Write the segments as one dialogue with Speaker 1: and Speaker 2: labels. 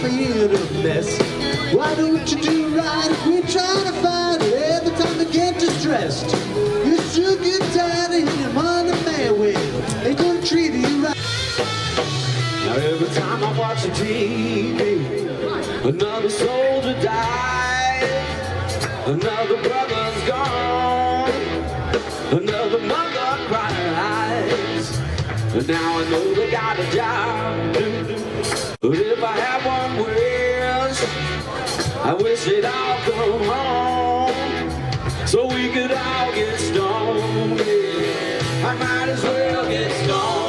Speaker 1: life ain't a mess. Why don't you do right if we're trying to fight it every time I get distressed? You should get tired of him on the man with. Ain't gonna treat you right. Now every time I watch the TV, another soldier dies, another brother's gone, another mother cries. But now I know they got a job to do. But if I had one wish, I wish they'd all come home so we could all get stoned. Yeah, I might as well get stoned.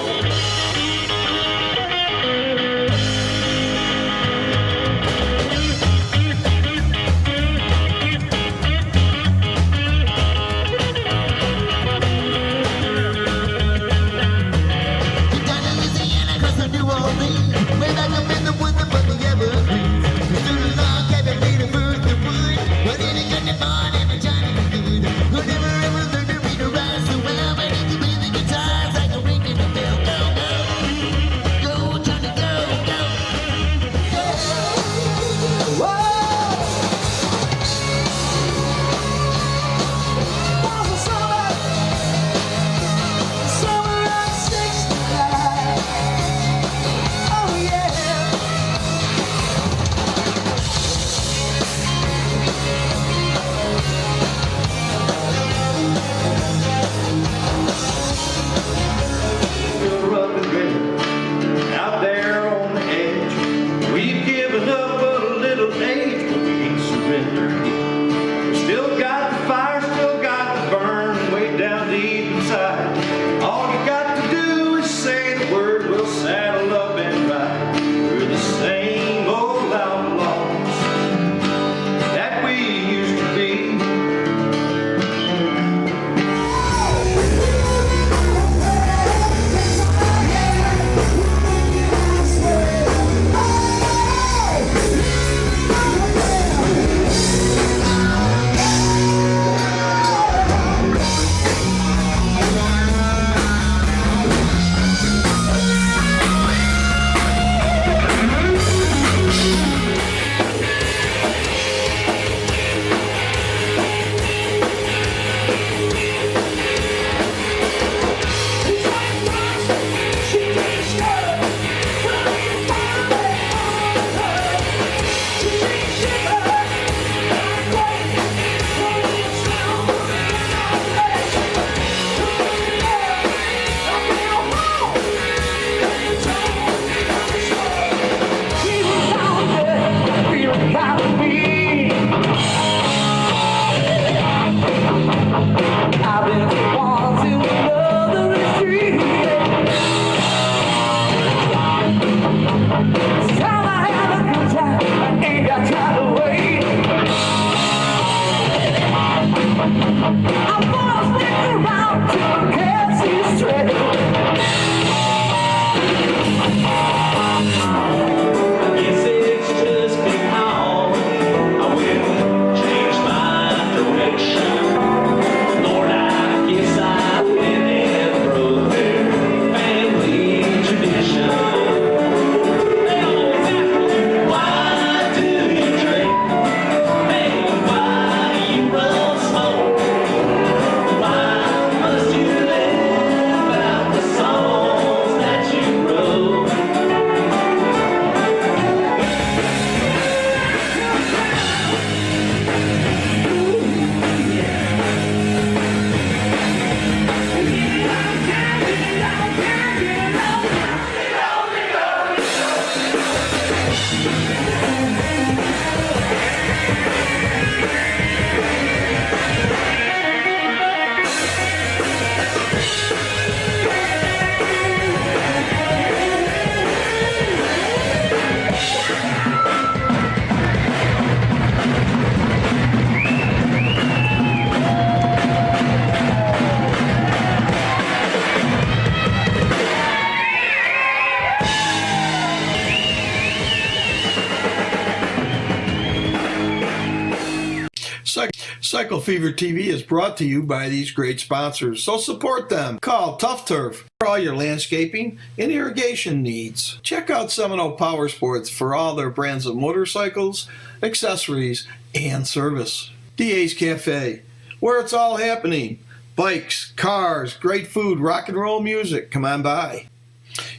Speaker 2: Cycle Fever TV is brought to you by these great sponsors, so support them. Call Tough Turf for all your landscaping and irrigation needs. Check out Seminole Power Sports for all their brands of motorcycles, accessories, and service. DA's Cafe, where it's all happening. Bikes, cars, great food, rock and roll music. Come on by.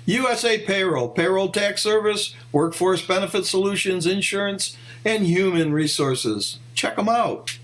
Speaker 2: USA Payroll, payroll tax service, workforce benefit solutions, insurance, and human resources. Check them out.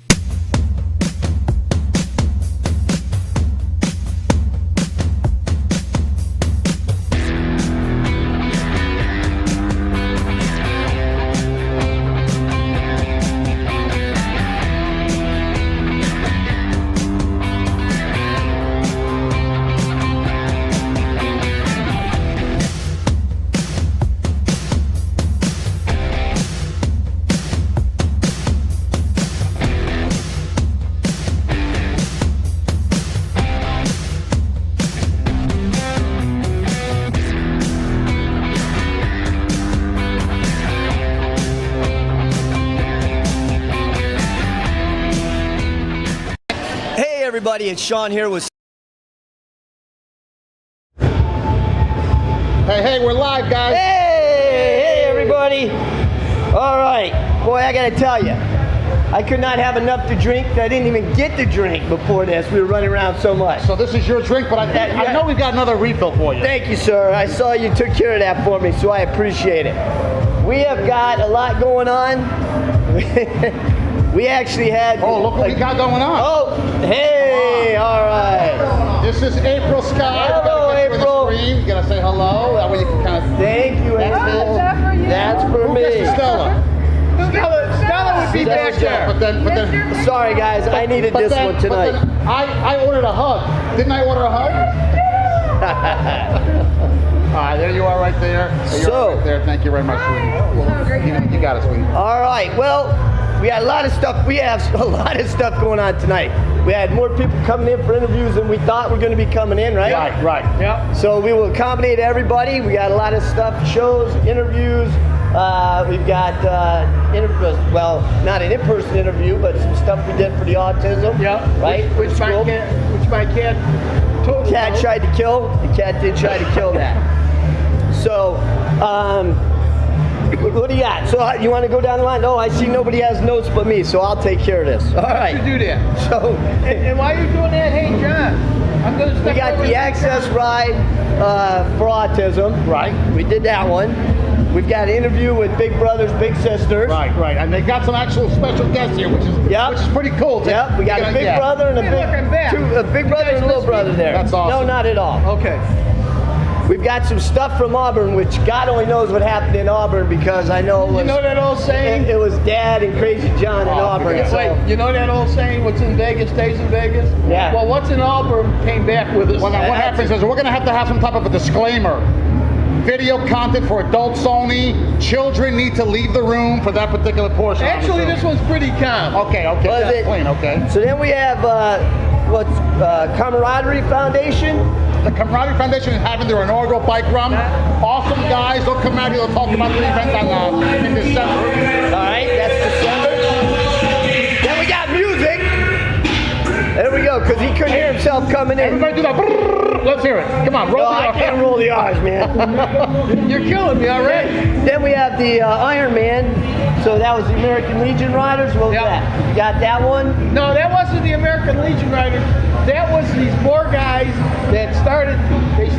Speaker 3: Everybody, it's Shawn here with.
Speaker 4: Hey, we're live, guys.
Speaker 3: Hey, everybody. All right, boy, I gotta tell you, I could not have enough to drink. I didn't even get to drink before this. We were running around so much.
Speaker 4: So this is your drink, but I know we've got another refill for you.
Speaker 3: Thank you, sir. I saw you took care of that for me, so I appreciate it. We have got a lot going on. We actually had.
Speaker 4: Oh, look what we got going on.
Speaker 3: Oh, hey, all right.
Speaker 4: This is April Sky.
Speaker 3: Hello, April.
Speaker 4: You gotta say hello. That way you can kind of.
Speaker 3: Thank you, April. That's for
Speaker 4: Who
Speaker 3: me.
Speaker 4: gets the Stella? Stella would be back there. But then.
Speaker 3: Sorry, guys, I needed this one tonight.
Speaker 4: But then I ordered a hug. Didn't I order a hug? All right, there you are, right there. Right there. Thank you very much, sweetie. You got it, sweetie.
Speaker 3: All right. Well. We had a lot of stuff. We have a lot of stuff going on tonight. We had more people coming in for interviews than we thought were going to be coming in, right?
Speaker 4: Right. Yeah.
Speaker 3: So we will accommodate everybody. We got a lot of stuff, shows, interviews. We've got well, not an in-person interview, but some stuff we did for the autism.
Speaker 4: Yeah.
Speaker 3: Right.
Speaker 4: Which my cat totally.
Speaker 3: Cat tried to kill. The cat did try to kill that. So. What do you got? So you want to go down the line? No, I see nobody has notes but me, so I'll take care of this. All right.
Speaker 4: You do that.
Speaker 3: So,
Speaker 4: and while you're doing that, hey John, I'm going to step.
Speaker 3: We got the access ride for autism.
Speaker 4: Right.
Speaker 3: We did that one. We've got an interview with Big Brothers, Big Sisters.
Speaker 4: Right. And they got some actual special guests here, which is pretty cool.
Speaker 3: Yep. We got a big brother and a big brother and a little brother there.
Speaker 4: That's awesome.
Speaker 3: No, not at all.
Speaker 4: Okay.
Speaker 3: We've got some stuff from Auburn, which God only knows what happened in Auburn, because I know it was.
Speaker 4: You know that old saying?
Speaker 3: It was Dad and Crazy John in Auburn.
Speaker 4: So. Wait, you know that old saying, what's in Vegas stays in Vegas?
Speaker 3: Yeah.
Speaker 4: Well, what's in Auburn came back with us. Well, now what happens is we're going to have some type of a disclaimer. Video content for adults only. Children need to leave the room for that particular portion. Actually, this one's pretty calm. Okay. That's clean, okay.
Speaker 3: So then we have, Camaraderie Foundation.
Speaker 4: The Camaraderie Foundation is having their inaugural bike run. Awesome guys. They'll come out here. They'll talk about the event in December.
Speaker 3: All right, that's December. Then we got music. There we go, because he couldn't hear himself coming in.
Speaker 4: Everybody do that. Let's hear it. Come on, roll the R's.
Speaker 3: I can't roll the R's, man.
Speaker 4: You're killing me already.
Speaker 3: Then we have the Iron Man. So that was the American Legion Riders. What was that? You got that one?
Speaker 4: No, that wasn't the American Legion Riders. That was these four guys that started to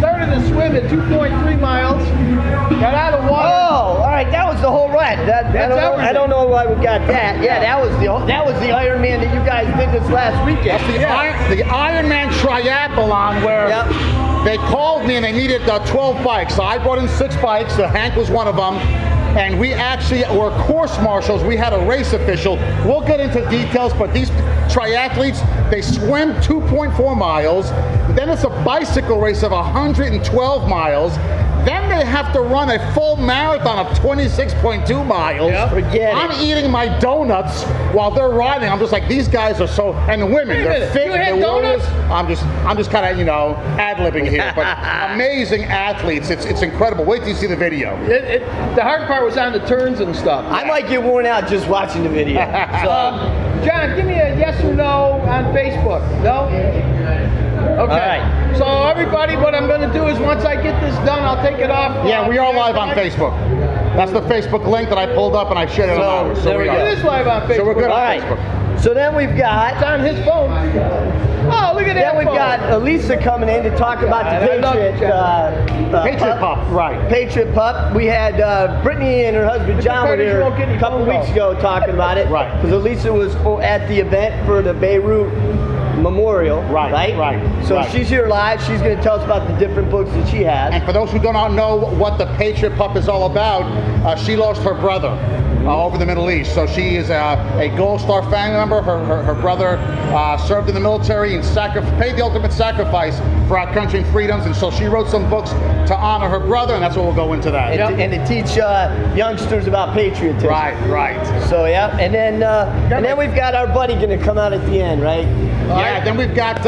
Speaker 4: swim at 2.3 miles, got out of water.
Speaker 3: Oh, all right, that was the whole ride. I don't know why we got that. Yeah, that was the Iron Man that you guys did this last weekend.
Speaker 4: That's the Iron Man triathlon where they called me and they needed 12 bikes. So I brought in 6 bikes. Hank was one of them. And we actually were course marshals. We had a race official. We'll get into details, but these triathletes, they swim 2.4 miles. Then it's a bicycle race of 112 miles. Then they have to run a full marathon of 26.2 miles.
Speaker 3: Forget
Speaker 4: I'm eating my donuts while they're riding. I'm just like, these guys are so, and the women, they're fit. You had donuts? I'm just kind of, ad-libbing here, but amazing athletes. It's incredible. Wait till you see the video.
Speaker 5: The hard part was on the turns and stuff.
Speaker 3: I might get worn out just watching the video. So.
Speaker 5: John, give me a yes or no on Facebook. No? Okay.
Speaker 3: All right.
Speaker 5: So everybody, what I'm going to do is once I get this done, I'll take it off.
Speaker 4: Yeah, we are live on Facebook. That's the Facebook link that I pulled up and I shared it on ours.
Speaker 3: there we go.
Speaker 5: It is live on Facebook.
Speaker 4: So we're good
Speaker 3: All
Speaker 4: on
Speaker 3: right.
Speaker 4: Facebook.
Speaker 3: So then we've got.
Speaker 5: It's on his phone. Oh, look at that.
Speaker 3: Then we've got Elisa coming in to talk about the Patriot
Speaker 4: Patriot Pup, right.
Speaker 3: Patriot Pup. We had Brittany and her husband John were here a couple weeks ago talking about it.
Speaker 4: Right.
Speaker 3: Because Elisa was at the event for the Beirut Memorial.
Speaker 4: Right.
Speaker 3: So she's here live. She's going to tell us about the different books that she has.
Speaker 4: And for those who do not know what the Patriot Pup is all about, she lost her brother over the Middle East. So she is a Gold Star family member. Her brother served in the military and paid the ultimate sacrifice for our country and freedoms. And so she wrote some books to honor her brother, and that's what we'll go into that.
Speaker 3: And to teach youngsters about patriotism.
Speaker 4: Right.
Speaker 3: So yeah, and then we've got our buddy going to come out at the end, right?
Speaker 4: Yeah. Then we've got.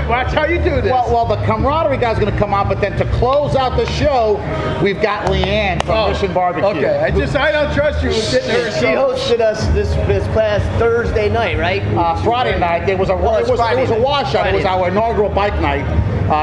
Speaker 5: Watch how you do this.
Speaker 4: Well, the camaraderie guy's going to come on, but then to close out the show, we've got Leanne from Mission Barbecue.
Speaker 5: Okay, I don't trust you with getting her.
Speaker 3: She hosted us this past Thursday night, right?
Speaker 4: Friday night. It was a washout. It was our inaugural bike night.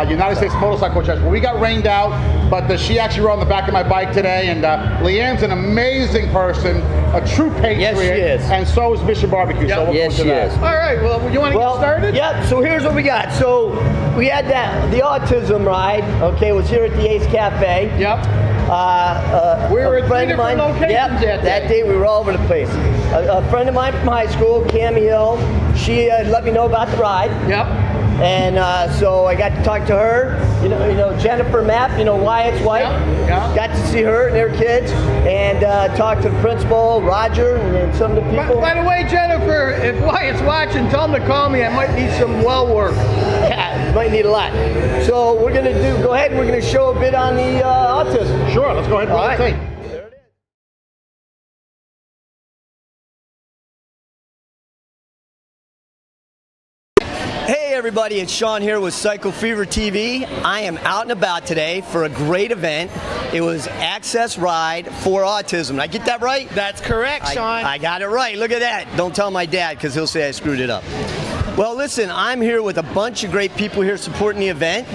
Speaker 4: United States Motorcycle Church. Well, we got rained out, but she actually rode on the back of my bike today. And Leanne's an amazing person, a true patriot.
Speaker 3: Yes, she is.
Speaker 4: And so is Mission Barbecue.
Speaker 5: Yep.
Speaker 4: So we'll
Speaker 3: Yes,
Speaker 4: go
Speaker 3: she
Speaker 4: to that.
Speaker 3: is.
Speaker 5: All right, well, you want to get started?
Speaker 3: Yep, so here's what we got. So we had the autism ride, okay, was here at the Ace Cafe.
Speaker 5: Yep.
Speaker 3: We
Speaker 5: were at three different locations
Speaker 3: that day. We were all over the place. A friend of mine from high school, Cammie Hill, she let me know about the ride.
Speaker 5: Yep.
Speaker 3: And so I got to talk to her, you know Jennifer Mapp, Wyatt's wife.
Speaker 5: Yeah.
Speaker 3: Got to see her and their kids, and talk to the principal, Roger, and some of the people.
Speaker 5: By the way, Jennifer, if Wyatt's watching, tell him to call me. I might need some well work.
Speaker 3: Yeah, might need a lot. So we're gonna go ahead and we're gonna show a bit on the autism.
Speaker 4: Sure, let's go ahead and roll the tape.
Speaker 3: Hey everybody, it's Shawn here with Cycle Fever TV. I am out and about today for a great event. It was Access Ride for Autism. Did I get that right?
Speaker 6: That's correct, Shawn.
Speaker 3: I got it right. Look at that. Don't tell my dad because he'll say I screwed it up. Well, listen, I'm here with a bunch of great people here supporting the event.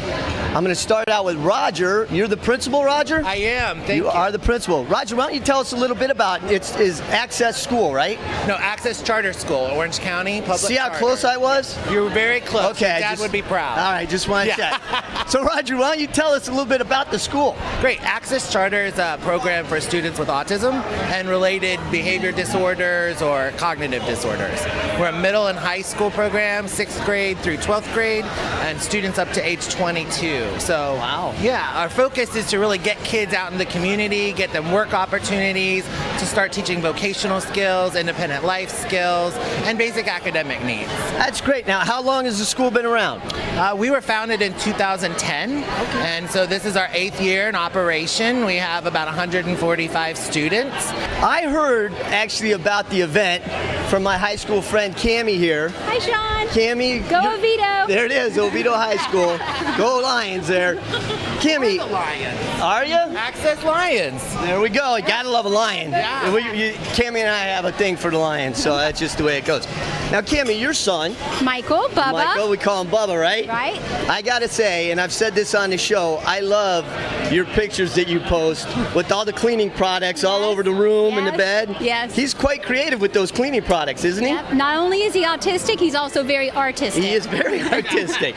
Speaker 3: I'm going to start out with Roger. You're the principal, Roger?
Speaker 6: I am. Thank you.
Speaker 3: You are the principal. Roger, why don't you tell us a little bit about is Access School, right?
Speaker 6: No, Access Charter School, Orange County Public
Speaker 3: See how
Speaker 6: Charter.
Speaker 3: close I was?
Speaker 6: You were very close.
Speaker 3: Okay.
Speaker 6: Your Dad would be proud.
Speaker 3: All right, just want to check. So, Roger, why don't you tell us a little bit about the school?
Speaker 6: Great. Access Charter is a program for students with autism and related behavior disorders or cognitive disorders. We're a middle and high school program, 6th grade through 12th grade, and students up to age 22. So,
Speaker 3: wow.
Speaker 6: Yeah, our focus is to really get kids out in the community, get them work opportunities, to start teaching vocational skills, independent life skills, and basic academic needs.
Speaker 3: That's great. Now, how long has the school been around?
Speaker 6: We were founded in 2010, and so this is our 8th year in operation. We have about 145 students.
Speaker 3: I heard actually about the event from my high school friend Cammie here.
Speaker 7: Hi, Shawn.
Speaker 3: Cammie.
Speaker 7: Go Oviedo.
Speaker 3: There it is, Oviedo High School. Go Lions there. Cammie.
Speaker 6: We're the Lions.
Speaker 3: Are you?
Speaker 6: Access Lions.
Speaker 3: There we go. You gotta love a lion.
Speaker 6: Yeah.
Speaker 3: Cammie and I have a thing for the Lions, so that's just the way it goes. Now, Cammie, your son,
Speaker 7: Michael, Bubba.
Speaker 3: Michael, we call him Bubba, right?
Speaker 7: Right.
Speaker 3: I gotta say, and I've said this on the show, I love your pictures that you post with all the cleaning products all over the room and the bed.
Speaker 7: Yes.
Speaker 3: He's quite creative with those cleaning products, isn't he?
Speaker 7: Yep. Not only is he autistic, he's also very artistic.
Speaker 3: He is very artistic.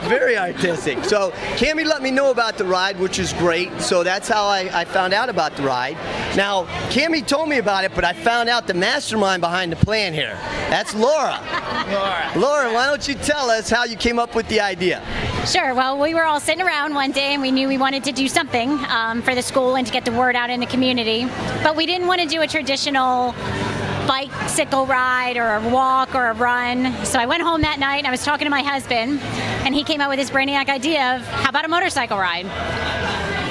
Speaker 3: Very artistic. So Cammie let me know about the ride, which is great. So that's how I found out about the ride. Now, Cammie told me about it, but I found out the mastermind behind the plan here. That's Laura. Laura, why don't you tell us how you came up with the idea?
Speaker 7: Sure. Well, we were all sitting around one day and we knew we wanted to do something for the school and to get the word out in the community. But we didn't want to do a traditional bicycle ride or a walk or a run. So I went home that night and I was talking to my husband and he came up with this brainiac idea of how about a motorcycle ride?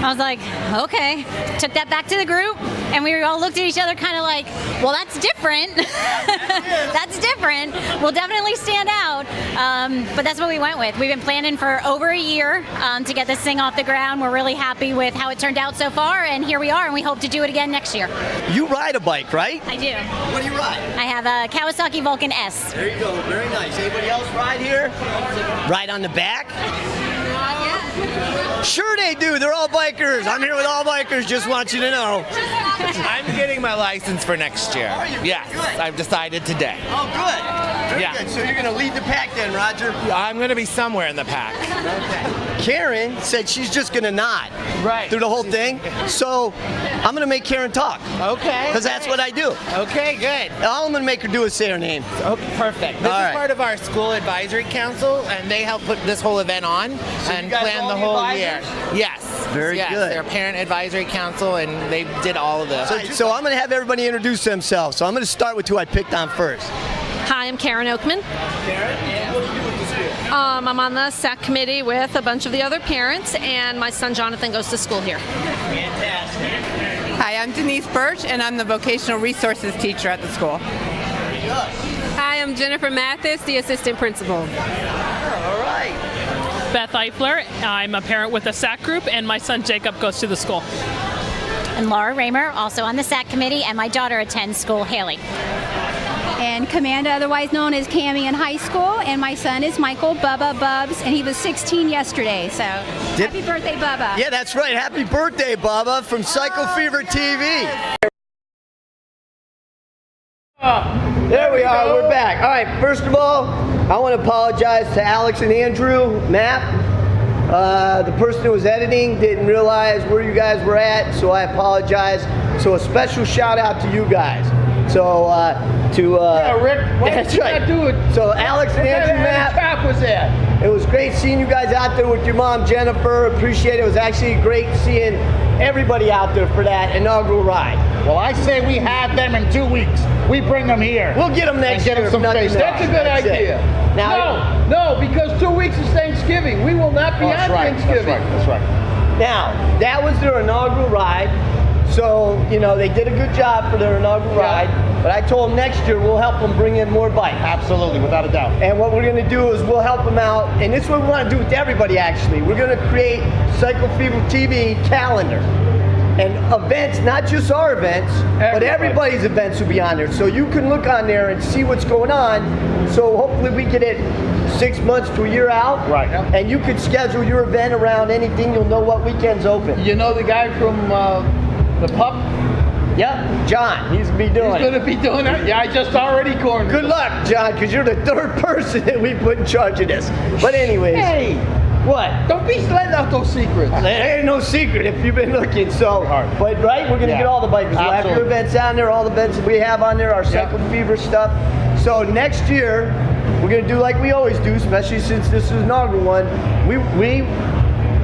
Speaker 7: I was like, okay. Took that back to the group, and we all looked at each other kind of like, well, that's different. That's different. We'll definitely stand out. But that's what we went with. We've been planning for over a year to get this thing off the ground. We're really happy with how it turned out so far, and here we are, and we hope to do it again next year.
Speaker 3: You ride a bike, right?
Speaker 7: I do.
Speaker 3: What do you ride?
Speaker 7: I have a Kawasaki Vulcan S.
Speaker 3: There you go. Very nice. Anybody else ride here? Ride on the back? Sure they do. They're all bikers. I'm here with all bikers. Just want you to know.
Speaker 6: I'm getting my license for next year. Yes,
Speaker 3: Good.
Speaker 6: I've decided today.
Speaker 3: Oh, good. Very
Speaker 6: Yeah.
Speaker 3: good. So you're going to lead the pack then, Roger?
Speaker 6: I'm going to be somewhere in the pack.
Speaker 3: Okay. Karen said she's just going to nod
Speaker 6: Right.
Speaker 3: through the whole thing. So I'm going to make Karen talk.
Speaker 6: Okay.
Speaker 3: Because that's what I do.
Speaker 6: Okay, good.
Speaker 3: All I'm going to make her do is say her name.
Speaker 6: Okay, perfect. This
Speaker 3: All
Speaker 6: is
Speaker 3: right.
Speaker 6: part of our school advisory council, and they help put this whole event on and
Speaker 3: you guys
Speaker 6: plan
Speaker 3: all
Speaker 6: the
Speaker 3: the
Speaker 6: whole
Speaker 3: advisors?
Speaker 6: year. Yes.
Speaker 3: Very
Speaker 6: yes.
Speaker 3: good.
Speaker 6: They're parent advisory council, and they did all of this.
Speaker 3: So I'm going to have everybody introduce themselves. So I'm going to start with who I picked on first.
Speaker 8: Hi, I'm Karen Oakman.
Speaker 3: Karen, what do you do with the school?
Speaker 8: I'm on the SAC committee with a bunch of the other parents, and my son Jonathan goes to school here.
Speaker 3: Fantastic.
Speaker 9: Hi, I'm Denise Birch, and I'm the vocational resources teacher at the school.
Speaker 8: Hi, I'm Jennifer Mathis, the assistant principal.
Speaker 3: All right.
Speaker 10: Beth Eifler. I'm a parent with a SAC group, and my son Jacob goes to the school.
Speaker 7: And Laura Raymer, also on the SAC committee, and my daughter attends school, Haley.
Speaker 11: And Commanda, otherwise known as Cammie in high school, and my son is Michael Bubba Bubs, and he was 16 yesterday, so happy birthday, Bubba.
Speaker 3: Yeah, that's right. Happy birthday, Bubba, from Cycle Fever TV. There we are. We're back. All right. First of all, I want to apologize to Alex and Andrew Mapp. The person who was editing didn't realize where you guys were at, so I apologize. So a special shout out to you guys. So
Speaker 5: Rick, why
Speaker 3: that's
Speaker 5: did you
Speaker 3: right.
Speaker 5: not do it?
Speaker 3: So Alex and Andrew Mapp.
Speaker 5: Cap was that?
Speaker 3: It was great seeing you guys out there with your mom, Jennifer. Appreciate it. It was actually great seeing everybody out there for that inaugural ride.
Speaker 4: Well, I say we have them in 2 weeks. We bring them here.
Speaker 3: We'll get them next
Speaker 4: get
Speaker 3: year.
Speaker 4: them some
Speaker 3: if nothing
Speaker 4: face.
Speaker 3: else.
Speaker 5: That's a good
Speaker 3: That's it.
Speaker 5: idea.
Speaker 3: Now,
Speaker 5: No, because 2 weeks is Thanksgiving. We will not be
Speaker 4: That's
Speaker 5: on
Speaker 4: right.
Speaker 5: Thanksgiving.
Speaker 4: That's right.
Speaker 3: Now, that was their inaugural ride. So, you know, they did a good job for their inaugural ride. But I told them next year we'll help them bring in more bikes.
Speaker 4: Absolutely, without a doubt.
Speaker 3: And what we're going to do is we'll help them out. And this is what we want to do with everybody, actually. We're going to create Cycle Fever TV calendar. And events, not just our events, but everybody's events will be on there. So you can look on there and see what's going on. So hopefully we get it 6 months to a year out.
Speaker 4: Right.
Speaker 3: And you can schedule your event around anything. You'll know what weekend's open.
Speaker 5: You know the guy from the pub?
Speaker 3: Yep, John. He's going to be doing
Speaker 5: He's going to be doing it? Yeah, I just already cornered
Speaker 3: Good
Speaker 5: him.
Speaker 3: luck, John, because you're the third person that we put in charge of this. But anyways.
Speaker 5: Hey,
Speaker 3: What?
Speaker 5: don't be letting out those secrets.
Speaker 3: There ain't no secret if you've been looking. So, but right, we're gonna get all the bikers. We'll have your
Speaker 4: Absolutely.
Speaker 3: events on there, all the events that we have on there, our Cycle Fever stuff. So next year, we're gonna do like we always do, especially since this is an inaugural one.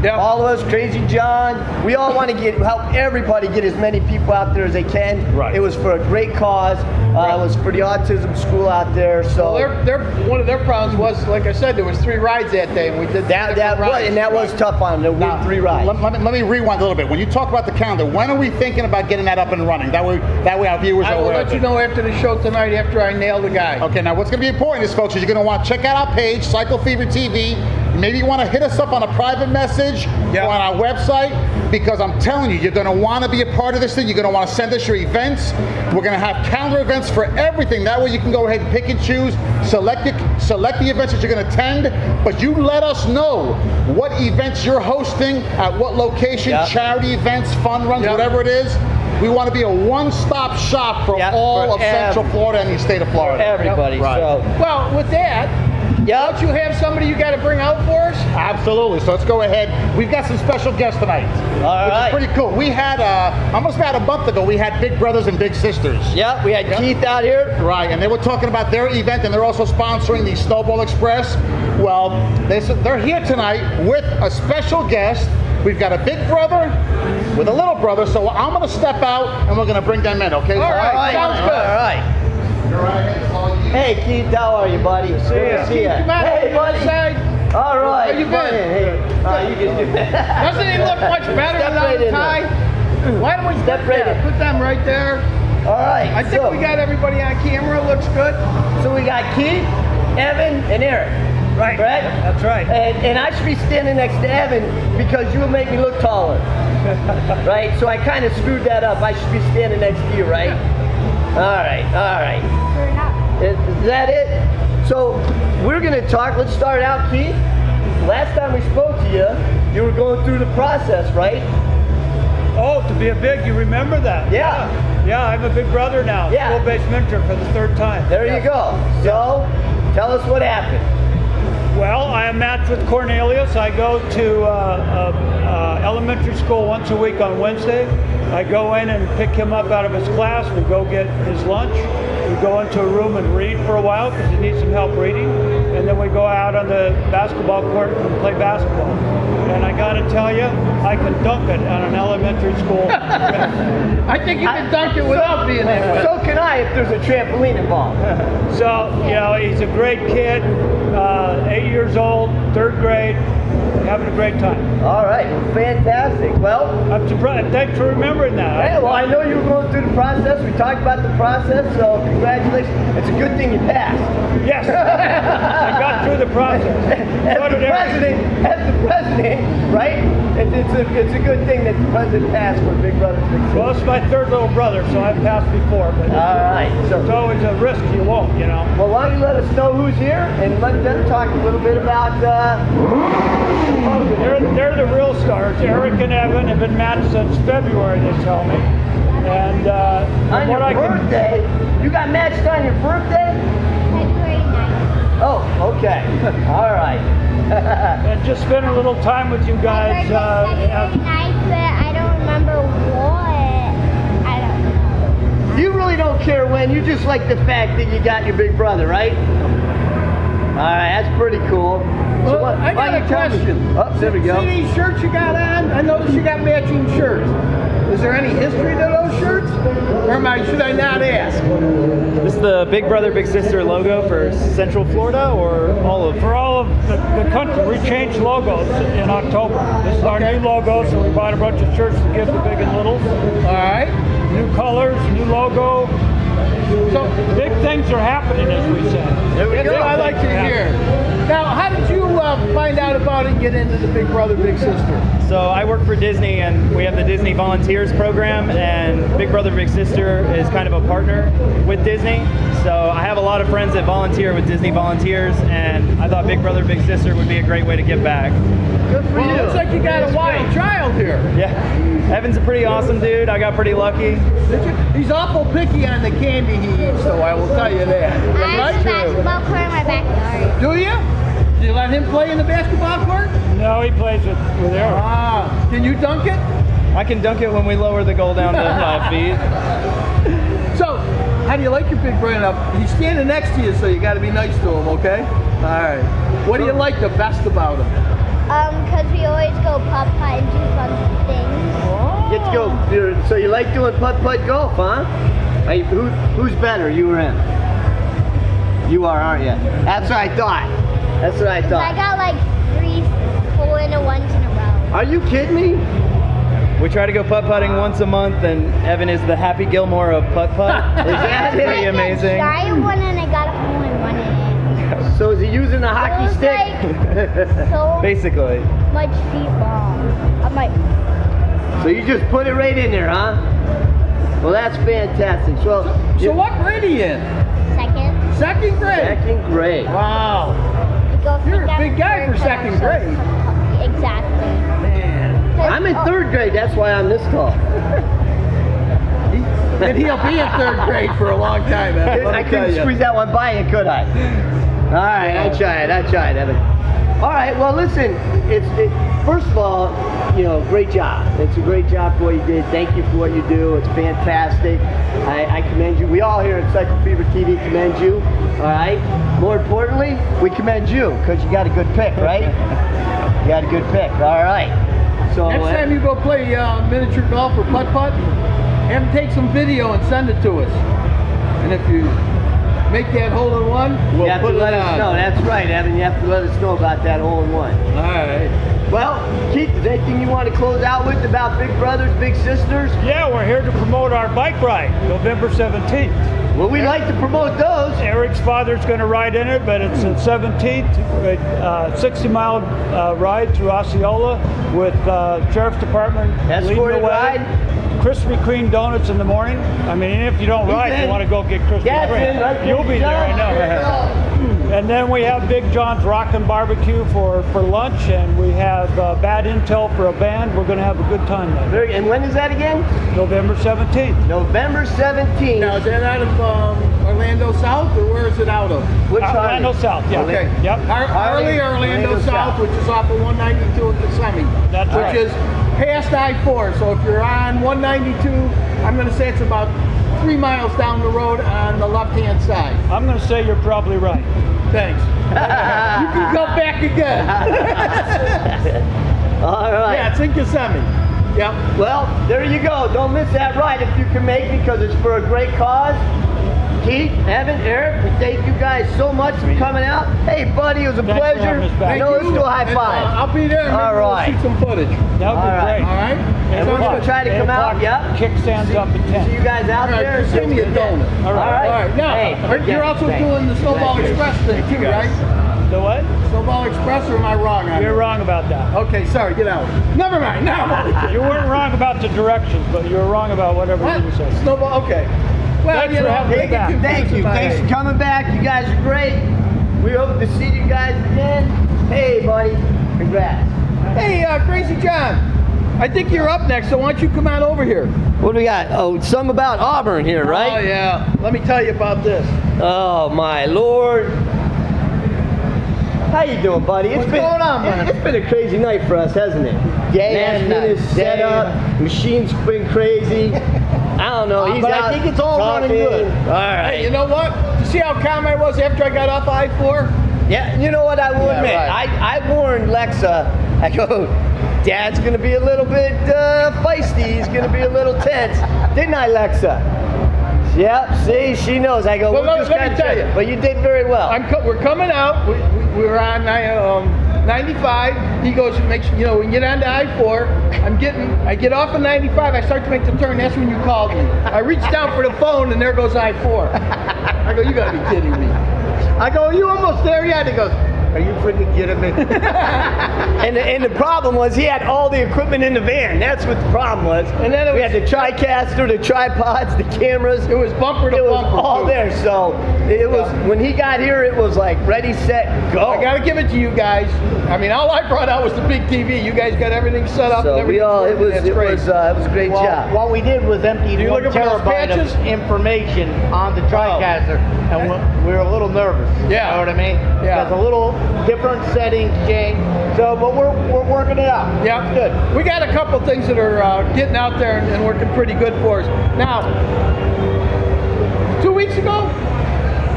Speaker 3: All of us, Crazy John, we all want to help everybody get as many people out there as they can.
Speaker 4: Right.
Speaker 3: It was for a great cause. It was for the autism school out there. So
Speaker 5: Well, one of their problems was, like I said, there was 3 rides that day, and we did
Speaker 3: that was tough on them. We
Speaker 4: Now,
Speaker 3: did 3 rides.
Speaker 4: Let me rewind a little bit. When you talk about the calendar, when are we thinking about getting that up and running? That way our viewers
Speaker 5: I
Speaker 4: are
Speaker 5: will
Speaker 4: aware
Speaker 5: let
Speaker 4: of
Speaker 5: you
Speaker 4: it.
Speaker 5: know after the show tonight, after I nail the guy.
Speaker 4: Okay, now what's going to be important is, folks, is you're going to want to check out our page, Cycle Fever TV. Maybe you want to hit us up on a private message or on our website, because I'm telling you, you're going to want to be a part of this thing. You're going to want to send us your events. We're going to have calendar events for everything. That way you can go ahead and pick and choose, select the events that you're going to attend, but you let us know what events you're hosting, at what location, charity events, fun runs, whatever it is. We want to be a one-stop shop for all of Central Florida and the state of Florida.
Speaker 3: Everybody.
Speaker 4: Right.
Speaker 3: So.
Speaker 5: Well, with that, don't you have somebody you got to bring out for us?
Speaker 4: Absolutely. So let's go ahead. We've got some special guests tonight, which is pretty cool. We had almost about a month ago. We had Big Brothers and Big Sisters.
Speaker 3: Yeah, we had Keith out here.
Speaker 4: Right, and they were talking about their event, and they're also sponsoring the Snowball Express. Well, they're here tonight with a special guest. We've got a big brother with a little brother, so I'm going to step out and we're going to bring them in. Okay?
Speaker 3: All right. Sounds good. All right.
Speaker 4: You're right.
Speaker 3: Hey, Keith, how are you, buddy? See ya.
Speaker 5: Come on,
Speaker 3: Hey, buddy.
Speaker 5: Inside.
Speaker 3: All right.
Speaker 5: How you
Speaker 3: come on
Speaker 5: been?
Speaker 3: in. Hey, you can do that.
Speaker 5: Doesn't he look much better
Speaker 3: Step
Speaker 5: without
Speaker 3: right
Speaker 5: a
Speaker 3: in
Speaker 5: tie? Why don't we
Speaker 3: Step right in.
Speaker 5: put them right there?
Speaker 3: All right.
Speaker 5: I think we got everybody on camera. Looks good.
Speaker 3: So we got Keith, Evan, and Eric.
Speaker 5: Right.
Speaker 3: Correct?
Speaker 5: That's right.
Speaker 3: And I should be standing next to Evan because you will make me look taller. Right? So I kind of screwed that up. I should be standing next to you, right? All right. All right. Is that it? So we're going to talk. Let's start out, Keith. Last time we spoke to you, you were going through the process, right?
Speaker 12: Oh, to be a big, you remember that?
Speaker 3: Yeah.
Speaker 12: Yeah, I'm a big brother now.
Speaker 3: Yeah.
Speaker 12: School-based mentor for the 3rd time.
Speaker 3: There you go. So tell us what happened.
Speaker 12: Well, I am matched with Cornelius. I go to elementary school once a week on Wednesday. I go in and pick him up out of his class. We go get his lunch. We go into a room and read for a while because he needs some help reading. And then we go out on the basketball court and play basketball. And I got to tell you, I can dunk it on an elementary school.
Speaker 5: I think you can dunk it without being there.
Speaker 3: So can I if there's a trampoline involved.
Speaker 12: So, you know, he's a great kid, 8 years old, 3rd grade, having a great time.
Speaker 3: All right, well, fantastic. Well,
Speaker 12: I'm surprised. Thanks for remembering that.
Speaker 3: Hey, well, I know you were going through the process. We talked about the process, so congratulations. It's a good thing you passed.
Speaker 12: Yes, I got through the process.
Speaker 3: As the president, right? It's a good thing that the president passed for Big Brother Big Sister.
Speaker 12: Well, it's my 3rd little brother, so I've passed before. But
Speaker 3: all right, so
Speaker 12: it's always a risk you won't, you know.
Speaker 3: Well, why don't you let us know who's here and let them talk a little bit about.
Speaker 12: They're the real stars. Eric and Evan have been matched since February, they tell me. And
Speaker 3: on your birthday, you got matched on your birthday?
Speaker 11: February 9th.
Speaker 3: Oh, okay. All right.
Speaker 12: And just spend a little time with you guys.
Speaker 11: February 9th, but I don't remember what. I don't know.
Speaker 3: You really don't care when. You just like the fact that you got your big brother, right? All right, that's pretty cool. So
Speaker 5: Well, I got a question.
Speaker 3: Oh, there we go.
Speaker 5: See these shirts you got on? I noticed you got matching shirts. Is there any history to those shirts? Or should I not ask?
Speaker 13: This is the Big Brother Big Sister logo for Central Florida or all of?
Speaker 12: For all of the country, we changed logos in October. This is our new logo, so we bought a bunch of shirts to give the big and littles.
Speaker 5: All right.
Speaker 12: New colors, new logo. So big things are happening, as we said.
Speaker 3: There we
Speaker 5: That's
Speaker 3: go.
Speaker 5: what I like to hear. Now, how did you find out about it and get into the Big Brother Big Sister?
Speaker 13: So I work for Disney, and we have the Disney Volunteers program, and Big Brother Big Sister is kind of a partner with Disney. So I have a lot of friends that volunteer with Disney Volunteers, and I thought Big Brother Big Sister would be a great way to give back.
Speaker 3: Good for you.
Speaker 5: It looks like you got a wild child here.
Speaker 13: Yeah, Evan's a pretty awesome dude. I got pretty lucky.
Speaker 5: He's awful picky on the candy he eats, though, I will tell you that.
Speaker 11: I have a basketball court in my backyard.
Speaker 5: Do you? Do you let him play in the basketball court?
Speaker 12: No, he plays with Eric.
Speaker 5: Ah, can you dunk it?
Speaker 13: I can dunk it when we lower the goal down to 5 feet.
Speaker 5: So, how do you like your big brother? Now, he's standing next to you, so you got to be nice to him, okay? All right. What do you like the best about him?
Speaker 11: Because we always go putt-putt and do fun things.
Speaker 3: Get to go. So you like doing putt-putt golf, huh? Who's better, you or him? You are, aren't you? That's what I thought. That's what I thought.
Speaker 11: I got like 3 4-1s in a row.
Speaker 3: Are you kidding me?
Speaker 13: We try to go putt-putting once a month, and Evan is the Happy Gilmore of putt-putt. Is that pretty amazing?
Speaker 11: I got a giant one and I got a hole-in-one in it.
Speaker 3: So is he using a hockey
Speaker 11: It was
Speaker 3: stick?
Speaker 11: like so
Speaker 13: Basically.
Speaker 11: much feet long. I'm like,
Speaker 3: So you just put it right in there, huh? Well, that's fantastic. So
Speaker 5: what grade are you in? Second grade?
Speaker 3: Second grade.
Speaker 5: Wow.
Speaker 11: go
Speaker 5: You're a big guy for second grade.
Speaker 11: Exactly.
Speaker 3: Man. I'm in 3rd grade, that's why I'm this tall.
Speaker 5: And he'll be in 3rd grade for a long time, Evan.
Speaker 3: I couldn't squeeze that one by you, could I? All right, I tried, Evan. All right, well, listen, first of all, you know, great job. It's a great job for what you did. Thank you for what you do. It's fantastic. I commend you. We all here at Cycle Fever TV commend you. All right. More importantly, we commend you because you got a good pick, right? You got a good pick. All right. So
Speaker 5: next time you go play miniature golf or putt-putt, have him take some video and send it to us. And if you make that hole-in-one,
Speaker 3: You
Speaker 5: we'll
Speaker 3: have
Speaker 5: put
Speaker 3: to
Speaker 5: it
Speaker 3: let us know.
Speaker 5: on.
Speaker 3: That's right, Evan. You have to let us know about that hole-in-one.
Speaker 5: All right.
Speaker 3: Well, Keith, is there anything you want to close out with about Big Brothers, Big Sisters?
Speaker 12: Yeah, we're here to promote our bike ride, November 17th.
Speaker 3: Well, we like to promote those.
Speaker 12: Eric's father's going to ride in it, but it's the 17th, 60-mile ride through Osceola with Sheriff's Department leading the
Speaker 3: Escorted
Speaker 12: way.
Speaker 3: ride?
Speaker 12: Krispy Kreme donuts in the morning. I mean, if you don't ride, you want to go get Krispy Kreme. You'll be there, I know. And then we have Big John's Rockin' Barbecue for lunch, and we have Bad Intel for a band. We're going to have a good time there.
Speaker 3: And when is that again?
Speaker 12: November 17th.
Speaker 3: November 17th.
Speaker 5: Now, is that out of Orlando South, or where is it out of?
Speaker 3: Which
Speaker 12: Orlando South, yeah.
Speaker 5: Okay.
Speaker 12: Yep.
Speaker 5: Harley, Orlando South, which is off of 192 at Kissimmee.
Speaker 12: That's right.
Speaker 5: Which is past I-4. So if you're on 192, I'm going to say it's about 3 miles down the road on the left-hand side.
Speaker 12: I'm going to say you're probably right.
Speaker 5: Thanks. You can go back again.
Speaker 3: All right.
Speaker 5: Yeah, it's in Kissimmee. Yep.
Speaker 3: Well, there you go. Don't miss that ride if you can make it, because it's for a great cause. Keith, Evan, Eric, we thank you guys so much for coming out. Hey, buddy, it was a pleasure. Let's do a high five.
Speaker 5: I'll be there. And
Speaker 3: all right.
Speaker 5: We'll shoot some footage.
Speaker 12: That would be great.
Speaker 5: All right.
Speaker 12: And
Speaker 3: we're going to try to come out. Yep.
Speaker 12: Kickstands up at 10.
Speaker 3: See you guys out there.
Speaker 5: Just give me a donut.
Speaker 12: All right.
Speaker 5: All right. Now, you're also doing the Snowball Express thing too, right?
Speaker 12: The what?
Speaker 5: Snowball Express, or am I wrong on
Speaker 12: You're
Speaker 5: it?
Speaker 12: wrong about that.
Speaker 5: Okay, sorry, get out. Never mind. Now
Speaker 12: You weren't wrong about the directions, but you were wrong about whatever you said.
Speaker 5: Snowball. Okay. Well,
Speaker 12: Thanks for having me back.
Speaker 3: Thank you. Thanks for coming back. You guys are great. We hope to see you guys again. Hey, buddy. Congrats.
Speaker 5: Hey, Crazy John. I think you're up next, so why don't you come on over here?
Speaker 3: What do we got? Oh, some about Auburn here, right?
Speaker 5: Oh, yeah. Let me tell you about this.
Speaker 3: Oh, my Lord. How you doing, buddy?
Speaker 5: What's going on, man?
Speaker 3: It's been a crazy night for us, hasn't it? Last minute set up, machine's been crazy. I don't know. He's
Speaker 5: but
Speaker 3: out
Speaker 5: I think it's all running good.
Speaker 3: All right.
Speaker 5: Hey, you know what? You see how calm I was after I got off I-4?
Speaker 3: Yeah, you know what? I will admit,
Speaker 5: right.
Speaker 3: I warned Lexa. I go, Dad's going to be a little bit feisty. He's going to be a little tense. Didn't I, Lexa? Yep, see, she knows. I go,
Speaker 5: Well,
Speaker 3: we're
Speaker 5: let
Speaker 3: just
Speaker 5: me
Speaker 3: going to
Speaker 5: tell you.
Speaker 3: But you did very well.
Speaker 5: We're coming out. We were on 95. He goes, when you get onto I-4, I get off of 95. I start to make the turn. That's when you called me. I reached down for the phone, and there goes I-4. I go, you got to be kidding me. I go, are you almost there yet? He goes, are you freaking kidding me?
Speaker 3: And the problem was he had all the equipment in the van. That's what the problem was.
Speaker 5: And then
Speaker 3: we had the TriCaster, the tripods, the cameras.
Speaker 5: It was bumper to
Speaker 3: bumper. It was
Speaker 5: bumper,
Speaker 3: all
Speaker 5: too.
Speaker 3: there. So it was when he got here, it was like ready, set, go.
Speaker 5: I got to give it to you guys. I mean, all I brought out was the big TV. You guys got everything set up.
Speaker 3: So
Speaker 5: and everything.
Speaker 3: it was a great job.
Speaker 14: What we did was empty
Speaker 5: You
Speaker 14: 1
Speaker 5: looking for those
Speaker 14: terabyte
Speaker 5: patches?
Speaker 14: of information on the TriCaster, and we were a little nervous.
Speaker 5: Yeah.
Speaker 14: You know what I mean?
Speaker 5: Yeah.
Speaker 14: There's a little different settings change. So, but we're working it out.
Speaker 5: Yeah,
Speaker 14: good.
Speaker 5: We got a couple things that are getting out there and working pretty good for us. Now, 2 weeks ago?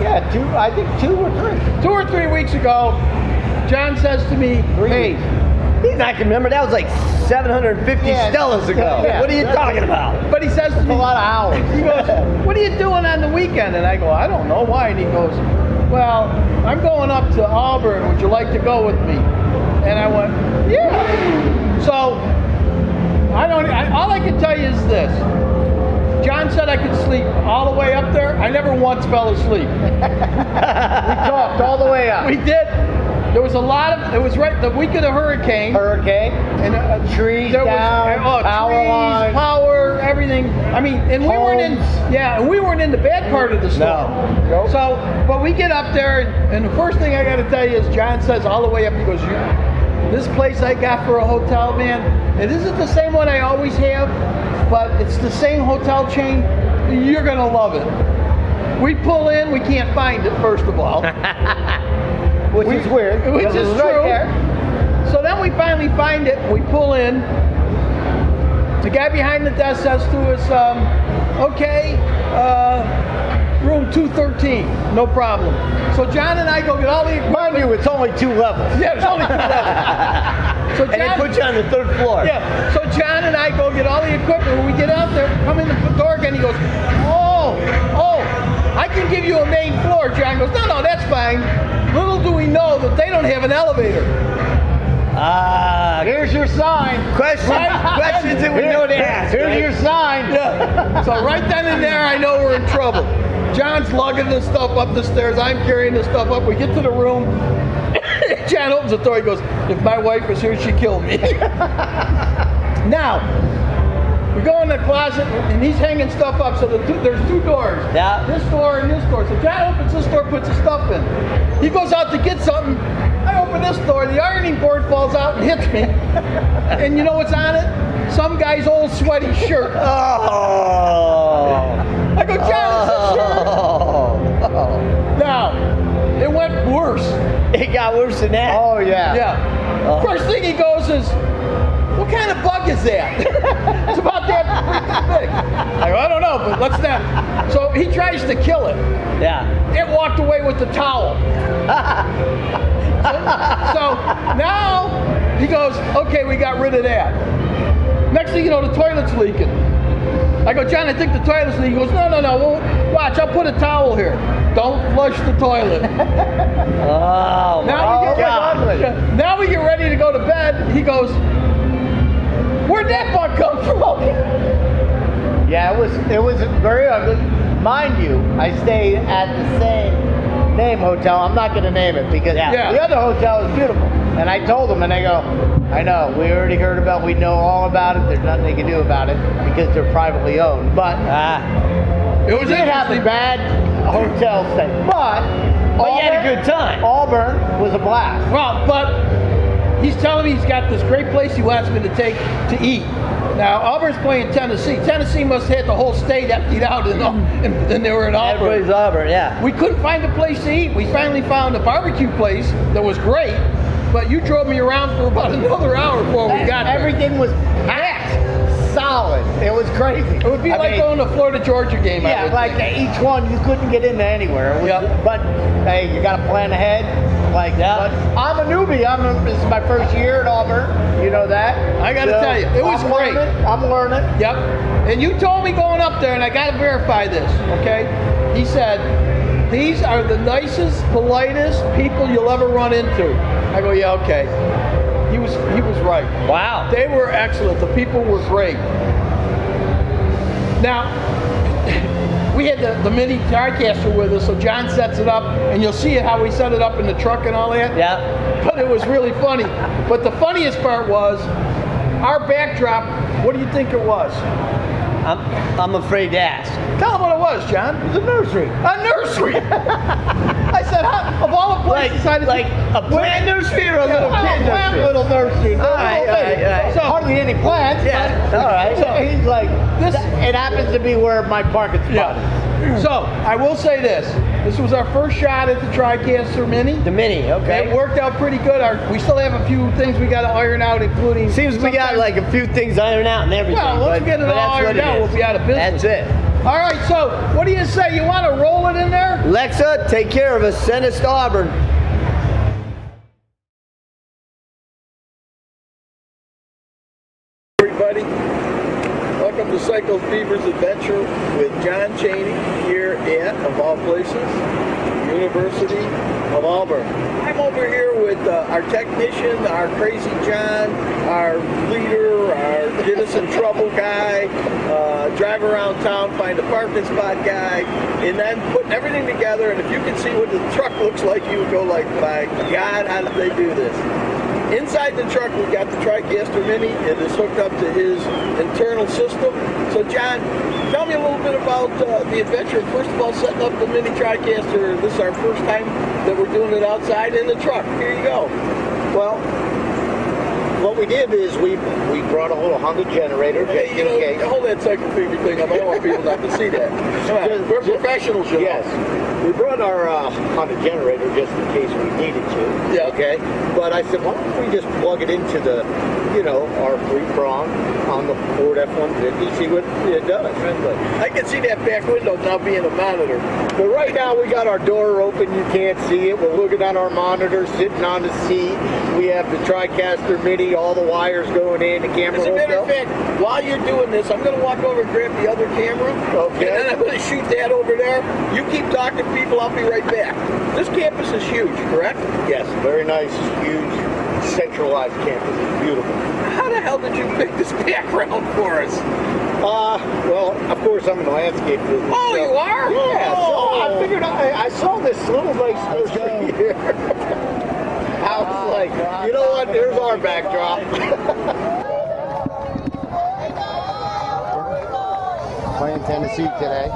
Speaker 14: Yeah, I think 2 or 3.
Speaker 5: 2 or 3 weeks ago, John says to me, hey,
Speaker 3: I can remember that was like 750 Stellas ago.
Speaker 5: Yeah.
Speaker 3: What are you talking about?
Speaker 5: But he says to me,
Speaker 14: a lot of hours.
Speaker 5: He goes, what are you doing on the weekend? And I go, I don't know. Why? And he goes, well, I'm going up to Auburn. Would you like to go with me? And I went, yeah. So all I can tell you is this. John said I could sleep all the way up there. I never once fell asleep. We talked all the way up. We did. There was a lot of, it was right the week of the hurricane.
Speaker 14: And trees
Speaker 5: there
Speaker 14: down,
Speaker 5: was,
Speaker 14: power
Speaker 5: trees,
Speaker 14: lines.
Speaker 5: Power, everything. I mean, and we weren't in the bad part of the storm.
Speaker 14: No.
Speaker 5: So, but we get up there, and the first thing I got to tell you is John says all the way up, he goes, this place I got for a hotel, man, it isn't the same one I always have, but it's the same hotel chain. You're going to love it. We pull in, we can't find it, first of all.
Speaker 14: Which is weird.
Speaker 5: Which is
Speaker 14: it's
Speaker 5: true.
Speaker 14: right there.
Speaker 5: So then we finally find it, we pull in. The guy behind the desk says to us, okay, room 213, no problem. So John and I go get all the equipment.
Speaker 14: Mind you, it's only 2 levels.
Speaker 5: Yeah, it's only 2 levels. So
Speaker 3: And they put you on the 3rd floor.
Speaker 5: Yeah, so John and I go get all the equipment. When we get out there, come in the door again, he goes, oh, I can give you a main floor. fine. Little do we know that they don't have an elevator.
Speaker 14: Here's your sign.
Speaker 3: Questions that we know to ask.
Speaker 14: Here's your sign.
Speaker 5: Yeah. So right then and there, I know we're in trouble. John's lugging this stuff up the stairs. I'm carrying this stuff up. We get to the room. John opens the door. He goes, "If my wife was here, she'd kill me." Now, we go in the closet, and he's hanging stuff up. So there's 2 doors.
Speaker 3: Yeah.
Speaker 5: This door and this door. So John opens this door, puts his stuff in. He goes out to get something. I open this door. The ironing board falls out and hits me. And you know what's on it? Some guy's old sweaty shirt.
Speaker 3: Oh.
Speaker 5: I go, "John, it's a shirt." Now, it went worse.
Speaker 3: It got worse than that.
Speaker 14: Oh, yeah.
Speaker 5: Yeah. First thing he goes is, "What kind of bug is that?" It's about that big. I go, "I don't know, but let's not." So he tries to kill it.
Speaker 3: Yeah.
Speaker 5: It walked away with the towel. So now he goes, "Okay, we got rid of that." Next thing you know, the toilet's leaking. I go, "John, I think the toilet's leaking." He goes, No, well, watch, I'll put a towel here. Don't flush the toilet.
Speaker 3: Oh,
Speaker 5: now we get ready to go to bed. He goes, "Where'd that bug come from?"
Speaker 14: Yeah, it was very ugly. Mind you, I stayed at the same name hotel. I'm not going to name it because the other hotel is beautiful. And I told them, and they go, "I know, we already heard about, we know all about it. There's nothing they can do about it because they're privately owned." But
Speaker 5: it was
Speaker 14: did have a bad hotel stay. But
Speaker 3: you had a good time.
Speaker 14: Auburn was a blast.
Speaker 5: Well, but he's telling me he's got this great place he wants me to take to eat. Now, Auburn's playing Tennessee. Tennessee must have had the whole state emptied out, and they were in Auburn.
Speaker 3: Everybody's Auburn, yeah.
Speaker 5: We couldn't find a place to eat. We finally found a barbecue place that was great, but you drove me around for about another hour before we got there.
Speaker 14: Everything was packed. Solid. It was crazy.
Speaker 5: It would be like going to Florida-Georgia game.
Speaker 14: Yeah, like each one, you couldn't get into anywhere. But hey, you got to plan ahead. But I'm a newbie. This is my first year at Auburn. You know that.
Speaker 5: I got to tell you, it was great.
Speaker 14: I'm learning.
Speaker 5: Yep. And you told me going up there, and I got to verify this. Okay. He said, "These are the nicest, politest people you'll ever run into." I go, "Yeah, okay." He was right.
Speaker 3: Wow.
Speaker 5: They were excellent. The people were great. Now, we had the mini TriCaster with us, so John sets it up, and you'll see how we set it up in the truck and all that.
Speaker 3: Yeah.
Speaker 5: But it was really funny. But the funniest part was our backdrop. What do you think it was?
Speaker 3: I'm afraid to ask.
Speaker 5: Tell them what it was, John.
Speaker 14: It was a nursery.
Speaker 5: A nursery. I said, of all the places,
Speaker 3: like a plant nursery or a little kid nursery?
Speaker 14: A little nursery.
Speaker 3: All right.
Speaker 14: So hardly any plants.
Speaker 3: Yeah.
Speaker 14: But,
Speaker 3: All right.
Speaker 14: So he's like, it happens to be where my parking spot is.
Speaker 5: So I will say this. This was our first shot at the TriCaster Mini.
Speaker 3: The Mini, okay.
Speaker 5: It worked out pretty good. We still have a few things we got to iron out, including...
Speaker 3: Seems we got like a few things ironed out and everything.
Speaker 5: Well, once we get it all ironed out, we'll be out of business.
Speaker 3: That's it.
Speaker 5: All right, so what do you say? You want to roll it in there?
Speaker 3: Lexa, take care of us. Send us to Auburn.
Speaker 2: Everybody, welcome to Cycle Fever's Adventure with John Chaney here at, of all places, University of Auburn. I'm over here with our technician, our Crazy John, our leader, our get us in trouble guy, drive around town, find a parking spot guy, and then putting everything together. And if you can see what the truck looks like, you would go like, my God, how did they do this? Inside the truck, we've got the TriCaster Mini. It is hooked up to his internal system. So, John, tell me a little bit about the adventure. First of all, setting up the Mini TriCaster. This is our first time that we're doing it outside in the truck. Here you go.
Speaker 15: Well, what we did is we brought a little Honda generator.
Speaker 2: Hey, you know, hold that Cycle Fever thing up. I don't want people not to see that. Come on, we're professionals, you know.
Speaker 15: Yes. We brought our Honda generator just in case we needed to.
Speaker 2: Yeah.
Speaker 15: Okay. But I said, why don't we just plug it into the, our 3-prong on the Ford F-150, see what it does.
Speaker 2: I can see that back window now being a monitor.
Speaker 15: But right now we got our door open. You can't see it. We're looking at our monitor, sitting on the seat. We have the TriCaster Mini, all the wires going in, the camera.
Speaker 2: As a matter of fact, while you're doing this, I'm going to walk over and grab the other camera.
Speaker 15: Okay.
Speaker 2: And then I'm going to
Speaker 16: shoot that over there. You keep talking to people, I'll be right back. This campus is huge, correct?
Speaker 15: Yes, very nice, huge, centralized campus. It's beautiful.
Speaker 16: How the hell did you pick this background for us?
Speaker 15: Well, of course I'm in the landscape business.
Speaker 16: Oh, you are?
Speaker 15: Yeah, so I figured I saw this little nice nursery here. I was like, you know what, there's our backdrop.
Speaker 14: Playing Tennessee today.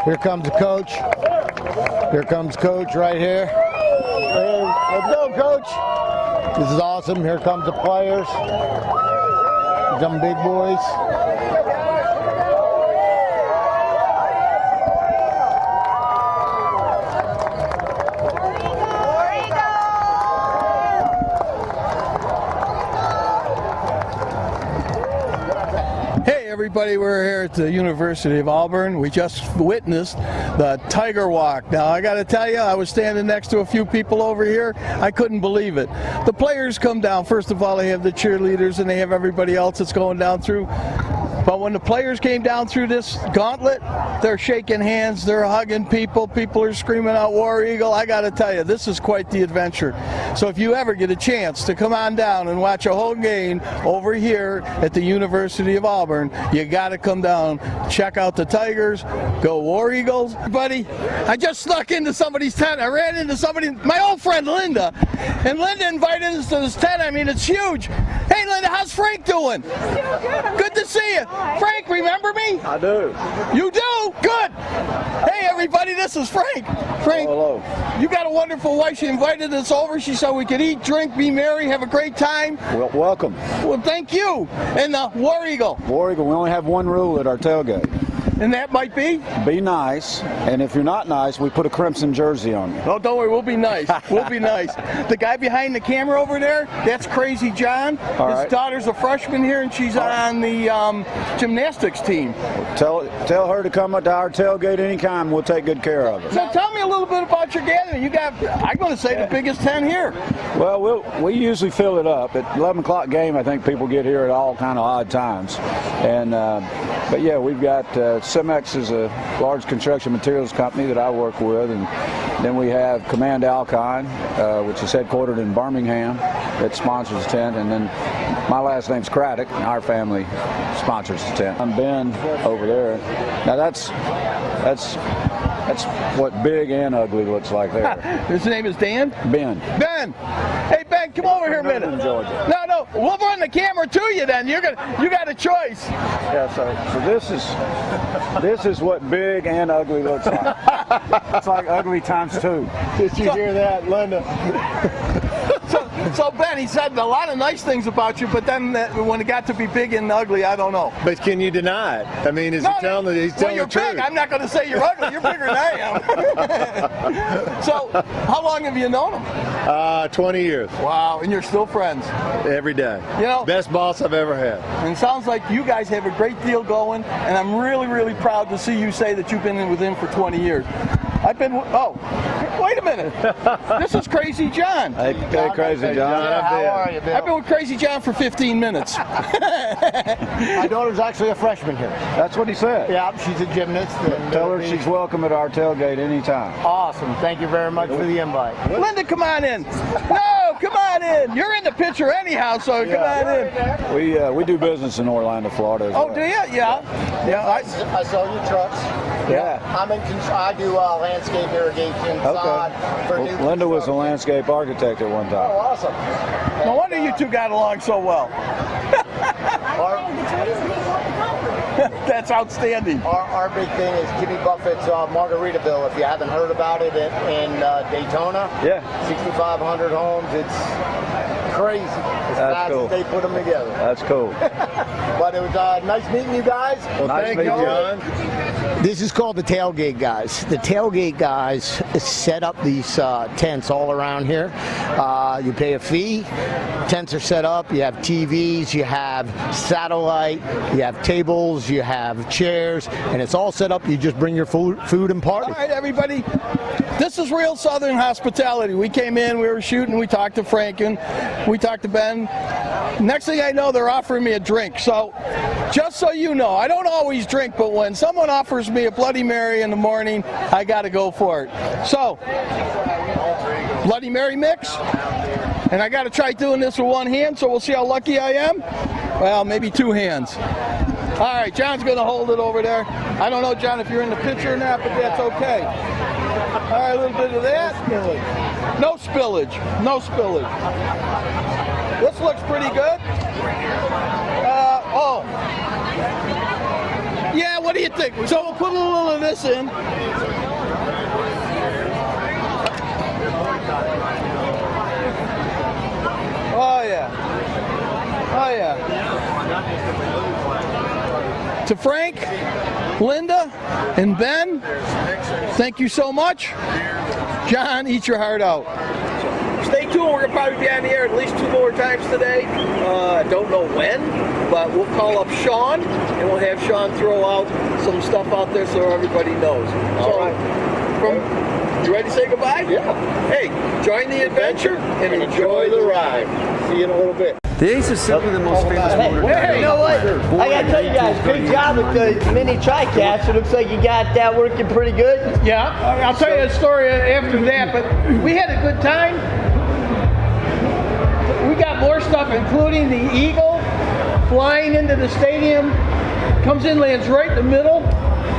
Speaker 14: Here comes the coach. Here comes Coach right here. Hey, let's go, Coach. This is awesome. Here comes the players. Some big boys.
Speaker 2: Everybody, we're here at the University of Auburn. We just witnessed the Tiger Walk. Now, I got to tell you, I was standing next to a few people over here. I couldn't believe it. The players come down. First of all, they have the cheerleaders and they have everybody else that's going down through. But when the players came down through this gauntlet, they're shaking hands, they're hugging people, people are screaming out War Eagle. I got to tell you, this is quite the adventure. So if you ever get a chance to come on down and watch a whole game over here at the University of Auburn, you got to come down, check out the Tigers, go War Eagles. Buddy, I just snuck into somebody's tent. I ran into somebody, my old friend Linda, and Linda invited us to this tent. I mean, it's huge. Hey Linda, how's Frank doing? Good to see you. Frank, remember me?
Speaker 17: I do.
Speaker 2: You do? Good. Hey everybody, this is Frank. Frank,
Speaker 17: hello.
Speaker 2: You got a wonderful wife. She invited us over. She said we could eat, drink, be merry, have a great time.
Speaker 17: Well, welcome.
Speaker 2: Well, thank you. And War Eagle.
Speaker 17: War Eagle, we only have one rule at our tailgate.
Speaker 2: And that might be?
Speaker 17: Be nice, and if you're not nice, we put a crimson jersey on you.
Speaker 2: Oh, don't worry, we'll be nice. We'll be nice. The guy behind the camera over there, that's Crazy John. His daughter's a freshman here, and she's on the gymnastics team.
Speaker 17: Tell her to come to our tailgate anytime. We'll take good care of her.
Speaker 2: So tell me a little bit about your gathering. You got, I'm going to say, the biggest tent here.
Speaker 17: Well, we usually fill it up. At 11 o'clock game, I think people get here at all kind of odd times. And but yeah, we've got Cemex is a large construction materials company that I work with, and then we have Command Alkine, which is headquartered in Birmingham, that sponsors the tent, and then my last name's Craddock, and our family sponsors the tent. I'm Ben over there. Now that's what big and ugly looks like there.
Speaker 2: His name is Dan?
Speaker 17: Ben.
Speaker 2: Ben! Hey Ben, come over here a minute. No, we'll run the camera to you then. You got a choice.
Speaker 17: Yeah, so this is what big and ugly looks like. It's like ugly times 2.
Speaker 14: Did you hear that, Linda?
Speaker 2: So Ben, he said a lot of nice things about you, but then when it got to be big and ugly, I don't know.
Speaker 14: But can you deny it? I mean, he's telling the truth.
Speaker 2: Big. I'm not going to say you're ugly. You're bigger than I am. So, how long have you known him?
Speaker 14: 20 years.
Speaker 2: Wow, and you're still friends?
Speaker 14: Every day.
Speaker 2: You know,
Speaker 14: best boss I've ever had.
Speaker 2: And it sounds like you guys have a great deal going, and I'm really, really proud to see you say that you've been with him for 20 years. Wait a minute. This is Crazy John.
Speaker 17: Hey, Crazy John.
Speaker 14: How are you, Bill?
Speaker 2: I've been with Crazy John for 15 minutes.
Speaker 14: My daughter's actually a freshman here.
Speaker 17: That's what he said.
Speaker 14: Yeah, she's a gymnast.
Speaker 17: Tell her she's welcome at our tailgate anytime.
Speaker 14: Awesome. Thank you very much for the invite.
Speaker 2: Linda, come on in. No, come on in. You're in the picture anyhow, so come on
Speaker 17: in. We do business in Orlando, Florida. As well.
Speaker 2: Do you? Yeah.
Speaker 14: I sell you trucks.
Speaker 17: Yeah.
Speaker 14: I do landscape irrigation.
Speaker 17: Okay. Linda was a landscape architect at one time.
Speaker 14: Oh, awesome.
Speaker 2: No wonder you two got along so well. That's outstanding.
Speaker 14: Our big thing is Jimmy Buffett's Margaritaville. If you haven't heard about it, in Daytona.
Speaker 17: Yeah.
Speaker 14: 6,500 homes. It's crazy.
Speaker 17: That's cool.
Speaker 14: They put them together.
Speaker 17: That's cool.
Speaker 14: But it was nice meeting you guys.
Speaker 17: Well, nice
Speaker 14: thank you,
Speaker 17: meeting you,
Speaker 14: John. This is called the Tailgate Guys. The Tailgate Guys to set up these tents all around here. You pay a fee. Tents are set up. You have TVs, you have satellite, you have tables, you have chairs, and it's all set up. You just bring your food and party.
Speaker 18: All right, everybody. This is real Southern hospitality. We came in, we were shooting, we talked to Franken, we talked to Ben. Next thing I know, they're offering me a drink. So, just so you know, I don't always drink, but when someone offers me a Bloody Mary in the morning, I gotta go for it. So, Bloody Mary mix, and I gotta try doing this with one hand, so we'll see how lucky I am. Well, maybe two hands. All right, John's gonna hold it over there. I don't know, John, if you're in the picture or not, but that's okay. All right, a little bit of that. No spillage. No spillage. This looks pretty good. Oh. Yeah, what do you think? So we'll put a little of this in. Oh, yeah. Oh, yeah. To Frank, Linda, and Ben, thank you so much. John, eat your heart out.
Speaker 16: Stay tuned. We're going to probably be on the air at least 2 more times today. Don't know when, but we'll call up Shawn, and we'll have Shawn throw out some stuff out there so everybody knows. All right. You ready to say goodbye?
Speaker 15: Yeah.
Speaker 16: Hey, join the adventure and enjoy the ride. See you in a little bit.
Speaker 19: The Ace is simply the most famous motor.
Speaker 3: Hey, you know what? I gotta tell you guys, great job with the mini TriCast. It looks like you got that working pretty good.
Speaker 5: Yeah, I'll tell you a story after that, but we had a good time. We got more stuff, including the Eagle flying into the stadium, comes in, lands right in the middle,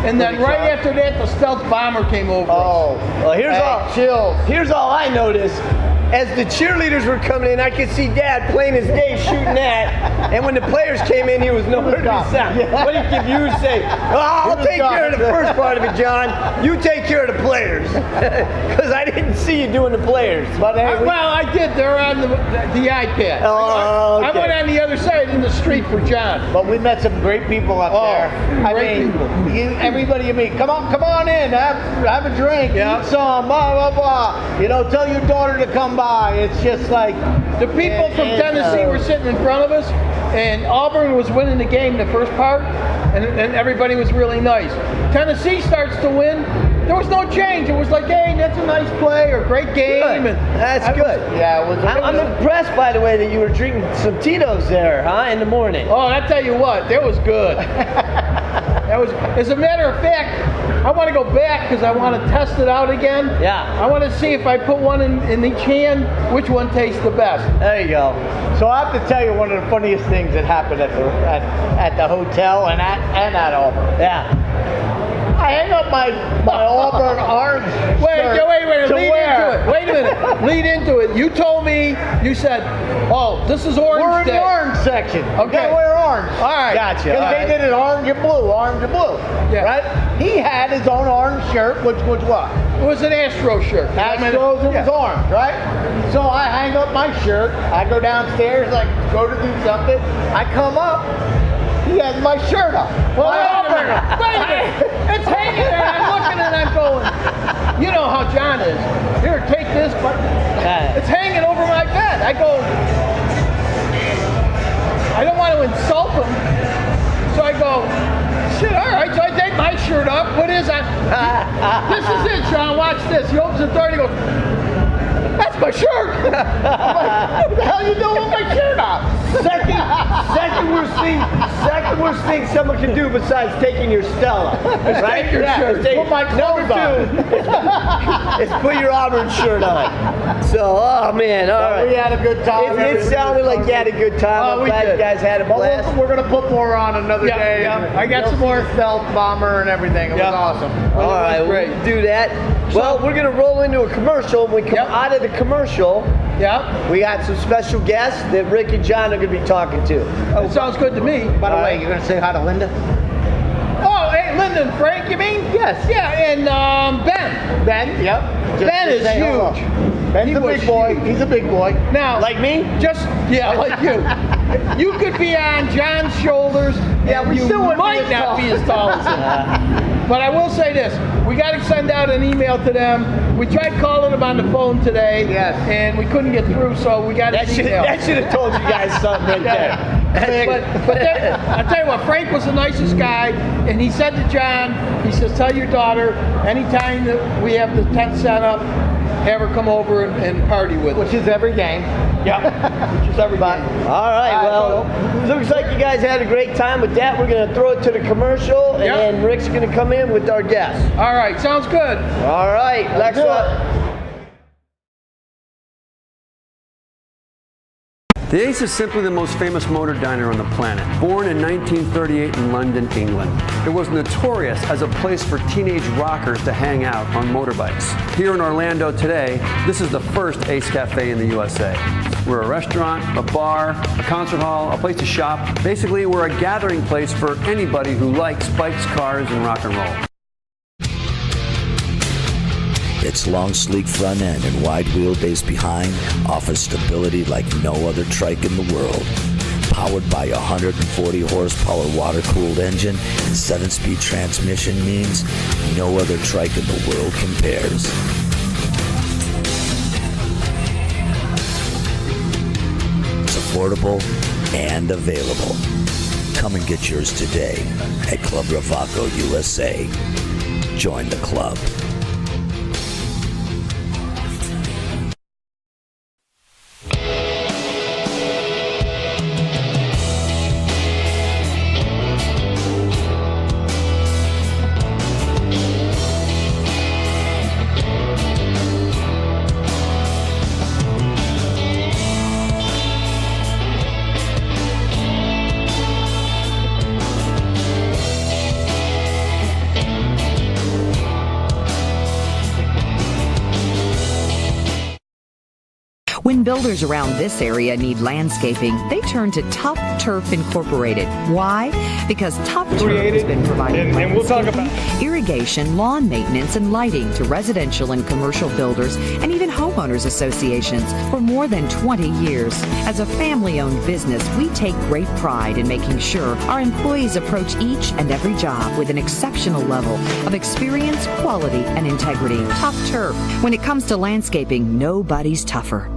Speaker 5: and then right after that, the stealth bomber came over.
Speaker 3: Oh, well, here's all I noticed. As the cheerleaders were coming in, I could see Dad playing his game shooting that, and when the players came in, he was nowhere to be found. What did you say? Oh, I'll take care of the first part of it, John. You take care of the players, because I didn't see you doing the players. But hey,
Speaker 5: well, I did. They're on the iPad.
Speaker 3: Oh, okay.
Speaker 5: I went on the other side in the street for John.
Speaker 14: But we met some great people up there. Everybody you meet, come on in, have a drink, eat some, blah blah blah. You know, tell your daughter to come by. It's just like
Speaker 5: the people from Tennessee were sitting in front of us, and Auburn was winning the game the first part, and everybody was really nice. Tennessee starts to win. There was no change. It was like, hey, that's a nice play or great game.
Speaker 3: Good. That's good.
Speaker 14: Yeah,
Speaker 3: I'm impressed, by the way, that you were drinking some Tito's there, in the morning.
Speaker 5: Oh, I tell you what, that was good. As a matter of fact, I want to go back because I want to test it out again.
Speaker 3: Yeah.
Speaker 5: I want to see if I put one in each hand, which one tastes the best.
Speaker 3: There you go.
Speaker 14: So I have to tell you one of the funniest things that happened at the hotel and at Auburn.
Speaker 3: Yeah.
Speaker 14: I hang up my Auburn orange
Speaker 5: Wait,
Speaker 14: shirt
Speaker 5: lead into it. Wait a minute. Lead into it. You told me, you said, oh, this is orange
Speaker 14: We're in
Speaker 5: day.
Speaker 14: the orange section.
Speaker 5: Okay.
Speaker 14: You gotta wear orange.
Speaker 5: All right.
Speaker 14: Gotcha. Because they did it orange and blue.
Speaker 5: Yeah.
Speaker 14: Right? He had his own orange shirt, which was what?
Speaker 5: It was an Astro shirt.
Speaker 14: Astros, it was orange, right? So I hang up my shirt. I go downstairs, I go to do something. I come up. He has my shirt up.
Speaker 5: Well, wait a minute. It's hanging there. I'm looking and I'm going, you know how John is. Here, take this. But it's hanging over my bed. I go, I don't want to insult him. So I go, shit, all right. So I take my shirt off. What is that? This is it, Sean. Watch this. He opens the door and he goes, that's my shirt. I'm like, what the hell are you doing with my shirt off?
Speaker 3: Second worst thing someone can do besides taking your Stella. Right?
Speaker 5: Take your shirt.
Speaker 3: Put my clothes on. Is put your Auburn shirt on. So, oh man, all right.
Speaker 14: We had a good time.
Speaker 3: It sounded like you had a good time. I'm glad you guys had a blast.
Speaker 14: We're going to put more on another day.
Speaker 5: I got some more
Speaker 14: stealth bomber and everything. It was awesome.
Speaker 3: All right, we'll do that. Well, we're going to roll into a commercial. When we come out of the commercial, we got some special guests that Rick and John are going to be talking to.
Speaker 5: Oh, sounds good to me.
Speaker 14: By the way, you're going to say hi to Linda?
Speaker 5: Oh, hey, Linda and Frank, you mean?
Speaker 14: Yes.
Speaker 5: Yeah, and Ben.
Speaker 14: Ben, yep.
Speaker 5: Ben is huge.
Speaker 14: Ben's a big boy. He's a big boy.
Speaker 5: Now,
Speaker 3: like me?
Speaker 5: Like you. You could be on John's shoulders.
Speaker 14: Yeah, we
Speaker 5: you
Speaker 14: still wouldn't
Speaker 5: might not be as tall as him. But I will say this, we got to send out an email to them. We tried calling them on the phone today, and we couldn't get through, so we got an email.
Speaker 14: That should have told you guys something right there.
Speaker 5: But I'll tell you what, Frank was the nicest guy, and he said to John, he says, tell your daughter, anytime that we have the tent set up, have her come over and party with us.
Speaker 14: Which is every game.
Speaker 5: Yeah, which is every game.
Speaker 3: All right, well, looks like you guys had a great time with that. We're going to throw it to the commercial, and then Rick's going to come in with our guests.
Speaker 5: All right, sounds good.
Speaker 3: All right, Lexa.
Speaker 19: The Ace is simply the most famous motor diner on the planet. Born in 1938 in London, England, it was notorious as a place for teenage rockers to hang out on motorbikes. Here in Orlando today, this is the first Ace Cafe in the USA. We're a restaurant, a bar, a concert hall, a place to shop. Basically, we're a gathering place for anybody who likes bikes, cars, and rock and roll.
Speaker 20: Its long, sleek front end and wide wheelbase behind offers stability like no other trike in the world. Powered by a 140 horsepower water-cooled engine and 7-speed transmission means no other trike in the world compares. It's affordable and available. Come and get yours today at Club Ravaco USA. Join the club.
Speaker 21: When builders around this area need landscaping, they turn to Tough Turf Incorporated. Why? Because Tough Turf has been providing
Speaker 12: and we'll talk about
Speaker 21: irrigation, lawn maintenance, and lighting to residential and commercial builders and even homeowners associations for more than 20 years. As a family-owned business, we take great pride in making sure our employees approach each and every job with an exceptional level of experience, quality, and integrity. Tough Turf. When it comes to landscaping, nobody's tougher.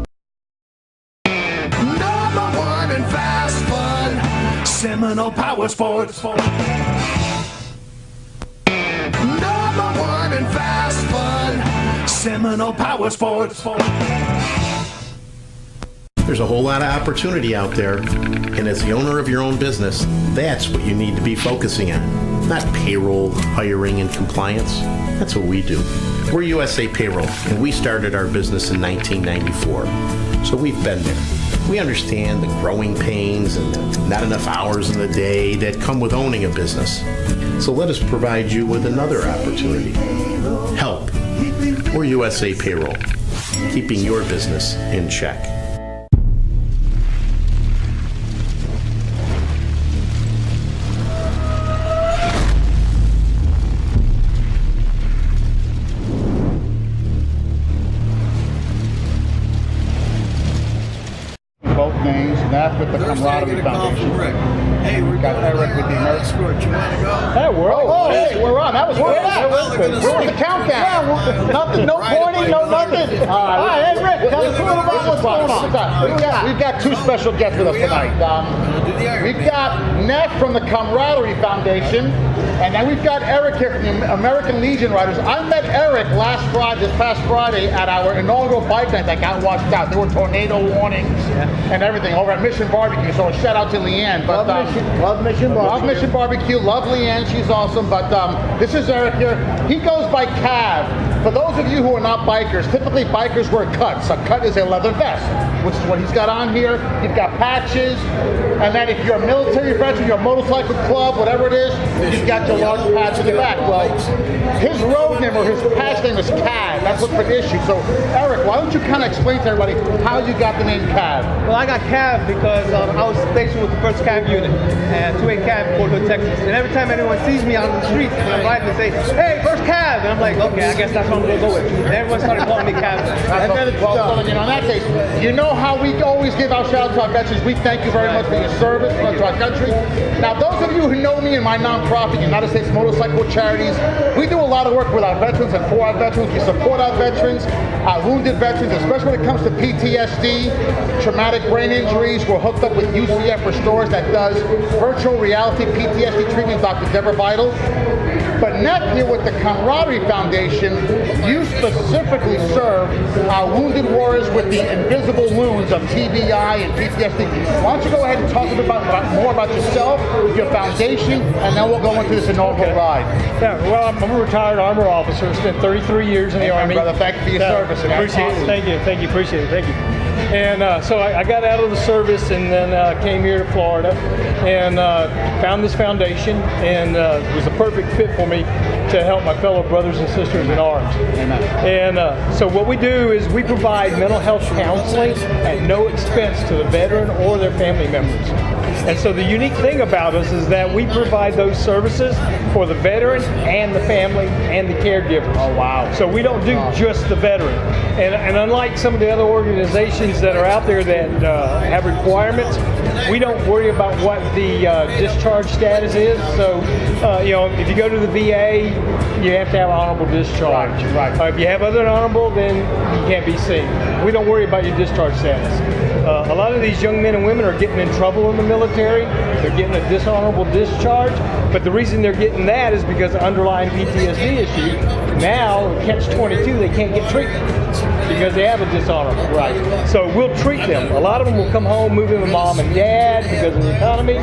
Speaker 22: Seminole Power Sports. Number 1 in fast fun. Seminole Power Sports.
Speaker 23: There's a whole lot of opportunity out there, and as the owner of your own business, that's what you need to be focusing on. Not payroll, hiring, and compliance. That's what we do. We're USA Payroll, and we started our business in 1994. So we've been there. We understand the growing pains and the not enough hours in the day that come with owning a business. So let us provide you with another opportunity. Help. We're USA Payroll, keeping your business in check.
Speaker 4: Both names, and that's with the Camaraderie Foundation.
Speaker 2: Hey, we
Speaker 4: got Eric with the American
Speaker 2: Escort. You want to go?
Speaker 4: Hey, we're on. Hey, we're on. That was great. We're on the countdown. Nothing, no pointing, no nothing. All right, hey, Rick, tell us a little about what's going on. We've got two special guests with us tonight. We've got Neff from the Camaraderie Foundation, and then we've got Eric here from the American Legion Riders. I met Eric this past Friday, at our inaugural bike night that got washed out. There were tornado warnings and everything over at Mission Barbecue. So a shout out to Leanne. But
Speaker 14: Love Mission Barbecue.
Speaker 4: Love Mission Barbecue. Love Leanne. She's awesome. But this is Eric here. He goes by Cav. For those of you who are not bikers, typically bikers wear cuts. A cut is a leather vest, which is what he's got on here. You've got patches, and then if you're a military veteran, you're a motorcycle club, whatever it is, you've got your large patch in the back. Well, his road name or his patch name is Cav. That's what's the issue. So, Eric, why don't you kind of explain to everybody how you got the name Cav?
Speaker 24: Well, I got Cav because I was stationed with the 1st Cav unit and 2A Cav in Fort Hood, Texas. And every time anyone sees me out on the streets when I'm riding, they say, "Hey, 1st Cav," and I'm like, "Okay, I guess that's what I'm gonna go with." And everyone started calling me Cav.
Speaker 4: In that case, You know how we always give our shout out to our veterans. We thank you very much for your service to our country. Now, those of you who know me and my nonprofit, United States Motorcycle Charities, we do a lot of work with our veterans and for our veterans. We support our veterans, our wounded veterans, especially when it comes to PTSD, traumatic brain injuries. We're hooked up with UCF Restores that does virtual reality PTSD treatment, Dr. Deborah Vital. But Neff here with the Camaraderie Foundation, you specifically serve our wounded warriors with the invisible wounds of TBI and PTSD. Why don't you go ahead and talk a bit more about yourself, your foundation, and then we'll go into this inaugural ride.
Speaker 1: Yeah, well, I'm a retired armor officer. Spent 33 years in the Army.
Speaker 4: Brother, thank you for your service.
Speaker 1: Appreciate it. Thank you. Appreciate it. Thank you. And so I got out of the service and then came here to Florida and found this foundation, and it was a perfect fit for me to help my fellow brothers and sisters in arms. Amen. And so what we do is we provide mental health counseling at no expense to the veteran or their family members. And so the unique thing about us is that we provide those services for the veteran and the family and the caregivers.
Speaker 4: Oh, wow.
Speaker 1: So we don't do just the veteran. And unlike some of the other organizations that are out there that have requirements, we don't worry about what the discharge status is. So, if you go to the VA, you have to have honorable discharge.
Speaker 4: Right.
Speaker 1: If you have other than honorable, then you can't be seen. We don't worry about your discharge status. A lot of these young men and women are getting in trouble in the military. They're getting a dishonorable discharge. But the reason they're getting that is because of underlying PTSD issue. Now, catch-22, they can't get treatment because they have a dishonorable.
Speaker 4: Right.
Speaker 1: So we'll treat them. A lot of them will come home, move in with mom and dad because of the economy.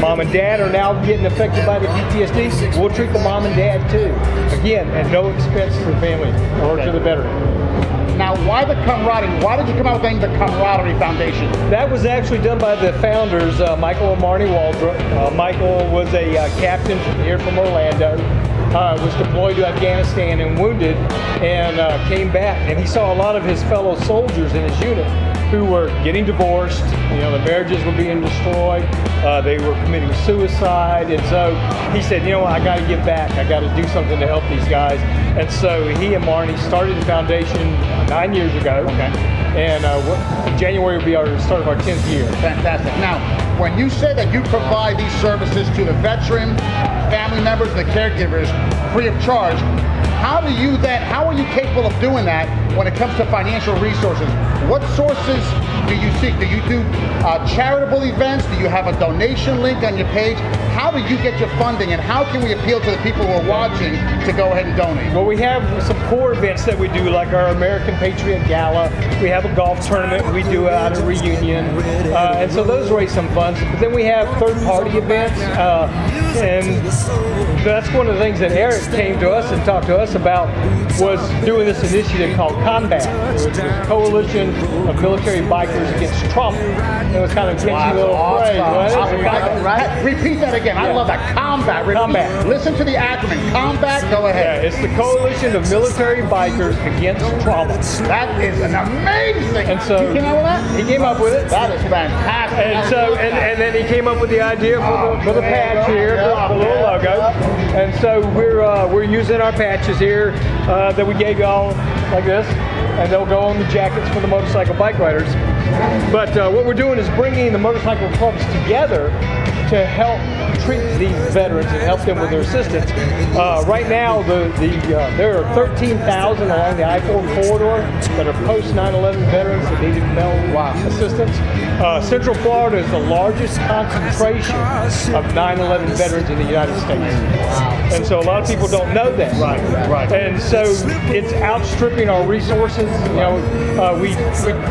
Speaker 1: Mom and dad are now getting affected by the PTSD. We'll treat the mom and dad too. Again, at no expense to the family or to the veteran.
Speaker 4: Now, why the camaraderie? Why did you come out with the Camaraderie Foundation?
Speaker 1: That was actually done by the founders, Michael and Marnie Waldrop. Michael was a captain here from Orlando. Was deployed to Afghanistan and wounded, and came back, and he saw a lot of his fellow soldiers in his unit who were getting divorced. The marriages were being destroyed. They were committing suicide, and so he said, I got to give back. I got to do something to help these guys. And so he and Marnie started the foundation 9 years ago. Okay. And January will be our start of our 10th year.
Speaker 4: Fantastic. Now, when you say that you provide these services to the veteran, family members, and the caregivers free of charge, how are you capable of doing that when it comes to financial resources? What sources do you seek? Do you do charitable events? Do you have a donation link on your page? How do you get your funding, and how can we appeal to the people who are watching to go ahead and donate?
Speaker 1: Well, we have some core events that we do, like our American Patriot Gala. We have a golf tournament we do out of Reunion. And so those raise some funds. But then we have third-party events. And that's one of the things that Eric came to us and talked to us about, was doing this initiative called Combat, which was a coalition of military bikers against trauma. It was kind of a catchy little phrase.
Speaker 4: Right? Repeat that again. I love that. Combat.
Speaker 1: Combat.
Speaker 4: Listen to the acronym. Combat. Go ahead.
Speaker 1: Yeah, it's the coalition of military bikers against trauma.
Speaker 4: That is an amazing.
Speaker 1: And so
Speaker 4: you came up with that?
Speaker 1: He came up with it.
Speaker 4: That is fantastic.
Speaker 1: And so, and then he came up with the idea for the patch here, the little logo. And so we're using our patches here that we gave y'all like this, and they'll go on the jackets for the motorcycle bike riders. But what we're doing is bringing the motorcycle clubs together to help treat these veterans and help them with their assistance. Right now, there are 13,000 along the I-4 corridor that are post 9/11 veterans that needed mental assistance. Central Florida is the largest concentration of 9/11 veterans in the United States. And so a lot of people don't know that.
Speaker 4: Right.
Speaker 1: And so it's outstripping our resources. We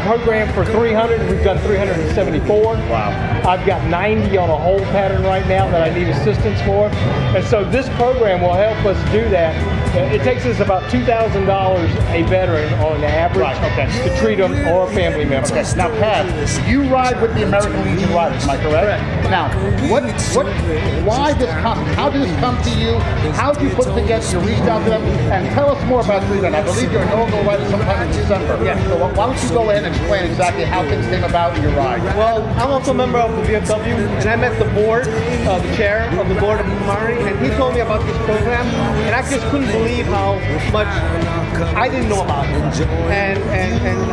Speaker 1: programmed for 300. We've done 374.
Speaker 4: Wow.
Speaker 1: I've got 90 on a hold pattern right now that I need assistance for. And so this program will help us do that. It takes us about $2,000 a veteran on average to treat them or a family member.
Speaker 4: Okay. Now, Pat, you ride with the American Legion Riders, am I correct? Now, why this come? How did this come to you? How did you put it together? You reached out to them, and tell us more about the event. I believe you're inaugural rider sometime in December.
Speaker 24: Yes.
Speaker 4: So why don't you go ahead and explain exactly how things came about in your ride?
Speaker 24: Well, I'm also a member of the VFW, and I met the board, the chair of the board of Mari, and he told me about this program, and I just couldn't believe how much I didn't know about it, and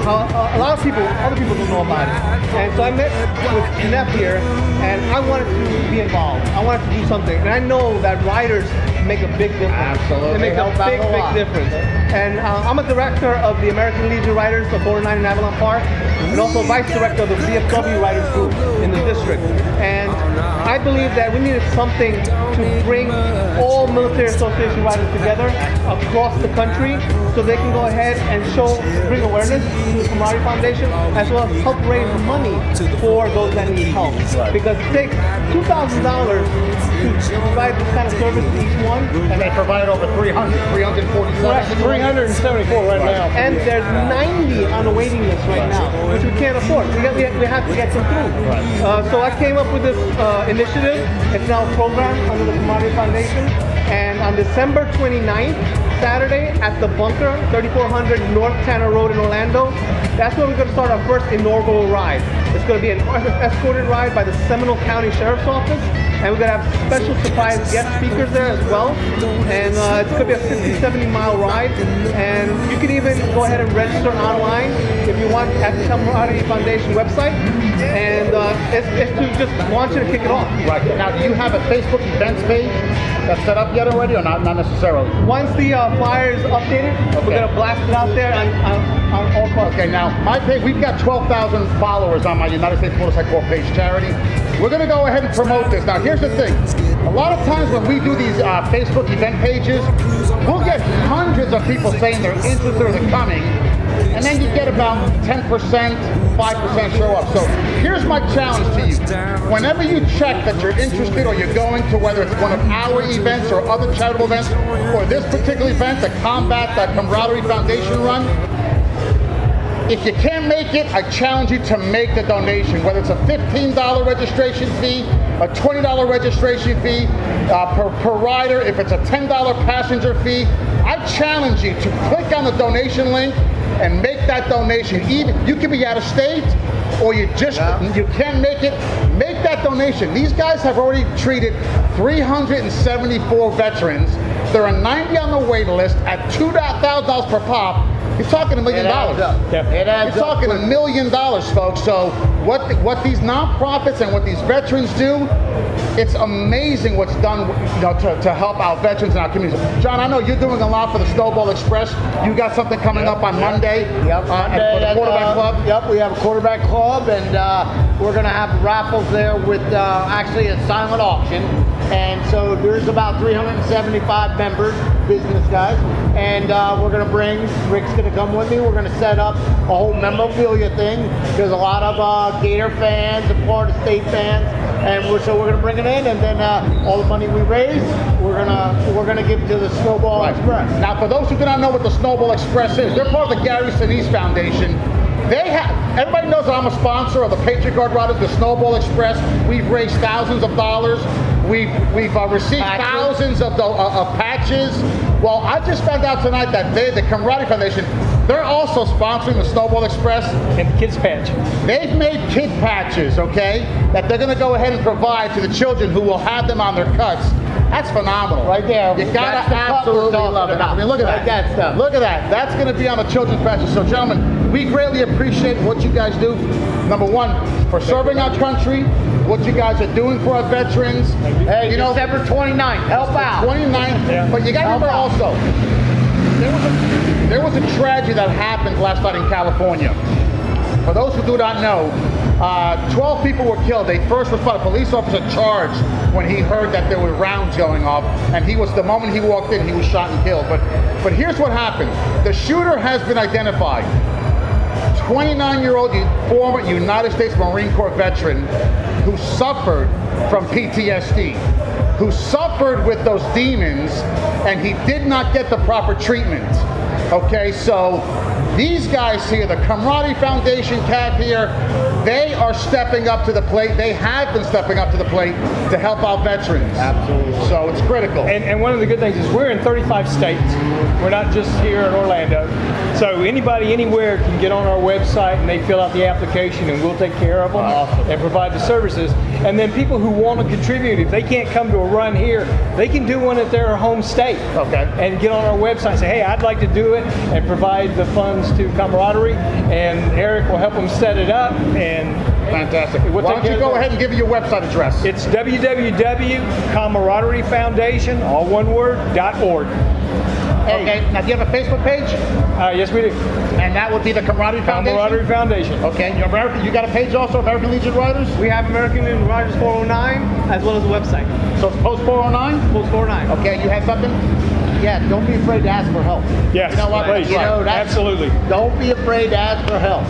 Speaker 24: how a lot of people, other people don't know about it. And so I met with Neff here, and I wanted to be involved. I wanted to do something, and I know that riders make a big difference.
Speaker 4: Absolutely.
Speaker 24: They make a big difference. And I'm a director of the American Legion Riders of 409 in Avalon Park, and also vice director of the VFW Riders Group in the district. And I believe that we needed something to bring all military association riders together across the country so they can go ahead and bring awareness to the Camaraderie Foundation, as well as help raise money for those that need help.
Speaker 4: Right.
Speaker 24: Because it takes $2,000 to provide this kind of service to each one.
Speaker 4: And they provided over 347.
Speaker 24: Correct, 374 right now. And there's 90 on the waiting list right now, which we can't afford. We have to get them through.
Speaker 4: Right.
Speaker 24: So I came up with this initiative. It's now a program under the Camaraderie Foundation. And on December 29th, Saturday at the Bunker, 3400 North Tanner Road in Orlando, that's where we're going to start our first inaugural ride. It's going to be an escorted ride by the Seminole County Sheriff's Office, and we're going to have special surprise guest speakers there as well. And it's going to be a 50-70 mile ride, and you can even go ahead and register online if you want at the Camaraderie Foundation website. And it's to just launch it and kick it off.
Speaker 4: Right. Now, do you have a Facebook events page that's set up yet already, or not necessarily?
Speaker 24: Once the flyer is updated, we're going to blast it out there on all across.
Speaker 4: Okay, now, my page, we've got 12,000 followers on my United States Motorcycle Corps page charity. We're going to go ahead and promote this. Now, here's the thing. A lot of times when we do these Facebook event pages, we'll get hundreds of people saying they're interested or they're coming, and then you get about 10%, 5% show up. So here's my challenge to you. Whenever you check that you're interested or you're going to, whether it's one of our events or other charitable events, or this particular event, the Combat Camaraderie Foundation run, if you can't make it, I challenge you to make the donation, whether it's a $15 registration fee, a $20 registration fee per rider, if it's a $10 passenger fee. I challenge you to click on the donation link and make that donation. Even you can be out of state, or you can't make it. Make that donation. These guys have already treated 374 veterans. There are 90 on the wait list at $2,000 per pop. You're talking $1 million. You're talking $1 million, folks. So what these nonprofits and what these veterans do, it's amazing what's done, to help our veterans in our communities. John, I know you're doing a lot for the Snowball Express. You got something coming up on Monday.
Speaker 14: Yep, Monday
Speaker 4: for the quarterback club.
Speaker 14: Yep, we have a quarterback club, and we're going to have raffles there with actually a silent auction. And so there's about 375 members, business guys, and we're going to bring, Rick's going to come with me, we're going to set up a whole memorabilia thing. There's a lot of Gator fans and Florida State fans, and so we're going to bring it in, and then all the money we raise, we're going to give to the Snowball Express.
Speaker 4: Now, for those who do not know what the Snowball Express is, they're part of the Gary Sinise Foundation. Everybody knows that I'm a sponsor of the Patriot Guard Riders, the Snowball Express. We've raised thousands of dollars. We've received thousands of patches. Well, I just found out tonight that the Camaraderie Foundation, they're also sponsoring the Snowball Express.
Speaker 1: And kids patch.
Speaker 4: They've made kid patches, okay, that they're going to go ahead and provide to the children who will have them on their cuts. That's phenomenal.
Speaker 14: Right there.
Speaker 4: You gotta absolutely love it. I mean, look at that. Look at that. That's going to be on the children's patches. So, gentlemen, we greatly appreciate what you guys do. Number one, for serving our country, what you guys are doing for our veterans.
Speaker 14: Hey, December 29th, help out.
Speaker 4: 29th, but you got to remember also, there was a tragedy that happened last night in California. For those who do not know, 12 people were killed. They first responded. A police officer charged when he heard that there were rounds going off, and the moment he walked in, he was shot and killed. But here's what happened. The shooter has been identified. 29-year-old former United States Marine Corps veteran who suffered from PTSD, who suffered with those demons, and he did not get the proper treatment. Okay, so These guys here, the Camaraderie Foundation CAF here, they are stepping up to the plate. They have been stepping up to the plate to help out veterans. Absolutely. So it's critical.
Speaker 1: And one of the good things is we're in 35 states. We're not just here in Orlando. So anybody anywhere can get on our website and they fill out the application and we'll take care of them and provide the services. And then people who want to contribute, if they can't come to a run here, they can do one at their home state. Okay. And get on our website and say, hey, I'd like to do it, and provide the funds to Camaraderie, and Eric will help them set it up. And
Speaker 4: fantastic. Why don't you go ahead and give your website address?
Speaker 1: It's www.camaraderiefoundation, all one word, .org.
Speaker 4: Okay, now do you have a Facebook page?
Speaker 1: Yes, we do.
Speaker 4: And that would be the Camaraderie Foundation?
Speaker 1: Camaraderie Foundation.
Speaker 4: Okay, you got a page also, American Legion Riders?
Speaker 24: We have American Legion Riders 409, as well as a website.
Speaker 4: So it's Post 409?
Speaker 24: Post 409.
Speaker 4: Okay, you had something? Yeah, don't be afraid to ask for help.
Speaker 1: Yes,
Speaker 4: you know what?
Speaker 1: please. Absolutely.
Speaker 4: Don't be afraid to ask for help.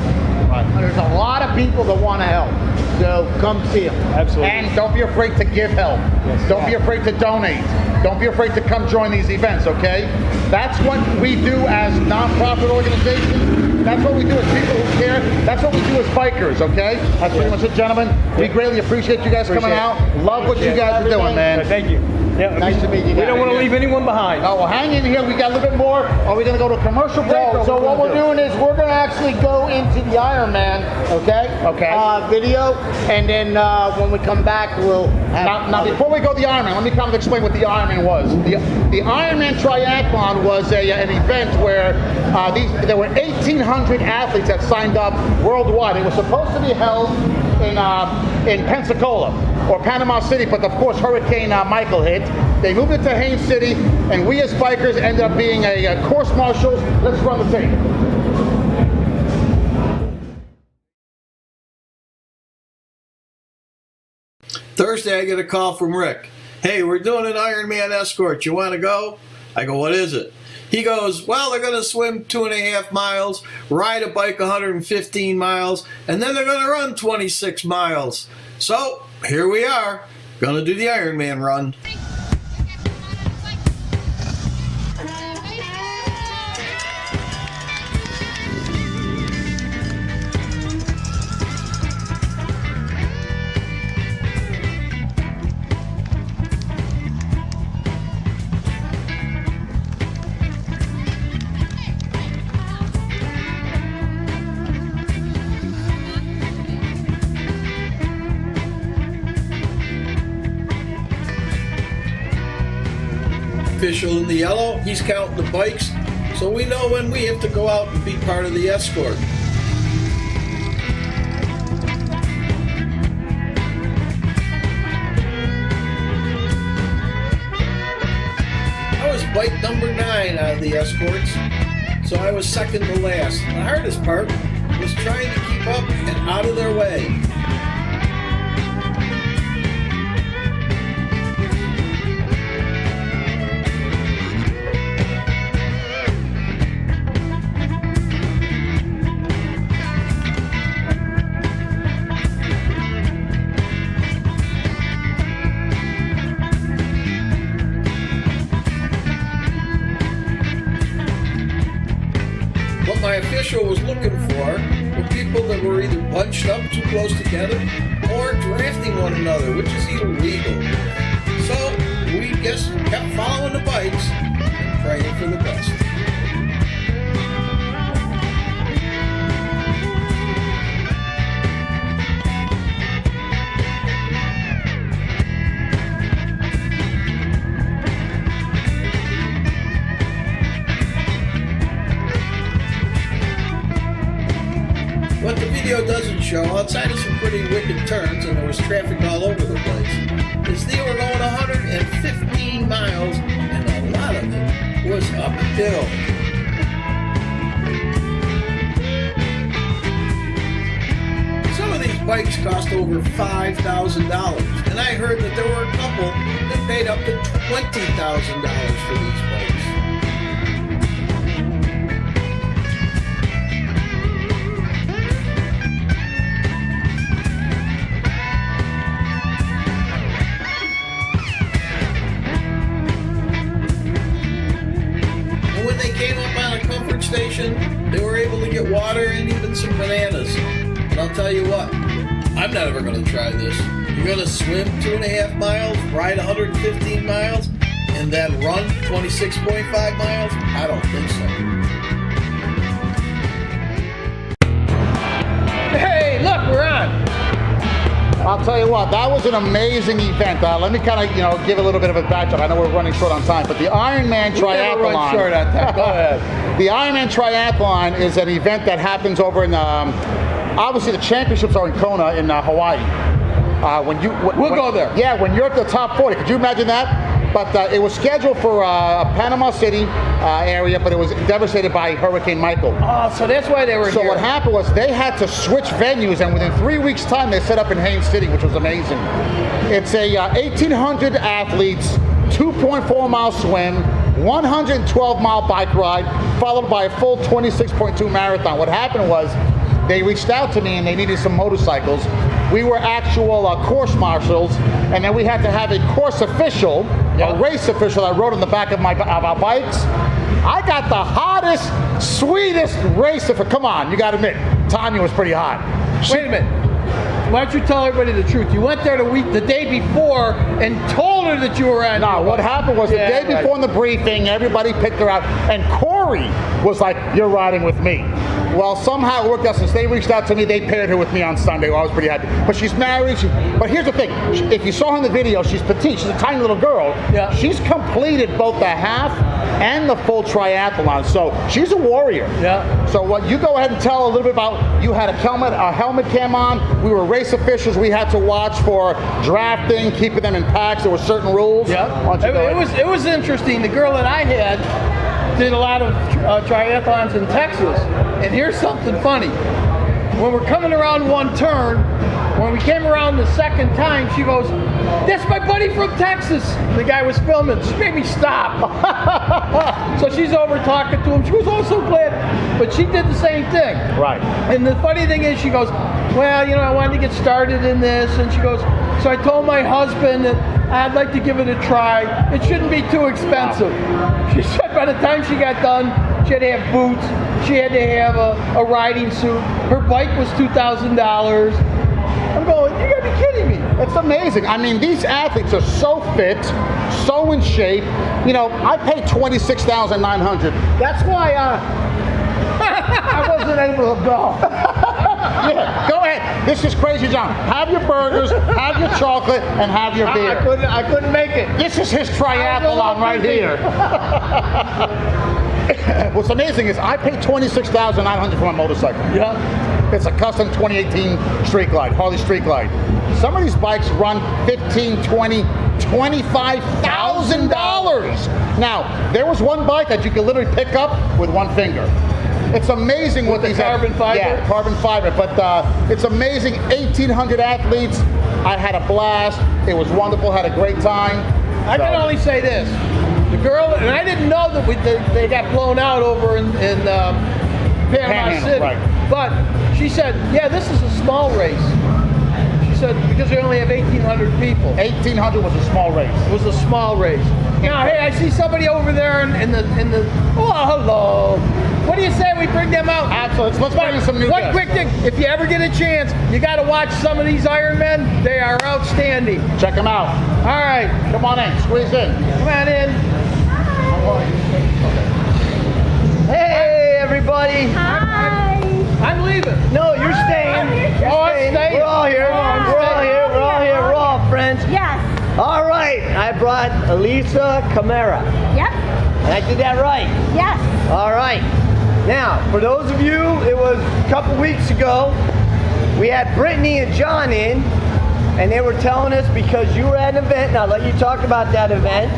Speaker 4: Right. There's a lot of people that want to help. So come see them.
Speaker 1: Absolutely.
Speaker 4: And don't be afraid to give help. Yes. Don't be afraid to donate. Don't be afraid to come join these events, okay? That's what we do as nonprofit organizations. That's what we do as people who care. That's what we do as bikers, okay? That's pretty much it, gentlemen. We greatly appreciate you guys coming out. Love what you guys are doing, man.
Speaker 1: Thank you. Yeah,
Speaker 4: nice to meet you.
Speaker 1: We don't want to leave anyone behind.
Speaker 4: Oh, well, hang in here. We got a little bit more. Are we going to go to a commercial break?
Speaker 14: No, so what we're doing is we're going to actually go into the Iron Man, okay?
Speaker 4: Okay.
Speaker 14: Video, and then when we come back, we'll have...
Speaker 4: Now, before we go to the Iron Man, let me kind of explain what the Iron Man was. The Iron Man Triathlon was an event where there were 1,800 athletes that signed up worldwide. It was supposed to be held in Pensacola or Panama City, but of course Hurricane Michael hit. They moved it to Haines City, and we as bikers ended up being a course marshals. Let's run the tape.
Speaker 2: Thursday, I get a call from Rick. Hey, we're doing an Ironman escort. You want to go? I go, what is it? He goes, well, they're going to swim 2.5 miles, ride a bike 115 miles, and then they're going to run 26 miles. So here we are, going to do the Ironman run. Official in the yellow, he's counting the bikes, so we know when we have to go out and be part of the escort. I was bike number 9 out of the escorts, so I was second to last. The hardest part was trying to keep up and out of their way. What my official was looking for were people that were either bunched up too close together or drafting one another, which is illegal. So we just kept following the bikes and praying for the best. What the video doesn't show, outside of some pretty wicked turns, and there was traffic all over the place, is they were going 115 miles, and a lot of it was uphill. Some of these bikes cost over $5,000, and I heard that there were a couple that paid up to $20,000 for these bikes. Station, they were able water, and even some bananas. And I'll tell you what, I'm not ever going to try this. You're going to swim 2.5 miles, ride 115 miles, and then run 26.5 miles? I don't think so.
Speaker 4: Hey, look, we're on. I'll tell you what, that was an amazing event. Let me kind of, give a little bit of a backdrop. I know we're running short on time, but the Ironman Triathlon.
Speaker 5: Never run short on time. Go ahead.
Speaker 4: The Ironman Triathlon is an event that happens over in, obviously the championships are in Kona in Hawaii.
Speaker 5: We'll go there.
Speaker 4: Yeah, when you're at the top 40. Could you imagine that? But it was scheduled for Panama City area, but it was devastated by Hurricane Michael.
Speaker 5: Oh, so that's why they were
Speaker 4: So
Speaker 5: here.
Speaker 4: what happened was they had to switch venues, and within 3 weeks' time, they set up in Haines City, which was amazing. It's a 1,800 athletes, 2.4-mile swim, 112-mile bike ride, followed by a full 26.2 marathon. What happened was they reached out to me and they needed some motorcycles. We were actual course marshals, and then we had to have a course official, a race official that rode on the back of our bikes. I got the hottest, sweetest race official. Come on, you got to admit, Tanya was pretty hot.
Speaker 5: Wait a minute. Why don't you tell everybody the truth? You went there the day before and told her that you were on.
Speaker 4: No, what happened was the day before in the briefing, everybody picked her out, and Corey was like, "You're riding with me." Well, somehow it worked out. Since they reached out to me, they paired her with me on Sunday. Well, I was pretty happy. But she's married. But here's the thing: if you saw her in the video, she's petite. She's a tiny little girl. Yeah. She's completed both the half and the full triathlon, so she's a warrior. Yeah. So what you go ahead and tell a little bit about? You had a helmet cam on. We were race officials. We had to watch for drafting, keeping them in packs. There were certain rules.
Speaker 5: Yeah. It was interesting. The girl that I had did a lot of triathlons in Texas, and here's something funny. When we're coming around one turn, when we came around the second time, she goes, "That's my buddy from Texas." The guy was filming. She made me stop. So she's over talking to him. She was oh so glad, but she did the same thing.
Speaker 4: Right.
Speaker 5: And the funny thing is, she goes, "Well, I wanted to get started in this," and she goes, "So I told my husband that I'd like to give it a try. It shouldn't be too expensive." Wow. She said by the time she got done, she had to have boots. She had to have a riding suit. Her bike was $2,000. I'm going, you gotta be kidding me.
Speaker 4: It's amazing. I mean, these athletes are so fit, so in shape. I paid $26,900. That's why I wasn't able to go. Yeah, go ahead. This is Crazy John. Have your burgers, have your chocolate, and have your beer.
Speaker 5: I couldn't make it.
Speaker 4: This is his triathlon right here. What's amazing is I paid $26,900 for my motorcycle.
Speaker 5: Yeah.
Speaker 4: It's a custom 2018 Street Glide, Harley Street Glide. Some of these bikes run $15,000, $20,000, $25,000. Now, there was one bike that you could literally pick up with one finger. It's amazing what these
Speaker 5: carbon fiber.
Speaker 4: Yeah, carbon fiber. But it's amazing. 1,800 athletes. I had a blast. It was wonderful. Had a great time.
Speaker 5: I can only say this: the girl, and I didn't know that they got blown out over in Panama City. Right. But she said, "Yeah, this is a small race." She said because they only have 1,800 people.
Speaker 4: 1,800 was a small race.
Speaker 5: It was a small race. Now, hey, I see somebody over there in the. Oh, hello. What do you say we bring them out?
Speaker 4: Absolutely. Let's bring in some new guests.
Speaker 5: One quick thing. If you ever get a chance, you got to watch some of these Ironmen. They are outstanding.
Speaker 4: Check them out.
Speaker 5: All right.
Speaker 4: Come on in. Squeeze in.
Speaker 5: Come on in.
Speaker 3: Hey, everybody.
Speaker 11: Hi.
Speaker 5: I'm leaving.
Speaker 3: No, you're staying. You're
Speaker 5: I'm staying.
Speaker 3: We're all here. We're all here. We're all here. We're all friends.
Speaker 11: Yes.
Speaker 3: All right. I brought Elisa Camara.
Speaker 11: Yep.
Speaker 3: And I did that right.
Speaker 11: Yes.
Speaker 3: All right. Now, for those of you, it was a couple weeks ago, we had Brittany and John in, and they were telling us because you were at an event, and I'll let you talk about that event,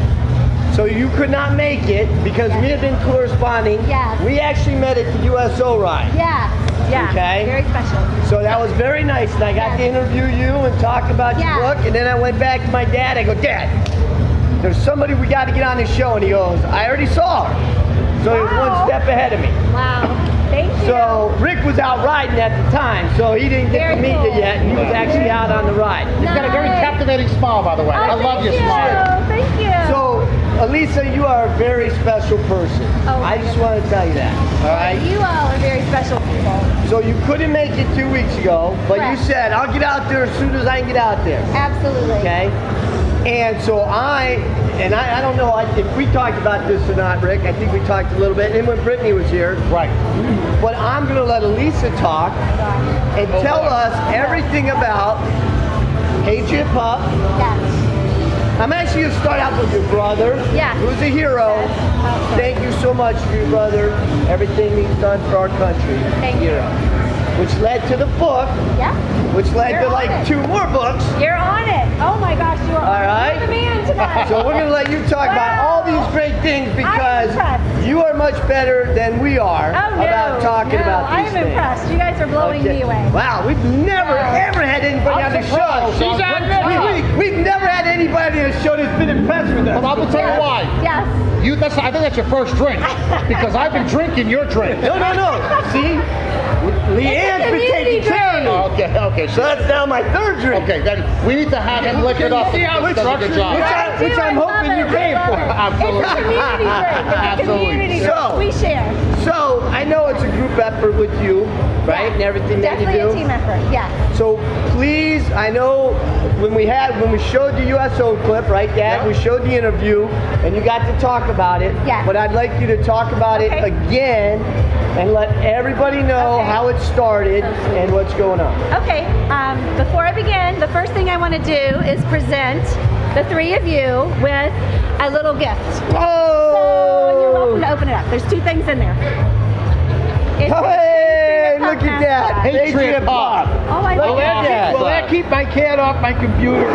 Speaker 3: so you could not make it because we had been corresponding.
Speaker 11: Yeah.
Speaker 3: We actually met at the USO ride.
Speaker 11: Yeah. Yeah.
Speaker 3: Okay.
Speaker 11: Very special.
Speaker 3: So that was very nice, and I got to interview you and talk about your book, and then I went back to my dad. I go, Dad, there's somebody we got to get on this show, and he goes, I already saw her. So he was one step ahead of me.
Speaker 11: Wow. Thank you.
Speaker 3: So Rick was out riding at the time, so he didn't get to meet you yet, and he was actually out on the ride.
Speaker 4: You've got a very captivating smile, by the way. I love your smile.
Speaker 11: Thank you.
Speaker 3: So
Speaker 14: Elisa, you are a very special person.
Speaker 11: Oh,
Speaker 14: I just want to tell you that. All right.
Speaker 11: You all are very special people.
Speaker 14: So you couldn't make it 2 weeks ago, but
Speaker 11: Correct.
Speaker 14: you said I'll get out there as soon as I can get out there.
Speaker 11: Absolutely.
Speaker 14: Okay. And so I don't know if we talked about this or not, Rick. I think we talked a little bit, and when Brittany was here.
Speaker 4: Right.
Speaker 14: But I'm going to let Elisa talk and tell us everything about Patriot Pup.
Speaker 11: Yes.
Speaker 14: I'm actually going to start out with your brother, who's a hero.
Speaker 11: Yes.
Speaker 14: Thank you so much for your brother, everything he's done for our country.
Speaker 11: Thank you.
Speaker 14: Which led to the book.
Speaker 11: Yeah.
Speaker 14: Which led
Speaker 11: You're
Speaker 14: to
Speaker 11: on
Speaker 14: like
Speaker 11: it.
Speaker 14: 2 more books.
Speaker 11: You're on it. Oh my gosh, you are
Speaker 14: All right.
Speaker 11: You're the man tonight.
Speaker 14: So we're going to let you talk about all these great things because you are much better than we are about talking about these
Speaker 11: I'm
Speaker 14: things.
Speaker 11: impressed. You guys are blowing me away.
Speaker 14: Wow, we've never ever had anybody on the show.
Speaker 4: She's on good.
Speaker 14: We've never had anybody on the show that's been impressed with us.
Speaker 4: But I'm going to tell you why.
Speaker 11: Yes.
Speaker 4: I think that's your first drink because I've been drinking your drink.
Speaker 14: No. See? Leanne's been taking care of me.
Speaker 4: Okay.
Speaker 14: So that's now my 3rd drink.
Speaker 4: Okay, then we need to have him lick it up.
Speaker 14: See how
Speaker 4: He does a good job.
Speaker 14: which I'm hoping you pay for.
Speaker 4: Absolutely.
Speaker 11: It's a community drink. It's a community drink. We share.
Speaker 14: So I know it's a group effort with you, right? And everything that you do.
Speaker 11: Definitely a team effort. Yeah.
Speaker 14: So please, I know when we showed the USO clip, right, Dad? We showed the interview, and you got to talk about it.
Speaker 11: Yeah.
Speaker 14: But I'd like you to talk about it again, and let everybody know how it started and what's going on.
Speaker 11: Okay. Before I begin, the first thing I want to do is present the 3 of you with a little gift.
Speaker 14: Oh!
Speaker 11: So you're welcome to open it up. There's 2 things in there.
Speaker 14: Hey, look at that.
Speaker 4: Patriot Pup.
Speaker 11: Oh, I
Speaker 14: Look
Speaker 11: like
Speaker 14: at
Speaker 11: that.
Speaker 14: that.
Speaker 5: Will that keep my cat off my computer?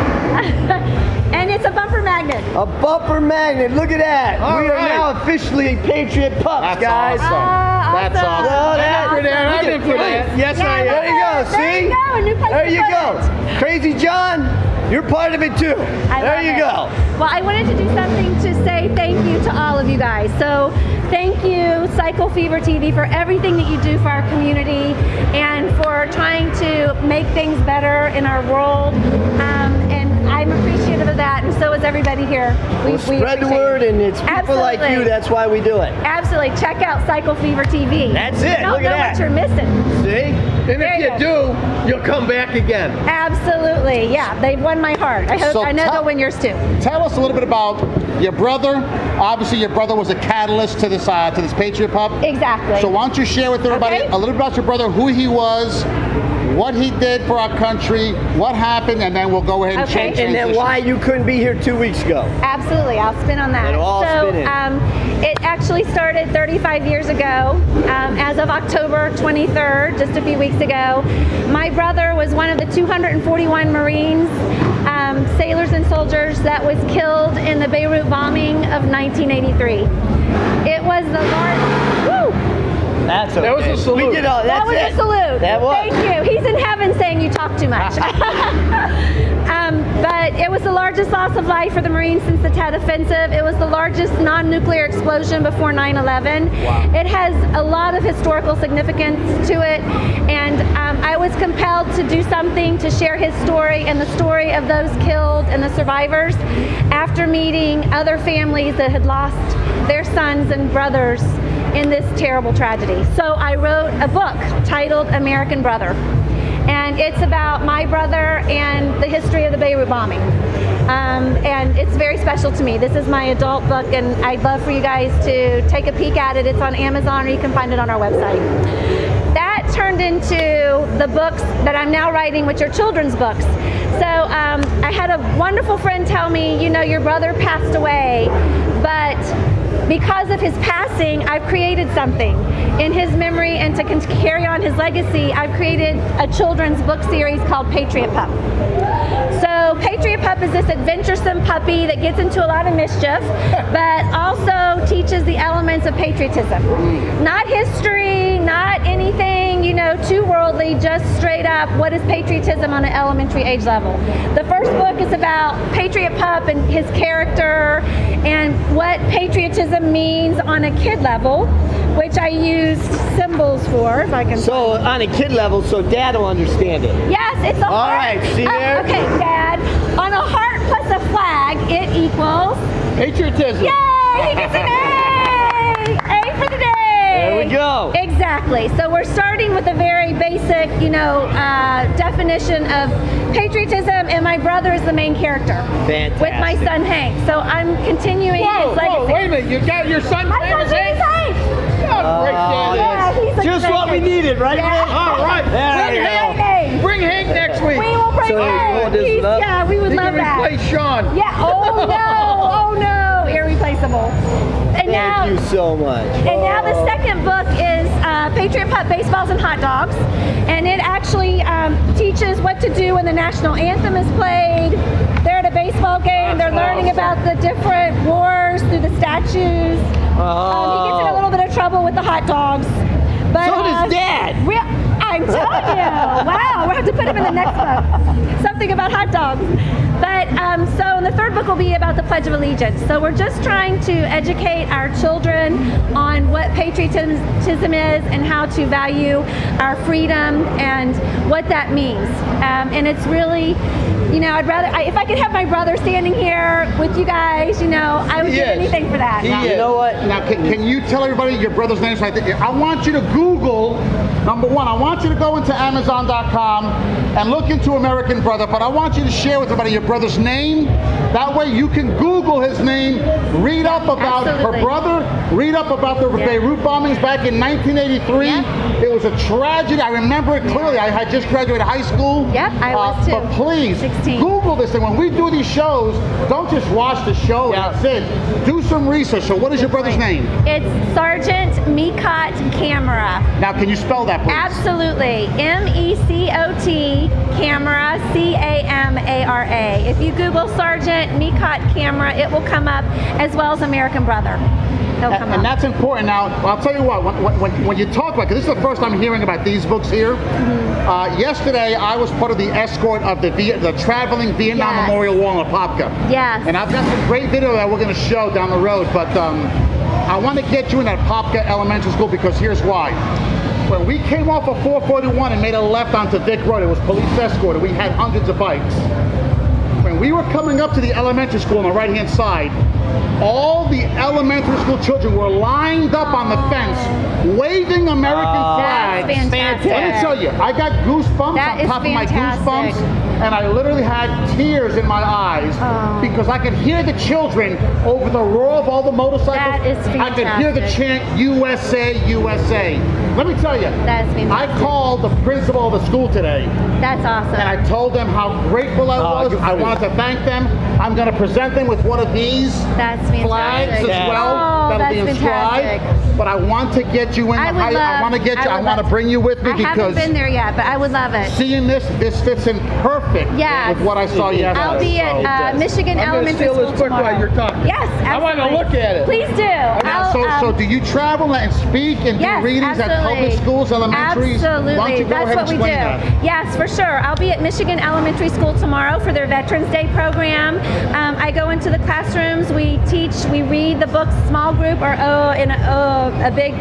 Speaker 11: And it's a bumper magnet.
Speaker 14: A bumper magnet. Look at that.
Speaker 5: All
Speaker 14: we are
Speaker 5: right.
Speaker 14: now officially Patriot Pups,
Speaker 4: That's
Speaker 14: guys.
Speaker 4: awesome. That's awesome.
Speaker 14: Oh,
Speaker 5: I'm in for that.
Speaker 14: Yes, I am.
Speaker 11: look
Speaker 14: There you go.
Speaker 11: at it. There
Speaker 14: See?
Speaker 11: you go. A new place
Speaker 14: There
Speaker 11: to
Speaker 14: you
Speaker 11: put
Speaker 14: go.
Speaker 11: it.
Speaker 14: Crazy John, you're part of it too.
Speaker 11: I
Speaker 14: There
Speaker 11: love
Speaker 14: you
Speaker 11: it.
Speaker 14: go.
Speaker 11: Well, I wanted to do something to say thank you to all of you guys. So thank you, Cycle Fever TV, for everything that you do for our community and for trying to make things better in our world. And I'm appreciative of that, and so is everybody here.
Speaker 14: We'll spread the word, and it's people like you. That's why we do it.
Speaker 11: Absolutely. Check out Cycle Fever TV.
Speaker 14: That's it.
Speaker 11: You don't
Speaker 14: Look
Speaker 11: know
Speaker 14: at
Speaker 11: what
Speaker 14: that.
Speaker 11: you're missing.
Speaker 14: See?
Speaker 5: And if you do, you'll come back again.
Speaker 11: Absolutely. Yeah, they've won my heart. I know they'll win yours too.
Speaker 4: Tell us a little bit about your brother. Obviously, your brother was a catalyst to this Patriot Pup.
Speaker 11: Exactly.
Speaker 4: So why don't you share with everybody a little bit about your brother, who he was, what he did for our country, what happened, and then we'll go ahead and change.
Speaker 14: And then why you couldn't be here 2 weeks ago.
Speaker 11: Absolutely, I'll spin on that.
Speaker 14: It'll all spin in.
Speaker 11: It actually started 35 years ago, as of October 23rd, just a few weeks ago. My brother was one of the 241 Marines, sailors and soldiers that was killed in the Beirut bombing of 1983. It was the largest. Woo!
Speaker 14: That's okay.
Speaker 5: That was a salute.
Speaker 14: We did all,
Speaker 11: That was a salute.
Speaker 14: That was.
Speaker 11: Thank you. He's in heaven saying you talk too much. But it was the largest loss of life for the Marines since the Tet Offensive. It was the largest non-nuclear explosion before 9/11.
Speaker 14: Wow.
Speaker 11: It has a lot of historical significance to it, and I was compelled to do something to share his story and the story of those killed and the survivors after meeting other families that had lost their sons and brothers in this terrible tragedy. So I wrote a book titled American Brother. And it's about my brother and the history of the Beirut bombing. And it's very special to me. This is my adult book, and I'd love for you guys to take a peek at it. It's on Amazon, or you can find it on our website. That turned into the books that I'm now writing, which are children's books. So I had a wonderful friend tell me, you know, your brother passed away, but because of his passing, I've created something in his memory, and to carry on his legacy, I've created a children's book series called Patriot Pup. So Patriot Pup is this adventuresome puppy that gets into a lot of mischief, but also teaches the elements of patriotism. Not history, not anything, you know, too worldly, just straight up, what is patriotism on an elementary age level. The first book is about Patriot Pup and his character and what patriotism means on a kid level, which I used symbols for, if I can.
Speaker 14: So on a kid level, so Dad will understand it.
Speaker 11: Yes, it's a heart.
Speaker 14: All right, see there?
Speaker 11: Okay, Dad. On a heart plus a flag, it equals
Speaker 5: Patriotism.
Speaker 11: Yay! He gets an A! A for the day!
Speaker 3: There we go.
Speaker 11: Exactly. So we're starting with a very basic, definition of patriotism, and my brother is the main character.
Speaker 3: Fantastic.
Speaker 11: With my son Hank. So I'm continuing his legacy.
Speaker 5: Whoa, wait a minute. You got your son famous Hank? Oh, great dad.
Speaker 11: He's
Speaker 3: just what we needed, right?
Speaker 5: All right. Bring Hank next week.
Speaker 11: We will bring Hank. We would love that.
Speaker 5: Replace Shawn.
Speaker 11: Yeah. Oh no, irreplaceable. And
Speaker 3: Thank you so much.
Speaker 11: And now the second book is Patriot Pup Baseballs and Hot Dogs, and it actually teaches what to do when the national anthem is played. They're at a baseball game. They're learning about the different wars through the statues. He gets in a little bit of trouble with the hot dogs. But,
Speaker 3: so does Dad.
Speaker 11: I'm telling you. Wow, we'll have to put him in the next book. Something about hot dogs. But so the third book will be about the Pledge of Allegiance. So we're just trying to educate our children on what patriotism is and how to value our freedom and what that means. And it's really, I'd rather, if I could have my brother standing here with you guys, I would do anything for that.
Speaker 4: Now,
Speaker 3: you know what?
Speaker 4: Now, can you tell everybody your brother's name? I want you to Google, number one, I want you to go into Amazon.com and look into American Brother, but I want you to share with everybody your brother's name. That way you can Google his name, read up about her brother, read up about the Beirut bombings back in 1983. It was a tragedy. I remember it clearly. I had just graduated high school.
Speaker 11: Yep, I was too.
Speaker 4: But please,
Speaker 11: 16.
Speaker 4: Google this thing. When we do these shows, don't just watch the show and that's it. Do some research. So what is your brother's name?
Speaker 11: It's Sergeant Mecott Camera.
Speaker 4: Now, can you spell that, please?
Speaker 11: Absolutely. MECOT Camera, CAMARA. If you Google Sergeant Mecott Camera, it will come up, as well as American Brother. They'll come up.
Speaker 4: And that's important. Now, I'll tell you what, when you talk about, because this is the first time hearing about these books here. Yesterday, I was part of the escort of the traveling Vietnam Memorial Wall in Apopka.
Speaker 11: Yes.
Speaker 4: And I've got some great video that we're going to show down the road, but I want to get you in that Apopka Elementary School because here's why. When we came off of 441 and made a left onto Vic Road, it was police escorted. We had hundreds of bikes. When we were coming up to the elementary school on the right-hand side, all the elementary school children were lined up on the fence, waving American flags.
Speaker 11: That's fantastic.
Speaker 4: Let me tell you, I got goosebumps on top of my goosebumps, and I literally had tears in my eyes because I could hear the children over the roar of all the motorcycles.
Speaker 11: That is fantastic.
Speaker 4: I could hear the chant, USA, USA. Let me tell you,
Speaker 11: that's fantastic.
Speaker 4: I called the principal of the school today.
Speaker 11: That's awesome.
Speaker 4: And I told them how grateful I was. I wanted to thank them. I'm going to present them with one of these flags as well. That'll be inscribed. But I want to get you in. I want to bring you with me
Speaker 11: because I haven't been there yet, but I would love it.
Speaker 4: Seeing this fits in perfect with what I saw yesterday.
Speaker 11: I'll be at Michigan Elementary School tomorrow.
Speaker 5: While you're talking.
Speaker 11: Yes, absolutely.
Speaker 5: I want to look at it.
Speaker 11: Please do.
Speaker 4: So do you travel and speak and do readings at public schools, elementaries?
Speaker 11: Absolutely.
Speaker 4: Why don't you go
Speaker 11: That's
Speaker 4: ahead
Speaker 11: what
Speaker 4: and
Speaker 11: we do.
Speaker 4: that?
Speaker 11: Yes, for sure. I'll be at Michigan Elementary School tomorrow for their Veterans Day program. I go into the classrooms. We teach. We read the books, small group or in a big,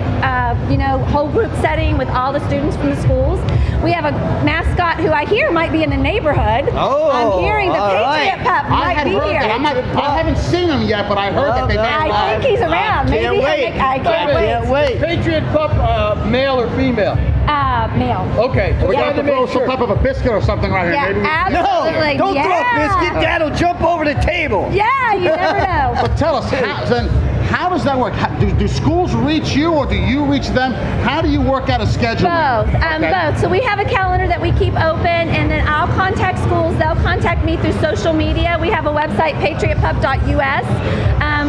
Speaker 11: whole group setting with all the students from the schools. We have a mascot who I hear might be in the neighborhood. I'm hearing the Patriot Pup might be here.
Speaker 4: I haven't seen him yet, but I heard that they
Speaker 11: I think he's around. Maybe I can't wait.
Speaker 5: Patriot Pup, male or female?
Speaker 11: Male.
Speaker 5: Okay.
Speaker 4: We're going to throw some type of a biscuit or something right here. Maybe
Speaker 11: absolutely.
Speaker 3: No, don't throw a biscuit. Dad'll jump over the table.
Speaker 11: Yeah, you never know.
Speaker 4: But tell us, how does that work? Do schools reach you or do you reach them? How do you work out a schedule?
Speaker 11: Both. So we have a calendar that we keep open, and then I'll contact schools. They'll contact me through social media. We have a website, patriotpup.us.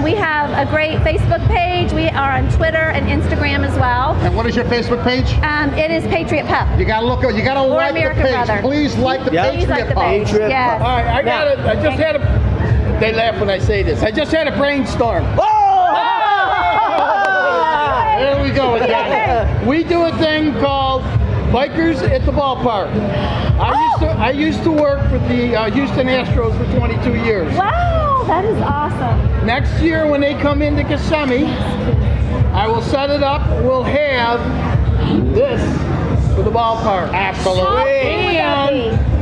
Speaker 11: We have a great Facebook page. We are on Twitter and Instagram as well.
Speaker 4: And what is your Facebook page?
Speaker 11: It is Patriot Pup.
Speaker 4: You gotta look. You gotta like
Speaker 11: American
Speaker 4: the page.
Speaker 11: Brother.
Speaker 4: Please like the Patriot Pup.
Speaker 11: Yes.
Speaker 5: All right, I just had a. They laugh when I say this. I just had a brainstorm. There we go again. We do a thing called Bikers at the Ballpark. I used to work with the Houston Astros for 22 years.
Speaker 11: Wow, that is awesome.
Speaker 5: Next year when they come into Kissimmee, I will set it up. We'll have this for the ballpark.
Speaker 14: Absolutely.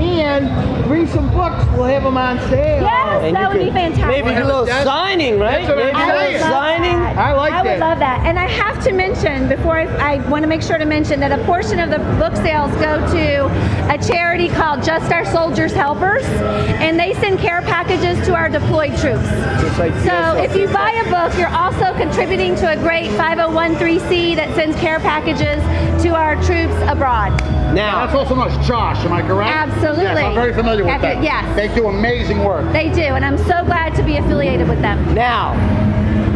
Speaker 5: And bring some books. We'll have them on sale.
Speaker 11: Yes, that would be fantastic.
Speaker 3: Maybe do a little signing, right?
Speaker 5: That's what I'm saying.
Speaker 3: Signing.
Speaker 5: I like
Speaker 11: I
Speaker 5: that.
Speaker 11: would love that. And I have to mention, before I want to make sure to mention that a portion of the book sales go to a charity called Just Our Soldiers Helpers, and they send care packages to our deployed troops. So if you buy a book, you're also contributing to a great 501c that sends care packages to our troops abroad.
Speaker 4: Now, that's also known as Josh, am I correct?
Speaker 11: Absolutely.
Speaker 4: Yes, I'm very familiar with that.
Speaker 11: Yes.
Speaker 4: They do amazing work.
Speaker 11: They do, and I'm so glad to be affiliated with them.
Speaker 3: Now,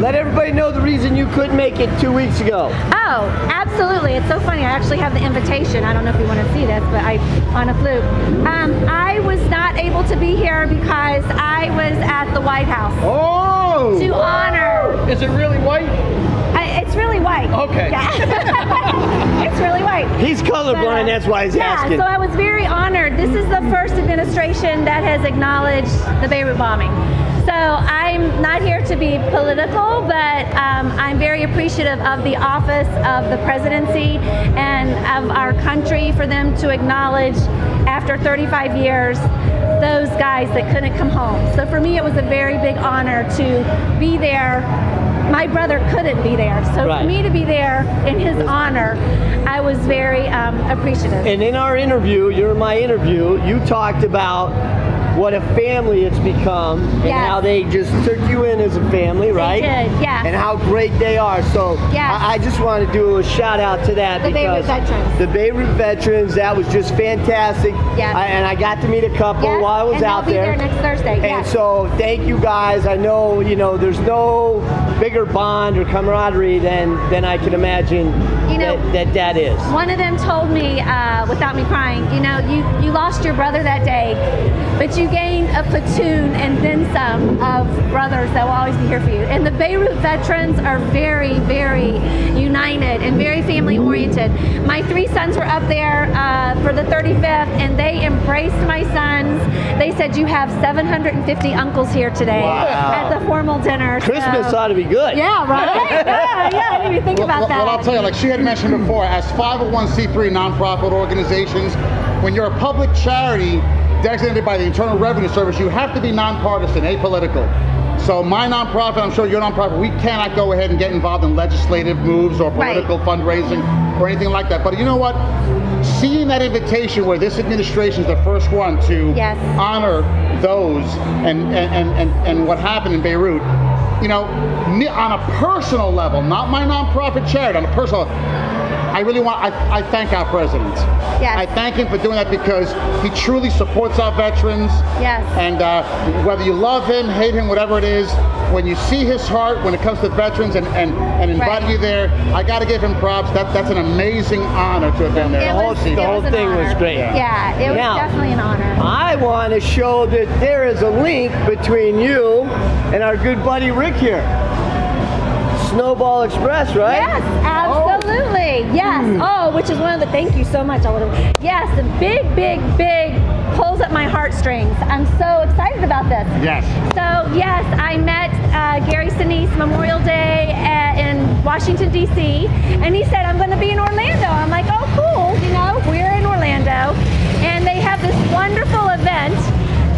Speaker 3: let everybody know the reason you couldn't make it 2 weeks ago.
Speaker 11: Oh, absolutely. It's so funny. I actually have the invitation. I don't know if you want to see this, but on a fluke. I was not able to be here because I was at the White House.
Speaker 5: Oh!
Speaker 11: To honor.
Speaker 5: Is it really white?
Speaker 11: It's really white.
Speaker 5: Okay.
Speaker 11: Yeah. It's really white.
Speaker 3: He's colorblind, that's why he's asking.
Speaker 11: Yeah, so I was very honored. This is the first administration that has acknowledged the Beirut bombing. So I'm not here to be political, but I'm very appreciative of the office of the presidency and of our country for them to acknowledge after 35 years those guys that couldn't come home. So for me, it was a very big honor to be there. My brother couldn't be there, so for me to be there in his honor, I was very appreciative.
Speaker 3: And in our interview, during my interview, you talked about what a family it's become and how they just took you in as a family, right?
Speaker 11: They did, yeah.
Speaker 3: And how great they are. So I just want to do a shout out to that
Speaker 11: The
Speaker 3: because
Speaker 11: Beirut veterans.
Speaker 3: the Beirut veterans, that was just fantastic.
Speaker 11: Yes.
Speaker 3: And I got to meet a couple
Speaker 11: Yes,
Speaker 3: while I was
Speaker 11: and
Speaker 3: out
Speaker 11: they'll be
Speaker 3: there.
Speaker 11: there next Thursday.
Speaker 3: And
Speaker 11: Yes.
Speaker 3: so thank you guys. I know, there's no bigger bond or camaraderie than I can imagine that is.
Speaker 11: One of them told me, without me crying, you lost your brother that day, but you gained a platoon and then some of brothers that will always be here for you. And the Beirut veterans are very, very united and very family oriented. My 3 sons were up there for the 35th, and they embraced my sons. They said, you have 750 uncles here today at the formal dinner.
Speaker 3: Christmas ought to be good.
Speaker 11: Yeah, right? yeah, I didn't even think about that.
Speaker 4: Well, I'll tell you, like she had mentioned before, as 501c3 nonprofit organizations, when you're a public charity designated by the Internal Revenue Service, you have to be nonpartisan, apolitical. So my nonprofit, I'm sure your nonprofit, we cannot go ahead and get involved in legislative moves or political fundraising or anything like that. But you know what? Seeing that invitation where this administration is the first one to honor those and what happened in Beirut, on a personal level, not my nonprofit charity, on a personal level, I thank our president.
Speaker 11: Yes.
Speaker 4: I thank him for doing that because he truly supports our veterans.
Speaker 11: Yes.
Speaker 4: And whether you love him, hate him, whatever it is, when you see his heart when it comes to veterans and inviting you there, I got to give him props. That's an amazing honor to have been there.
Speaker 3: The whole thing was great.
Speaker 11: Yeah, it was definitely an honor.
Speaker 3: I want to show that there is a link between you and our good buddy Rick here. Snowball Express, right?
Speaker 11: Yes, absolutely. Yes. Oh, which is one of the, thank you so much. Yes, the big pulls at my heartstrings. I'm so excited about this.
Speaker 4: Yes.
Speaker 11: So, yes, I met Gary Sinise Memorial Day in Washington, D.C., and he said, I'm going to be in Orlando. I'm like, oh, cool. We're in Orlando, and they have this wonderful event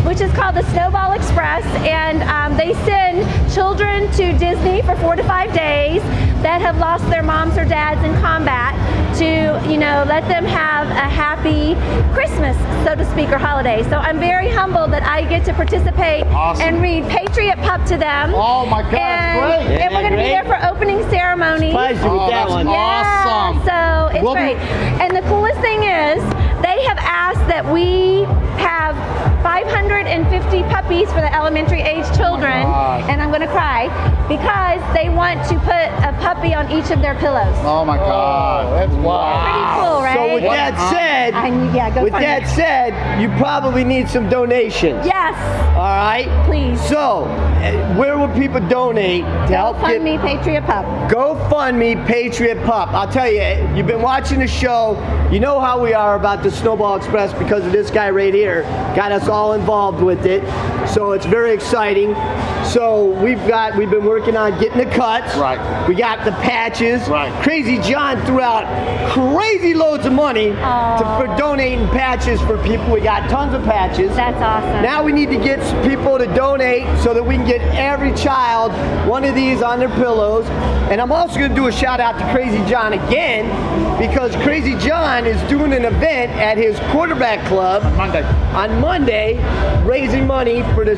Speaker 11: which is called the Snowball Express, and they send children to Disney for 4 to 5 days that have lost their moms or dads in combat to, let them have a happy Christmas, so to speak, or holiday. So I'm very humbled that I get to participate and read Patriot Pup to them.
Speaker 4: Oh my God, that's great.
Speaker 11: And we're going to be there for opening ceremony.
Speaker 3: Surprised you with that one.
Speaker 4: Awesome.
Speaker 11: So it's great. And the coolest thing is, they have asked that we have 550 puppies for the elementary age children, and I'm going to cry because they want to put a puppy on each of their pillows.
Speaker 4: Oh my God, that's wild.
Speaker 11: Pretty cool, right?
Speaker 3: So with that said, you probably need some donations.
Speaker 11: Yes.
Speaker 3: All right.
Speaker 11: Please.
Speaker 3: So, where will people donate to help get
Speaker 11: GoFundMe Patriot Pup?
Speaker 3: GoFundMe Patriot Pup. I'll tell you, you've been watching the show. You know how we are about the Snowball Express because of this guy right here. Got us all involved with it. So it's very exciting. So we've been working on getting a cut. nuts.
Speaker 14: Right.
Speaker 3: We got the patches.
Speaker 14: Right.
Speaker 3: Crazy John threw out crazy loads of money for donating patches for people. We got tons of patches.
Speaker 11: That's awesome.
Speaker 3: Now we need to get people to donate so that we can get every child one of these on their pillows. And I'm also going to do a shout out to Crazy John again, because Crazy John is doing an event at his quarterback club on Monday, raising money for the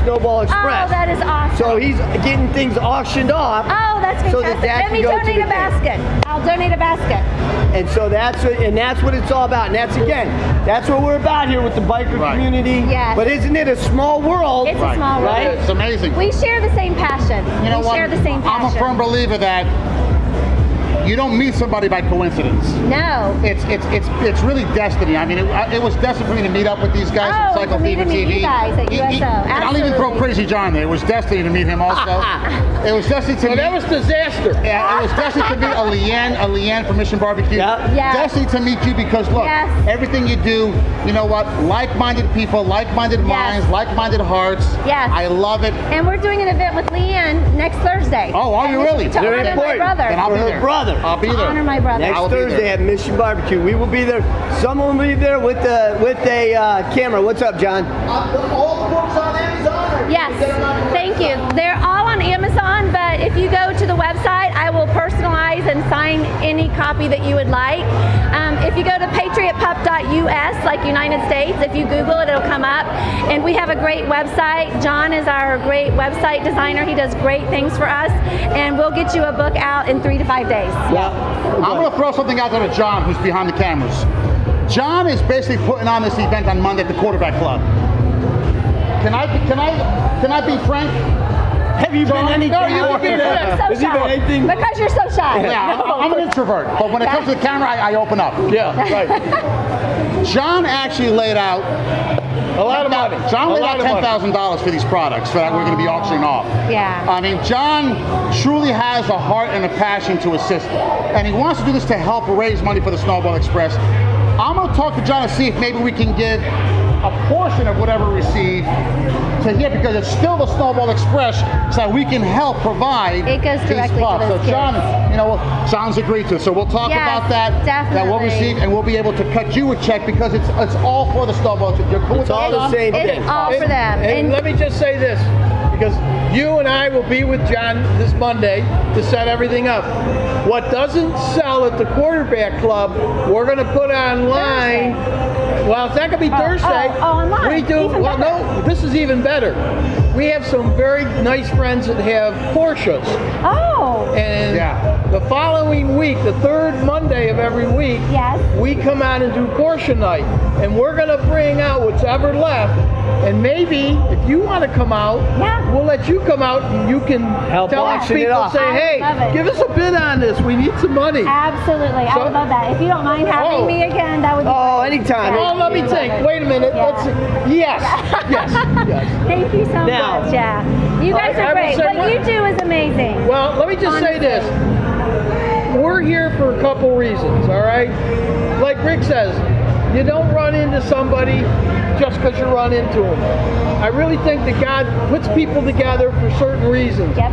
Speaker 3: Snowball Express.
Speaker 11: Oh, that is awesome.
Speaker 3: So he's getting things auctioned off.
Speaker 11: Oh, that's fantastic.
Speaker 3: So that
Speaker 11: Let me
Speaker 3: can go to
Speaker 11: donate
Speaker 3: the
Speaker 11: a basket. I'll donate a basket.
Speaker 3: And so that's what it's all about. And that's what we're about here with the biker community.
Speaker 11: Yes.
Speaker 3: But isn't it a small world?
Speaker 11: It's a small world.
Speaker 3: Right?
Speaker 14: It's amazing.
Speaker 11: We share the same passion.
Speaker 14: You know
Speaker 11: we
Speaker 14: what?
Speaker 11: share the same passion.
Speaker 14: I'm a firm believer that you don't meet somebody by coincidence.
Speaker 11: No.
Speaker 14: It's really destiny. I mean, it was destined for me to meet up with these guys at Cycle
Speaker 11: for me
Speaker 14: Fever
Speaker 11: to meet
Speaker 14: TV.
Speaker 11: you guys at USO.
Speaker 14: And I'll even throw Crazy John there. It was destiny to meet him also. It was destined to meet.
Speaker 5: That was disaster.
Speaker 14: Yeah, it was destined to meet a Leanne from Mission Barbecue.
Speaker 11: Yes.
Speaker 14: Destined to meet you because look, everything you do, you know what? Like-minded people, like-minded minds, like-minded hearts.
Speaker 11: Yes.
Speaker 14: I love it.
Speaker 11: And we're doing an event with Leanne next Thursday.
Speaker 14: Oh, are you really?
Speaker 11: To honor my brother.
Speaker 14: Then I'll be there.
Speaker 3: I'll
Speaker 14: be there.
Speaker 11: Honor my brother.
Speaker 3: Next Thursday at Mission Barbecue. We will be there. Someone will be there with a camera. What's up, John?
Speaker 14: All the books on Amazon?
Speaker 11: Yes. Thank you. They're all on Amazon, but if you go to the website, I will personalize and sign any copy that you would like. If you go to patriotpup.us, like United States, if you Google it, it'll come up. And we have a great website. John is our great website designer. He does great things for us. And we'll get you a book out in 3 to 5 days.
Speaker 14: I'm going to throw something out there to John, who's behind the cameras. John is basically putting on this event on Monday at the quarterback club. Can I be frank?
Speaker 3: Have you been anything?
Speaker 11: No, you've been so shy. Because you're so shy.
Speaker 14: Yeah, I'm an introvert, but when it comes to the camera, I open up.
Speaker 5: Yeah, right.
Speaker 14: John actually laid out
Speaker 5: a lot of money.
Speaker 14: John laid out $10,000 for these products that we're going to be auctioning off.
Speaker 11: Yeah.
Speaker 14: I mean, John truly has a heart and a passion to assist, and he wants to do this to help raise money for the Snowball Express. I'm going to talk to John and see if maybe we can give a portion of whatever we receive to here, because it's still the Snowball Express, so that we can help provide
Speaker 11: it goes
Speaker 14: these
Speaker 11: directly
Speaker 14: pups.
Speaker 11: to
Speaker 14: So
Speaker 11: those
Speaker 14: John,
Speaker 11: kids.
Speaker 14: you know, John's agreed to. So we'll talk about that.
Speaker 11: Definitely.
Speaker 14: That we'll receive, and we'll be able to cut you a check because it's all for the Snowball. You're cool with
Speaker 3: all
Speaker 14: that,
Speaker 3: the
Speaker 14: John?
Speaker 3: same
Speaker 11: It's all for them.
Speaker 5: And let me just say this, because you and I will be with John this Monday to set everything up. What doesn't sell at the quarterback club, we're going to put online. Well, it's not going to be Thursday.
Speaker 11: Online.
Speaker 5: We do.
Speaker 11: Even
Speaker 5: Well, no, this is even better. We have some very nice friends that have Porsches.
Speaker 11: Oh.
Speaker 5: And the following week, the third Monday of every week, we come out and do Porsche night. And we're going to bring out what's ever left. And maybe if you want to come out, we'll let you come out and you can
Speaker 3: help
Speaker 5: tell
Speaker 3: auction it
Speaker 5: people,
Speaker 3: off.
Speaker 5: say,
Speaker 11: I love
Speaker 5: hey,
Speaker 11: it.
Speaker 5: give us a bid on this. We need some money.
Speaker 11: Absolutely. I would love that. If you don't mind having me again, that would be great.
Speaker 3: Anytime.
Speaker 5: Oh, let me think. Wait a minute. Let's see. Yes.
Speaker 11: Thank you so much. Yeah. You guys are great. What you do is amazing.
Speaker 5: Well, let me just say this. We're here for a couple reasons, all right? Like Rick says, you don't run into somebody just because you run into them. I really think that God puts people together for certain reasons.
Speaker 11: Yep.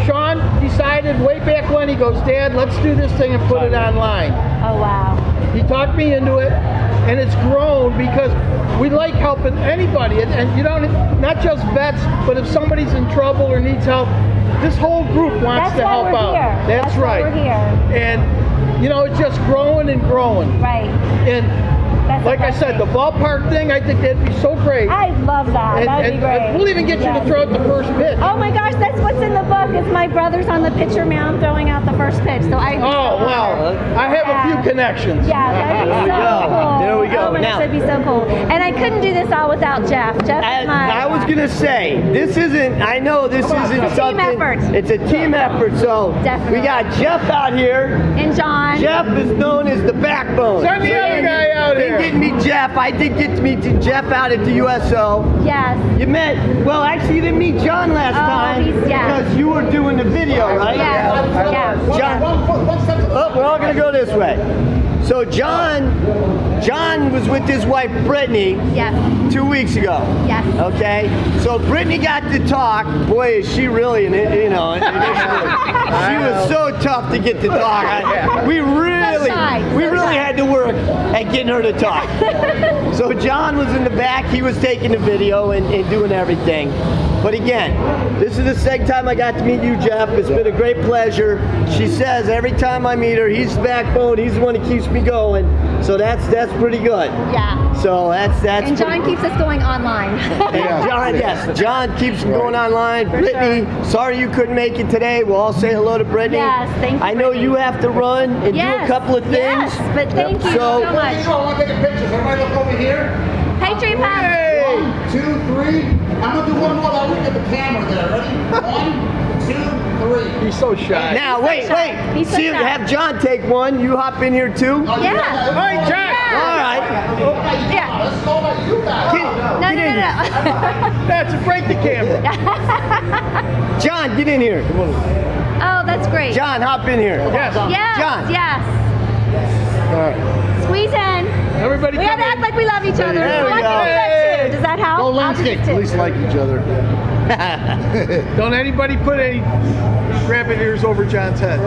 Speaker 5: Shawn decided way back when, he goes, Dad, let's do this thing and put it online.
Speaker 11: Oh, wow.
Speaker 5: He talked me into it, and it's grown because we like helping anybody. And you don't, not just vets, but if somebody's in trouble or needs help, this whole group wants to help out. That's right.
Speaker 11: Why we're here.
Speaker 5: And, you know, it's just growing and growing.
Speaker 11: Right.
Speaker 5: And like I said, the ballpark thing, I think that'd be so great.
Speaker 11: I love that. That'd be great.
Speaker 5: We'll even get you to throw out the first pitch.
Speaker 11: Oh my gosh, that's what's in the book. It's my brother's on the pitcher mound throwing out the first pitch. So I.
Speaker 5: Oh wow! I have a few connections.
Speaker 11: Yeah, that'd be so cool.
Speaker 3: There we go.
Speaker 11: Oh my gosh, that'd be so cool. And I couldn't do this all without Jeff. Jeff is my.
Speaker 3: I was gonna say, this isn't. I know this isn't something.
Speaker 11: Team effort.
Speaker 3: It's a team effort. So
Speaker 11: Definitely.
Speaker 3: we got Jeff out here.
Speaker 11: And John.
Speaker 3: Jeff is known as the backbone.
Speaker 5: Send the other guy out here.
Speaker 3: Didn't get to meet Jeff. I did get to meet Jeff out at the USO.
Speaker 11: Yes.
Speaker 3: You met. Well, actually, you didn't meet John last time because you were doing the video, right?
Speaker 11: Yeah.
Speaker 3: John. Oh, we're all gonna go this way. So John was with his wife Brittany 2 weeks ago.
Speaker 11: Yes.
Speaker 3: Okay. So Brittany got to talk. Boy, is she really initially. She was so tough to get to talk. We really had to work at getting her to talk. So John was in the back. He was taking the video and doing everything. But again, this is the second time I got to meet you, Jeff. It's been a great pleasure. She says every time I meet her, he's the backbone. He's the one that keeps me going. So that's pretty good.
Speaker 11: Yeah.
Speaker 3: So that's.
Speaker 11: And John keeps us going online.
Speaker 3: John keeps them going online.
Speaker 11: For
Speaker 3: Brittany, sorry you couldn't make it today. We'll all say hello to Brittany.
Speaker 11: Yes, thank you.
Speaker 3: I know you have to run and do a couple of things.
Speaker 11: Yes, but thank you so much.
Speaker 4: I want to take a picture. Everybody look over here.
Speaker 11: Patriot Pop.
Speaker 4: 1, 2, 3. I'm going to do one more. I'll look at the camera there. Ready? 1, 2, 3.
Speaker 5: He's so shy.
Speaker 3: Now, wait.
Speaker 11: He's so
Speaker 3: See,
Speaker 11: shy.
Speaker 3: have John take one. You hop in here too.
Speaker 11: Yeah.
Speaker 5: All right, Jack.
Speaker 3: All right.
Speaker 11: Yeah.
Speaker 4: Let's go like you guys.
Speaker 11: No.
Speaker 5: That's break the camera.
Speaker 3: John, get in here.
Speaker 11: Oh, that's great.
Speaker 3: John, hop in here.
Speaker 5: Yes.
Speaker 11: Yes.
Speaker 3: John.
Speaker 11: Yes.
Speaker 5: All right.
Speaker 11: Squeeze in.
Speaker 5: Everybody
Speaker 11: We
Speaker 5: come
Speaker 11: gotta
Speaker 5: in.
Speaker 11: act like we love each other.
Speaker 3: There we
Speaker 11: Like
Speaker 3: go.
Speaker 11: we do that too. Does that help?
Speaker 4: Go
Speaker 11: I'll do
Speaker 4: landscape.
Speaker 11: this too.
Speaker 15: At least like each other.
Speaker 5: Don't anybody put any rabbit ears over John's head.
Speaker 3: All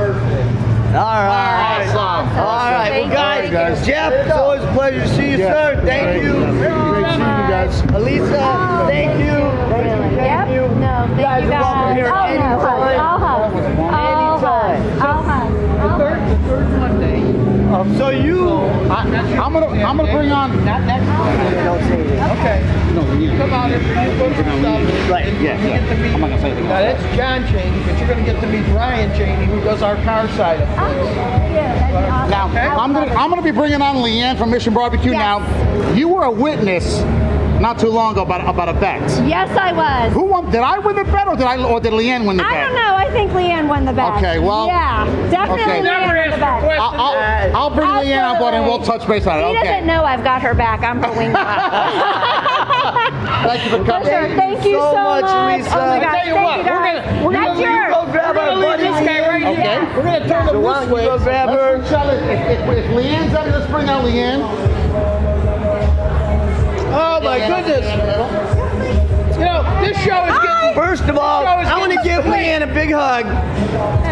Speaker 3: right.
Speaker 4: Awesome.
Speaker 3: All right. Well,
Speaker 11: Thank you.
Speaker 3: guys, Jeff, it's always a pleasure to see you, sir. Thank you.
Speaker 15: Great seeing you guys.
Speaker 3: Elisa, thank you.
Speaker 11: Yep. No, thank you
Speaker 3: are welcome
Speaker 11: guys.
Speaker 3: here
Speaker 11: Oh, no.
Speaker 3: anytime.
Speaker 11: I'll hug. I'll hug.
Speaker 5: The third Monday.
Speaker 3: So you,
Speaker 4: I'm gonna bring on.
Speaker 5: Not next Monday.
Speaker 3: don't say anything.
Speaker 5: Okay. Come out here for your book and stuff.
Speaker 3: Right,
Speaker 5: You get to meet,
Speaker 4: I'm not gonna say anything.
Speaker 5: now that's John Cheney, but you're going to get to meet Brian Cheney, who does our car side of things.
Speaker 4: Now, I'm gonna be bringing on Leanne from Mission Barbecue.
Speaker 11: Yes.
Speaker 4: Now, you were a witness not too long ago about a bet.
Speaker 11: Yes, I was.
Speaker 4: Who won? Did I win the bet, or did Leanne win the bet?
Speaker 11: I don't know. I think Leanne won the bet.
Speaker 4: Okay, well.
Speaker 11: Yeah, definitely
Speaker 4: Okay.
Speaker 11: Leanne won the bet.
Speaker 4: I'll bring Leanne on board and we'll touch base on it.
Speaker 11: He
Speaker 4: Okay.
Speaker 11: doesn't know I've got her back. I'm her wingman.
Speaker 4: Thank you for coming.
Speaker 11: Sure. Thank you so much.
Speaker 3: Lisa.
Speaker 11: Oh my
Speaker 3: I'll
Speaker 11: gosh,
Speaker 5: tell you
Speaker 11: thank
Speaker 5: what,
Speaker 11: you guys.
Speaker 5: we're
Speaker 11: That's
Speaker 5: gonna
Speaker 11: yours.
Speaker 3: Go grab our buddy.
Speaker 5: This guy right here.
Speaker 4: Okay.
Speaker 5: We're going to turn
Speaker 3: So
Speaker 5: him
Speaker 3: why
Speaker 5: this
Speaker 3: don't you
Speaker 5: way.
Speaker 3: go grab her?
Speaker 4: If Leanne's up, let's bring out Leanne.
Speaker 5: Oh my goodness. You know, this show is getting...
Speaker 3: First of all, I want to give Leanne a big hug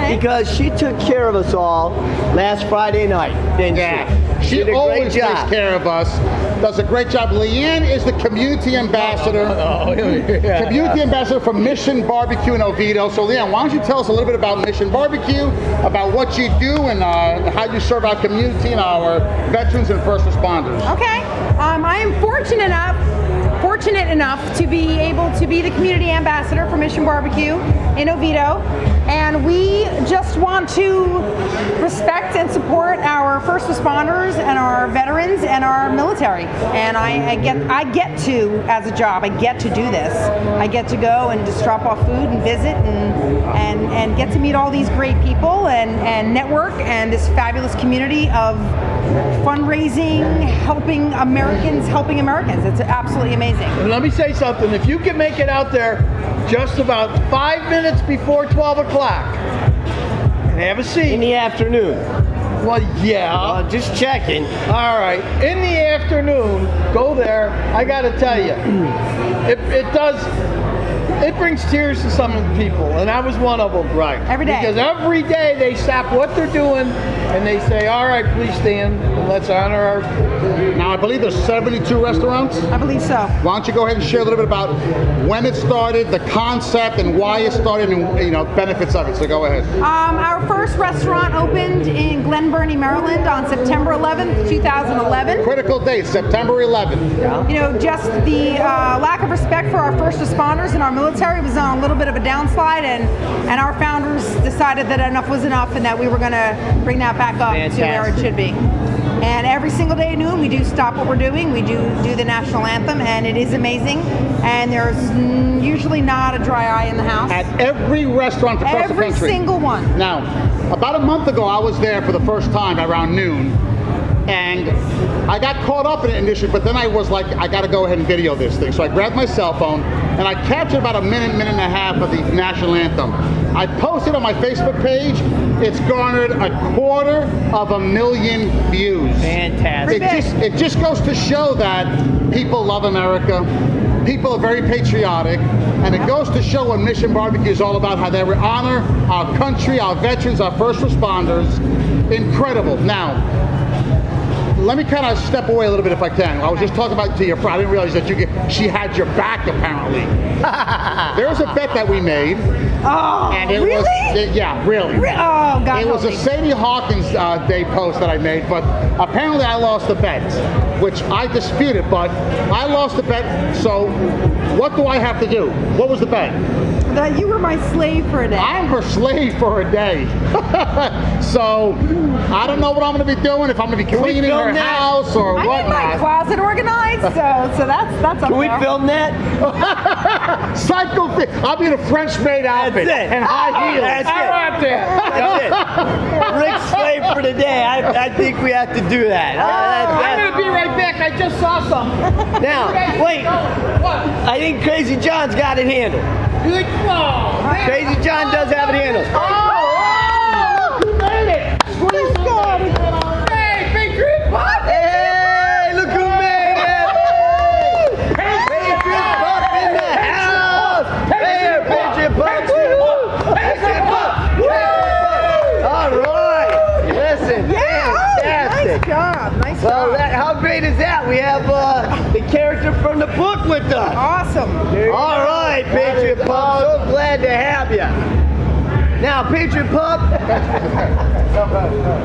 Speaker 3: because she took care of us all last Friday night, didn't she?
Speaker 4: She
Speaker 3: did a great
Speaker 4: always takes
Speaker 3: job.
Speaker 4: care of us. Does a great job. Leanne is the community ambassador. Community ambassador for Mission Barbecue in Oviedo. So Leanne, why don't you tell us a little bit about Mission Barbecue, about what you do, and how you serve our community and our veterans and first responders.
Speaker 6: Okay. I am fortunate enough to be able to be the community ambassador for Mission Barbecue in Oviedo, and we just want to respect and support our first responders and our veterans and our military. And I get to, as a job, I get to do this. I get to go and just drop off food and visit and get to meet all these great people and network and this fabulous community of fundraising, helping Americans. It's absolutely amazing.
Speaker 5: And let me say something. If you can make it out there just about 5 minutes before 12 o'clock and have a seat.
Speaker 3: In the afternoon.
Speaker 5: Well, yeah.
Speaker 3: Just checking.
Speaker 5: All right. In the afternoon, go there. I got to tell you, it brings tears to some of the people, and I was one of them.
Speaker 4: Right.
Speaker 6: Every day.
Speaker 5: Because every day they stop what they're doing and they say, all right, please stand and let's honor our...
Speaker 4: Now, I believe there's 72 restaurants.
Speaker 6: I believe so.
Speaker 4: Why don't you go ahead and share a little bit about when it started, the concept, and why it started, and benefits of it. So go ahead.
Speaker 6: Our first restaurant opened in Glen Burnie, Maryland on September 11th, 2011.
Speaker 4: Critical date, September 11th.
Speaker 6: Just the lack of respect for our first responders and our military was on a little bit of a downslide, and our founders decided that enough was enough and that we were going to bring that back up to where it should be. And every single day at noon, we do stop what we're doing. We do the national anthem, and it is amazing. And there's usually not a dry eye in the house.
Speaker 4: At every restaurant across the country.
Speaker 6: Every single one.
Speaker 4: Now, about a month ago, I was there for the first time around noon. And I got caught up in it initially, but then I was like, I got to go ahead and video this thing. So I grabbed my cell phone and I captured about a minute and a half of the national anthem. I posted on my Facebook page. It's garnered 250,000 views.
Speaker 3: Fantastic.
Speaker 4: It just goes to show that people love America. People are very patriotic, and it goes to show what Mission Barbecue is all about, how they honor our country, our veterans, our first responders. Incredible. Now, let me kind of step away a little bit if I can. I was just talking about to your friend. I didn't realize that she had your back, apparently. There was a bet that we made.
Speaker 6: Oh,
Speaker 4: and it
Speaker 6: really?
Speaker 4: was really.
Speaker 6: Oh, God.
Speaker 4: It was a Sadie Hawkins Day post that I made, but apparently I lost the bet, which I disputed, but I lost the bet, so what do I have to do? What was the bet?
Speaker 6: That you were my slave for a day.
Speaker 4: I'm her slave for a day. So I don't know what I'm going to be doing, if I'm going to be cleaning her house or
Speaker 6: I
Speaker 4: whatnot.
Speaker 6: need my closet organized, so that's up
Speaker 3: Can we
Speaker 6: there.
Speaker 3: film that?
Speaker 4: Psycho thing. I'll be in a French maid outfit and high heels.
Speaker 3: That's
Speaker 4: I'm
Speaker 3: it.
Speaker 4: out there.
Speaker 3: That's it. Rick's slave for the day. I think we have to do that.
Speaker 5: I'm going to be right back. I just saw something.
Speaker 3: Now, wait.
Speaker 5: What?
Speaker 3: I think Crazy John's got it handled.
Speaker 5: You think, oh, man.
Speaker 3: Crazy John does have it handled.
Speaker 5: Oh, you made it. Squeeze it. Hey, Patriot Pop.
Speaker 3: Hey, look who made it. Patriot Pop in the house. Hey, Patriot Pop. Patriot Pop. All right. Listen, fantastic.
Speaker 6: Nice job. Nice
Speaker 3: Well,
Speaker 6: job.
Speaker 3: how great is that? We have the character from the book with us.
Speaker 6: Awesome.
Speaker 3: All right, Patriot Pup. So glad to have you. Now, Patriot Pup,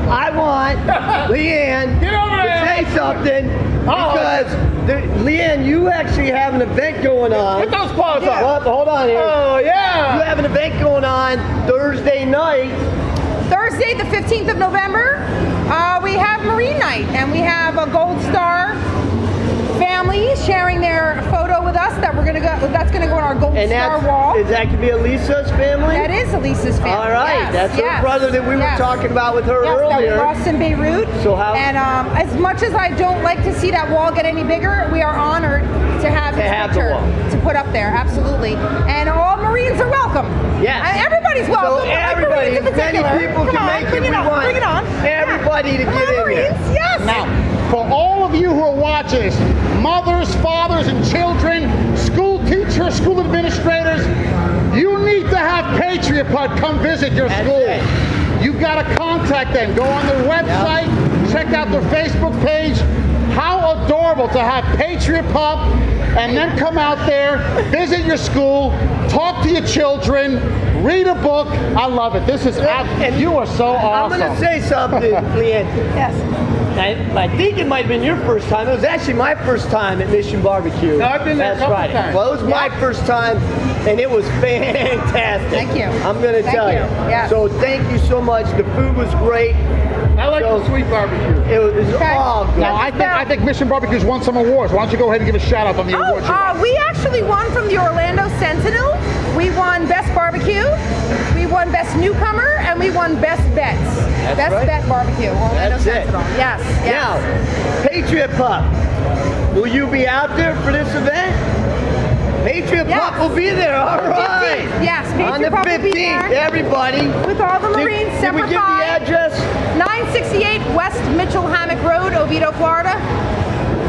Speaker 3: I want Leanne to say something because Leanne, you actually have an event going on.
Speaker 5: Put those paws up.
Speaker 3: Well, hold on here.
Speaker 5: Oh, yeah.
Speaker 3: You have an event going on Thursday night.
Speaker 6: Thursday, the 15th of November, we have Marine Night, and we have a Gold Star family sharing their photo with us that's going to go on our Gold Star wall.
Speaker 3: Is that could be Elisa's family?
Speaker 6: That is Elisa's family.
Speaker 3: All right,
Speaker 6: yes,
Speaker 3: that's her brother that we were talking about with her
Speaker 6: That we
Speaker 3: earlier.
Speaker 6: lost in Beirut.
Speaker 3: So how?
Speaker 6: And as much as I don't like to see that wall get any bigger, we are honored to have his picture to put up there. Absolutely. And all Marines are welcome.
Speaker 3: Yes.
Speaker 6: Everybody's welcome.
Speaker 3: So everybody,
Speaker 6: Marines in
Speaker 3: as many
Speaker 6: particular.
Speaker 3: people
Speaker 6: Come
Speaker 3: can
Speaker 6: on,
Speaker 3: make
Speaker 6: bring
Speaker 3: it
Speaker 6: it
Speaker 3: we
Speaker 6: on.
Speaker 3: want.
Speaker 6: Bring it on.
Speaker 3: Everybody to
Speaker 6: Come
Speaker 3: get
Speaker 6: on,
Speaker 3: in
Speaker 6: Marines.
Speaker 3: there.
Speaker 6: Yes.
Speaker 4: Now, for all of you who are watching this, mothers, fathers, and children, school teachers, school administrators, you need to have Patriot Pup come visit your school. You've got to contact them. Go on their website, check out their Facebook page. How adorable to have Patriot Pup and then come out there, visit your school, talk to your children, read a book. I love it. This is, and you are so awesome.
Speaker 3: I'm going to say something, Leanne.
Speaker 6: Yes.
Speaker 3: I think it might have been your first time. It was actually my first time at Mission Barbecue.
Speaker 5: No, I've been there a couple times.
Speaker 3: Well, it was my first time, and it was fantastic.
Speaker 6: Thank you.
Speaker 3: I'm going to tell you.
Speaker 6: Yeah.
Speaker 3: So thank you so much. The food was great.
Speaker 5: I like the sweet barbecue.
Speaker 3: It was all good.
Speaker 4: Now, I think Mission Barbecue's won some awards. Why don't you go ahead and give a shout out on the awards you won?
Speaker 6: We actually won from the Orlando Sentinel. We won Best Barbecue, we won Best Newcomer, and we won Best Bets. Best Bet Barbecue, Orlando Sentinel. Yes, yes.
Speaker 3: Now, Patriot Pup, will you be out there for this event? Patriot Pup will be there, all right.
Speaker 6: Yes, Patriot
Speaker 3: on the
Speaker 6: Pup will be
Speaker 3: 15th,
Speaker 6: there.
Speaker 3: everybody.
Speaker 6: With all the Marines,
Speaker 3: Did we
Speaker 6: Semper
Speaker 3: give the
Speaker 6: Fi,
Speaker 3: address?
Speaker 6: 968 West Mitchell Hammock Road, Oviedo, Florida.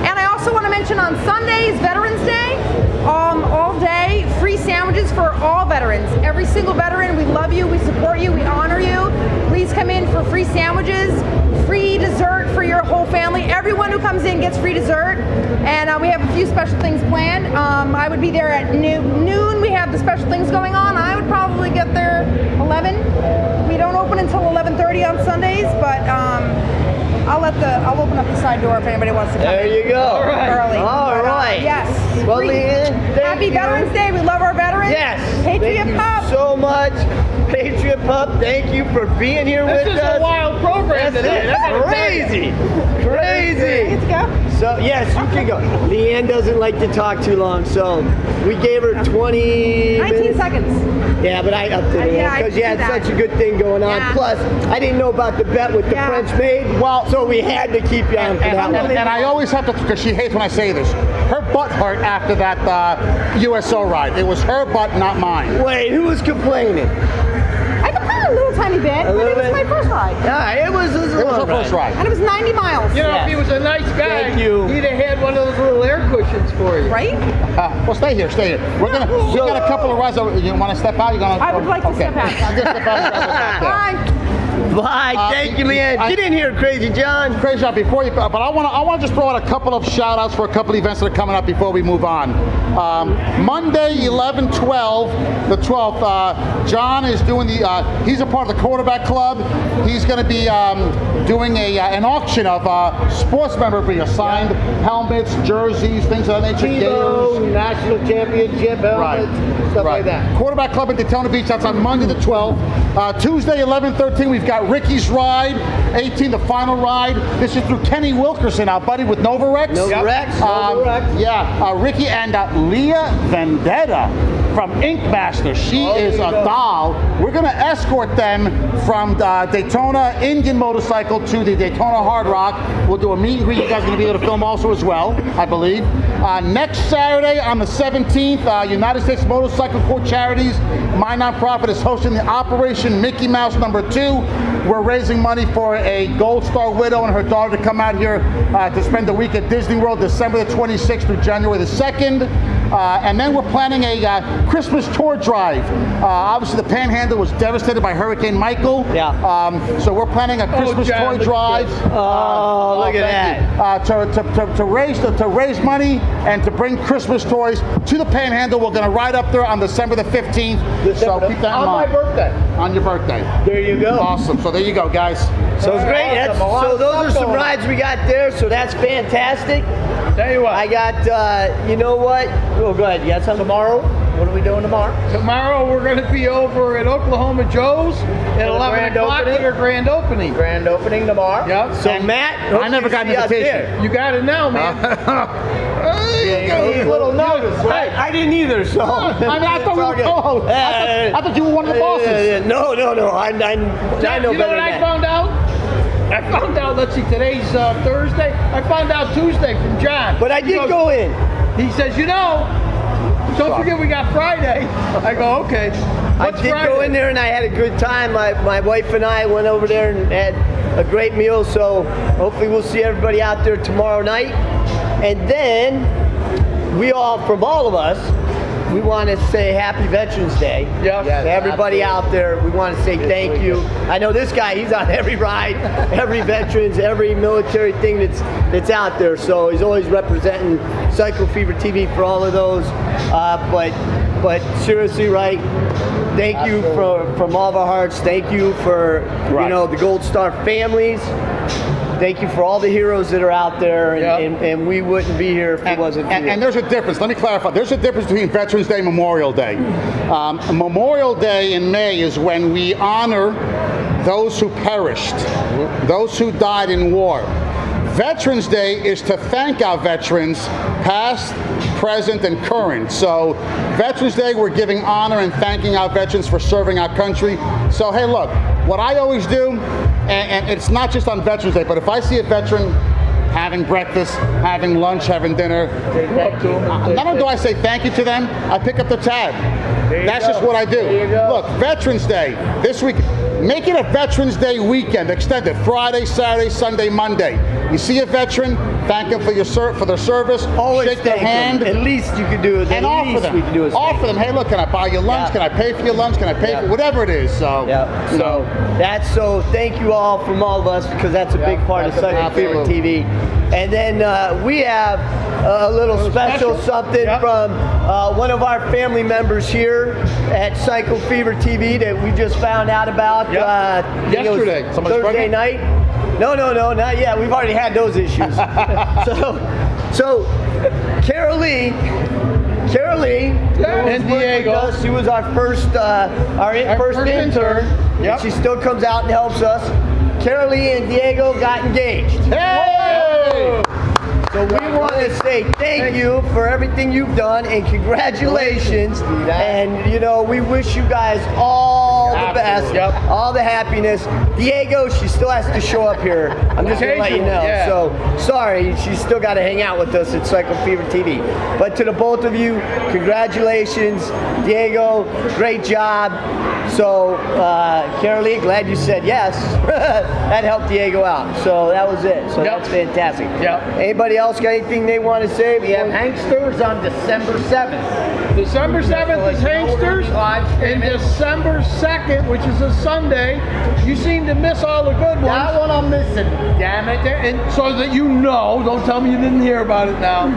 Speaker 6: And I also want to mention on Sundays, Veterans Day, all day, free sandwiches for all veterans. Every single veteran, we love you, we support you, we honor you. Please come in for free sandwiches, free dessert for your whole family. Everyone who comes in gets free dessert. And we have a few special things planned. I would be there at noon. We have the special things going on. I would probably get there 11. We don't open until 11:30 on Sundays, but I'll open up the side door if anybody wants to come
Speaker 3: There
Speaker 6: in.
Speaker 3: you go.
Speaker 6: Early.
Speaker 3: All
Speaker 6: But,
Speaker 3: right.
Speaker 6: Yes.
Speaker 3: Well,
Speaker 6: Free.
Speaker 3: Leanne, thank
Speaker 6: Happy
Speaker 3: you.
Speaker 6: Veterans Day. We love our veterans.
Speaker 3: Yes.
Speaker 6: Patriot
Speaker 3: Thank you
Speaker 6: Pup.
Speaker 3: so much. Patriot Pup. Pup, thank you for being here with us.
Speaker 5: This is a wild program today.
Speaker 3: That's crazy. Crazy.
Speaker 6: Let's go.
Speaker 3: So, yes, you can go. Leanne doesn't like to talk too long, so we gave her 20
Speaker 6: 19 seconds.
Speaker 3: Yeah, but I upped it
Speaker 6: Yeah,
Speaker 3: because
Speaker 6: I
Speaker 3: you had
Speaker 6: see that.
Speaker 3: such a good thing going on.
Speaker 6: Yeah.
Speaker 3: Plus, I didn't know about the bet with the French maid, so we had to keep you on for that one.
Speaker 4: And I always have to, because she hates when I say this, her butt hurt after that USO ride. It was her butt, not mine.
Speaker 3: Wait, who was complaining?
Speaker 6: I complained a little tiny bit, but it was my first ride.
Speaker 3: Yeah, it was
Speaker 4: her first ride.
Speaker 6: And it was 90 miles.
Speaker 5: You know, if he was a nice guy,
Speaker 3: Thank you.
Speaker 5: he'd have had one of those little air cushions for you.
Speaker 6: Right?
Speaker 4: Well, stay here. We got a couple of rides. You want to step out?
Speaker 6: I would like to step out.
Speaker 4: I'll just step out.
Speaker 6: Bye.
Speaker 3: Bye. Thank you, Leanne. Get in here, Crazy John.
Speaker 4: Crazy John, before you, but I want to just throw out a couple of shout outs for a couple of events that are coming up before we move on. Monday, 11/12, the 12th, John is doing he's a part of the quarterback club. He's going to be doing an auction of sports memorabilia, signed helmets, jerseys, things of that nature.
Speaker 14: Tebow, national championship helmets, stuff like that.
Speaker 4: Quarterback Club in Daytona Beach. That's on Monday the 12th. Tuesday, 11/13, we've got Ricky's Ride, 18, the final ride. This is through Kenny Wilkerson, our buddy with Novarex.
Speaker 3: Novarex.
Speaker 4: Ricky and Leah Vendetta from Ink Master. She is a doll. We're going to escort them from Daytona Indian Motorcycle to the Daytona Hard Rock. We'll do a meet and greet. You guys are going to be able to film also as well, I believe. Next Saturday on the 17th, United States Motorcycle Corps Charities, my nonprofit, is hosting the Operation Mickey Mouse #2. We're raising money for a Gold Star widow and her daughter to come out here to spend the week at Disney World, December the 26th through January the 2nd. And then we're planning a Christmas tour drive. Obviously, the Panhandle was devastated by Hurricane Michael. So we're planning a Christmas toy drive.
Speaker 3: Look at
Speaker 4: that. To raise money and to bring Christmas toys to the Panhandle. We're going to ride up there on December the 15th. So keep that in mind.
Speaker 14: On my birthday.
Speaker 4: On your birthday.
Speaker 3: There you go.
Speaker 4: Awesome. So there you go, guys.
Speaker 3: So it's great. So those are some rides we got there. So that's fantastic.
Speaker 5: Tell you what.
Speaker 3: I got, you know what? Oh, go ahead. You got something?
Speaker 14: Tomorrow? What are we doing tomorrow?
Speaker 5: Tomorrow we're going to be over at Oklahoma Joe's at 11 o'clock for their grand opening.
Speaker 14: Grand opening tomorrow.
Speaker 5: Yep.
Speaker 3: So Matt,
Speaker 4: I never got an invitation.
Speaker 5: You got it now, man.
Speaker 14: You got a little notice, right?
Speaker 3: I didn't either, so.
Speaker 4: I thought we were co-hosts. I thought you were one of the bosses.
Speaker 3: No. I know
Speaker 5: You know
Speaker 3: better
Speaker 5: what
Speaker 3: than
Speaker 5: I
Speaker 3: that.
Speaker 5: found out? I found out, let's see, today's Thursday. I found out Tuesday from John.
Speaker 3: But I did go in.
Speaker 5: He says, you know, don't forget we got Friday. I go, okay.
Speaker 3: I did go in there and I had a good time. My wife and I went over there and had a great meal. So hopefully we'll see everybody out there tomorrow night. And then from all of us, we want to say Happy Veterans Day.
Speaker 5: Yes,
Speaker 3: to everybody out there, we want to say thank you. I know this guy, he's on every ride, every veterans, every military thing that's out there. So he's always representing Cycle Fever TV for all of those. But seriously, right? Thank you from all of our hearts. Thank you for the Gold Star families. Thank you for all the heroes that are out there, and we wouldn't be here if it wasn't for you.
Speaker 4: And there's a difference. Let me clarify. There's a difference between Veterans Day and Memorial Day. Memorial Day in May is when we honor those who perished, those who died in war. Veterans Day is to thank our veterans, past, present, and current. So Veterans Day, we're giving honor and thanking our veterans for serving our country. So hey, look, what I always do, and it's not just on Veterans Day, but if I see a veteran having breakfast, having lunch, having dinner, not only do I say thank you to them, I pick up the tab. That's just what I do. Look, Veterans Day, this week, make it a Veterans Day weekend, extended Friday, Saturday, Sunday, Monday. You see a veteran, thank them for their service,
Speaker 3: always
Speaker 4: shake their hand.
Speaker 3: At least you could do it.
Speaker 4: And offer them. Offer them, hey look, can I buy you lunch? Can I pay for your lunch? Can I pay for whatever it is? So,
Speaker 3: So thank you all from all of us, because that's a big part of Cycle Fever TV. And then we have a little special something from one of our family members here at Cycle Fever TV that we just found out about
Speaker 5: yesterday.
Speaker 3: Thursday night. No, not yet. We've already had those issues. So Karalee Karalee,
Speaker 5: and Diego.
Speaker 3: she was our first intern.
Speaker 5: Yep.
Speaker 3: She still comes out and helps us. Karalee and Diego got engaged.
Speaker 5: Hey!
Speaker 3: So we want to say thank you for everything you've done and congratulations. And you know, we wish you guys all the best, all the happiness. Diego, she still has to show up here. I'm just gonna let you know.
Speaker 5: Yeah.
Speaker 3: So sorry, she's still got to hang out with us at Cycle Fever TV. But to the both of you, congratulations, Diego. Great job. So Karalee, glad you said yes. That helped Diego out. So that was it. So that's fantastic. Anybody else got anything they want to say?
Speaker 14: We have Hanksters on December 7th.
Speaker 5: December 7th is Hanksters, and December 2nd, which is a Sunday, you seem to miss all the good ones.
Speaker 14: That one I'm missing, damn it.
Speaker 5: And so that you know, don't tell me you didn't hear about it now.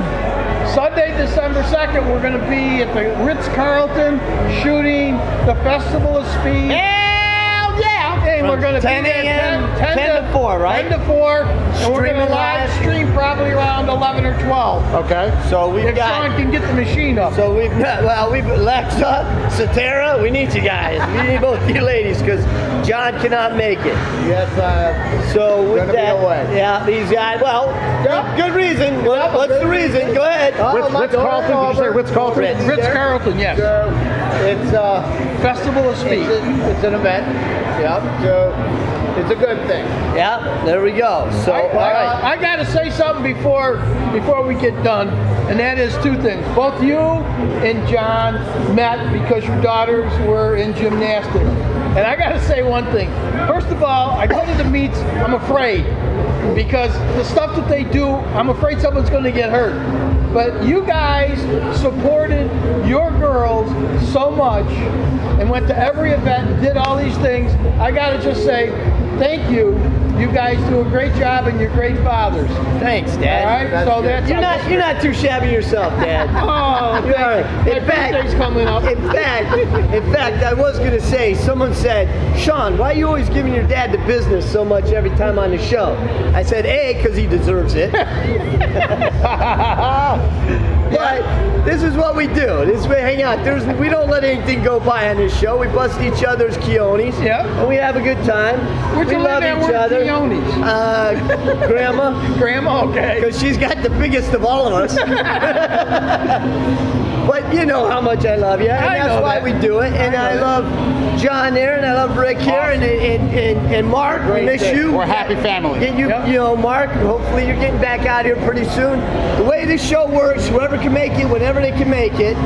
Speaker 5: Sunday, December 2nd, we're going to be at the Ritz-Carlton shooting the Festival of Speed.
Speaker 14: Hell yeah!
Speaker 5: And we're going to
Speaker 3: 10
Speaker 5: be at
Speaker 3: a.m. 10 to 4, right?
Speaker 5: 10 to 4, and we're going to live stream probably around 11 or 12.
Speaker 3: Okay. So we've
Speaker 5: if
Speaker 3: got.
Speaker 5: Shawn can get the machine up.
Speaker 3: So we've Alexa, Satara, we need you guys. We need both you ladies because John cannot make it.
Speaker 14: Yes,
Speaker 3: so with
Speaker 14: gonna be away.
Speaker 3: Yeah, these guys. Well, good reason. What's the reason? Go ahead.
Speaker 4: Ritz-Carlton, did you say Ritz-Carlton?
Speaker 5: Ritz-Carlton, yes.
Speaker 14: It's
Speaker 5: Festival of Speed.
Speaker 14: It's an event. Yep. So it's a good thing.
Speaker 3: Yeah. There we go. So
Speaker 5: I got to say something before we get done, and that is two things. Both you and John met because your daughters were in gymnastics. And I got to say one thing. First of all, I go to the meets, I'm afraid. Because the stuff that they do, I'm afraid someone's going to get hurt. But you guys supported your girls so much and went to every event and did all these things. I got to just say thank you. You guys do a great job and you're great fathers.
Speaker 3: Thanks, Dad.
Speaker 5: All right, so that's
Speaker 3: you're not too shabby yourself, Dad.
Speaker 5: Oh,
Speaker 3: in fact,
Speaker 5: coming up.
Speaker 3: In fact, I was gonna say. Someone said, Shawn, why are you always giving your dad the business so much every time on the show? I said, A, because he deserves it. But this is what we do. This is we hang out. We don't let anything go by on this show. We bust each other's Keonis. And we have a good time. We love each other. Grandma.
Speaker 5: Grandma, okay.
Speaker 3: Because she's got the biggest of all of us. But you know how much I love you, and that's why we do it. And I love John there, and I love Rick here, and Mark. We miss you.
Speaker 4: We're a happy family.
Speaker 3: You know, Mark. Hopefully, you're getting back out here pretty soon. The way this show works, whoever can make it, whenever they can make it,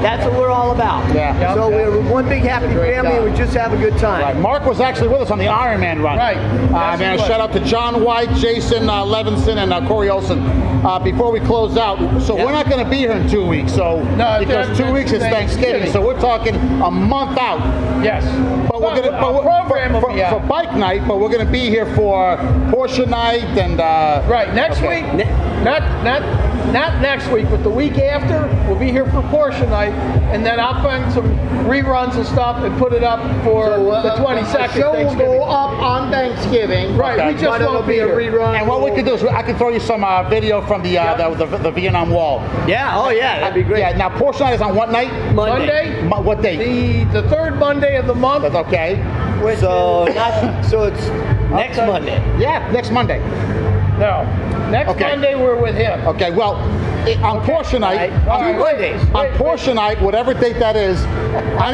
Speaker 3: that's what we're all about.
Speaker 4: Yeah.
Speaker 3: So we're one big happy family, and we just have a good time.
Speaker 4: Right. Mark was actually with us on the Ironman run.
Speaker 5: Right.
Speaker 4: Man, shout out to John White, Jason Levinson, and Corey Olson. Before we close out, so we're not going to be here in 2 weeks. So because 2 weeks is Thanksgiving, so we're talking a month out.
Speaker 5: Yes.
Speaker 4: But we're going to for bike night, but we're going to be here for Porsche night and
Speaker 5: right next week. Not next week, but the week after, we'll be here for Porsche night, and then I'll find some reruns and stuff and put it up for the 22nd.
Speaker 14: The show will go up on Thanksgiving.
Speaker 5: Right, we just won't be
Speaker 14: a rerun.
Speaker 4: And what we could do is I can throw you some video from the Vietnam Wall.
Speaker 3: Yeah, oh yeah, that'd be great.
Speaker 4: Yeah, now Porsche night is on what night?
Speaker 5: Monday.
Speaker 4: What date?
Speaker 5: The third Monday of the month.
Speaker 4: That's okay.
Speaker 3: So it's next Monday.
Speaker 4: Yeah, next Monday.
Speaker 5: No, next Monday we're with him.
Speaker 4: Okay, well, on Porsche night, on Porsche night, whatever date that is, I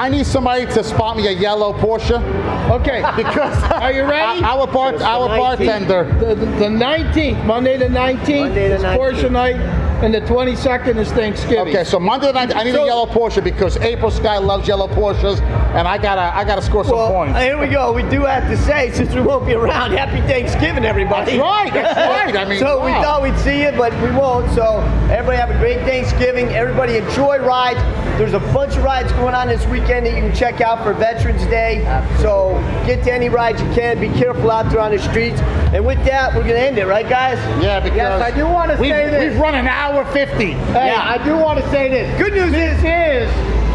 Speaker 4: need somebody to spot me a yellow Porsche.
Speaker 5: Okay.
Speaker 4: Because
Speaker 5: are you ready?
Speaker 4: Our bartender.
Speaker 5: The 19th, Monday the 19th is Porsche night, and the 22nd is Thanksgiving.
Speaker 4: Okay, so Monday the 19th, I need a yellow Porsche because April Sky loves yellow Porsches, and I gotta score some points.
Speaker 3: Here we go. We do have to say, since we won't be around, Happy Thanksgiving, everybody.
Speaker 4: That's right. I mean,
Speaker 3: so we thought we'd see you, but we won't. So everybody have a great Thanksgiving. Everybody enjoy rides. There's a bunch of rides going on this weekend that you can check out for Veterans Day. So get to any rides you can. Be careful out there on the streets. And with that, we're going to end it, right, guys?
Speaker 4: Yeah, because
Speaker 14: yes, I do want to say this.
Speaker 4: We've run an hour 50.
Speaker 14: Hey, I do want to say this.
Speaker 3: Good news
Speaker 14: is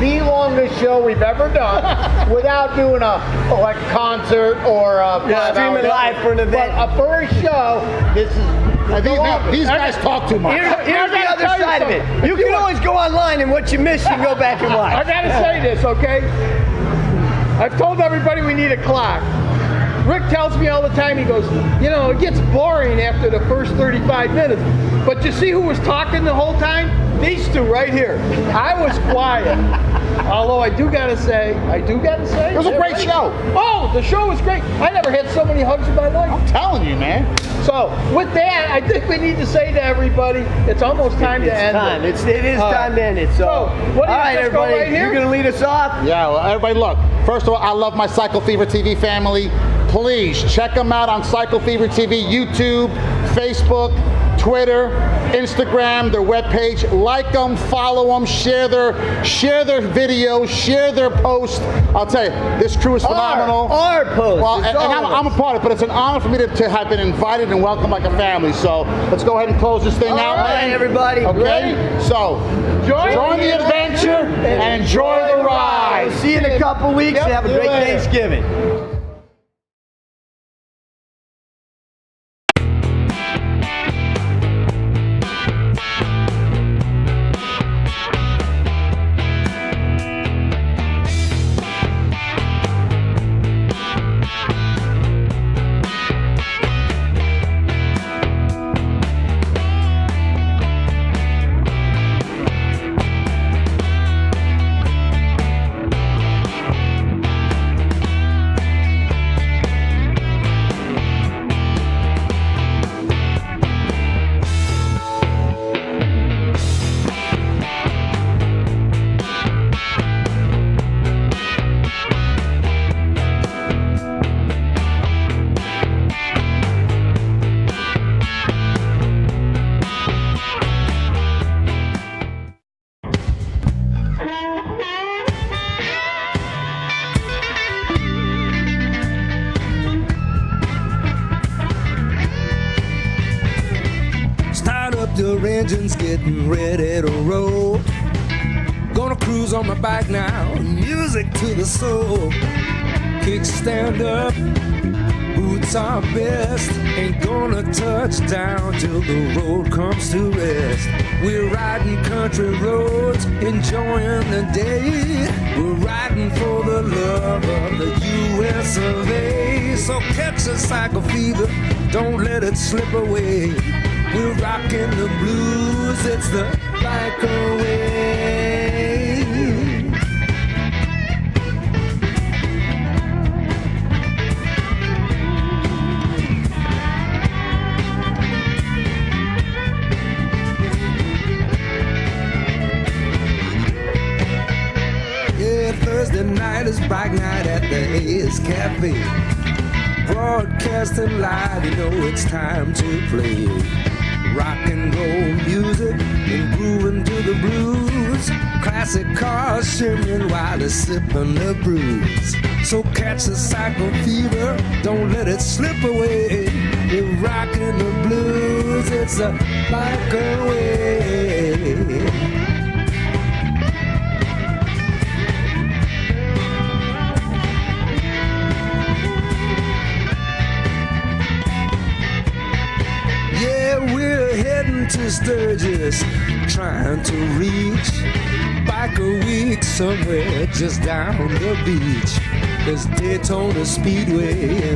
Speaker 14: the longest show we've ever done without doing a concert or a
Speaker 3: streaming live for an event.
Speaker 14: But for a show, this is
Speaker 4: These guys talk too much.
Speaker 3: Here's the other side of it. You can always go online and what you miss, you can go back and watch.
Speaker 5: I gotta say this, okay? I've told everybody we need a clock. Rick tells me all the time, he goes, you know, it gets boring after the first 35 minutes. But you see who was talking the whole time? These two right here. I was quiet. Although I do gotta say, it
Speaker 4: was a great show.
Speaker 5: Oh, the show was great. I never had so many hugs in my life.
Speaker 4: I'm telling you, man.
Speaker 5: So with that, I think we need to say to everybody, it's almost time to end it.
Speaker 3: It is time to end it. So,
Speaker 5: what do you
Speaker 3: all right, everybody,
Speaker 5: right here?
Speaker 3: you're gonna lead us off?
Speaker 4: Yeah, well, everybody look. First of all, I love my Cycle Fever TV family. Please check them out on Cycle Fever TV, YouTube, Facebook, Twitter, Instagram, their webpage. Like them, follow them, share their videos, share their posts. I'll tell you, this crew is phenomenal.
Speaker 3: Our posts.
Speaker 4: Well, and I'm a part of it, but it's an honor for me to have been invited and welcomed like a family. So let's go ahead and close this thing out.
Speaker 3: All right, everybody.
Speaker 4: Okay? So join the adventure and enjoy the ride.
Speaker 3: See you in a couple weeks and have a great Thanksgiving.
Speaker 7: Your engine's getting ready to roll. Gonna cruise on my bike now, music to the soul. Kickstand up, boots are best. Ain't gonna touch down till the road comes to rest. We're riding country roads, enjoying the day. We're riding for the love of the US of A. So catch a cycle fever, don't let it slip away. We're rocking the blues, it's the bike away. Yeah, Thursday night is bike night at the A's Cafe. Broadcasting live, you know it's time to play. Rock and roll music and grooving to the blues. Classic cars shimmering while they're sipping the brews. So catch the cycle fever, don't let it slip away. We're rocking the blues, it's a bike away. To Sturgis, trying to reach Bike a Week somewhere just down the beach. There's Daytona Speedway and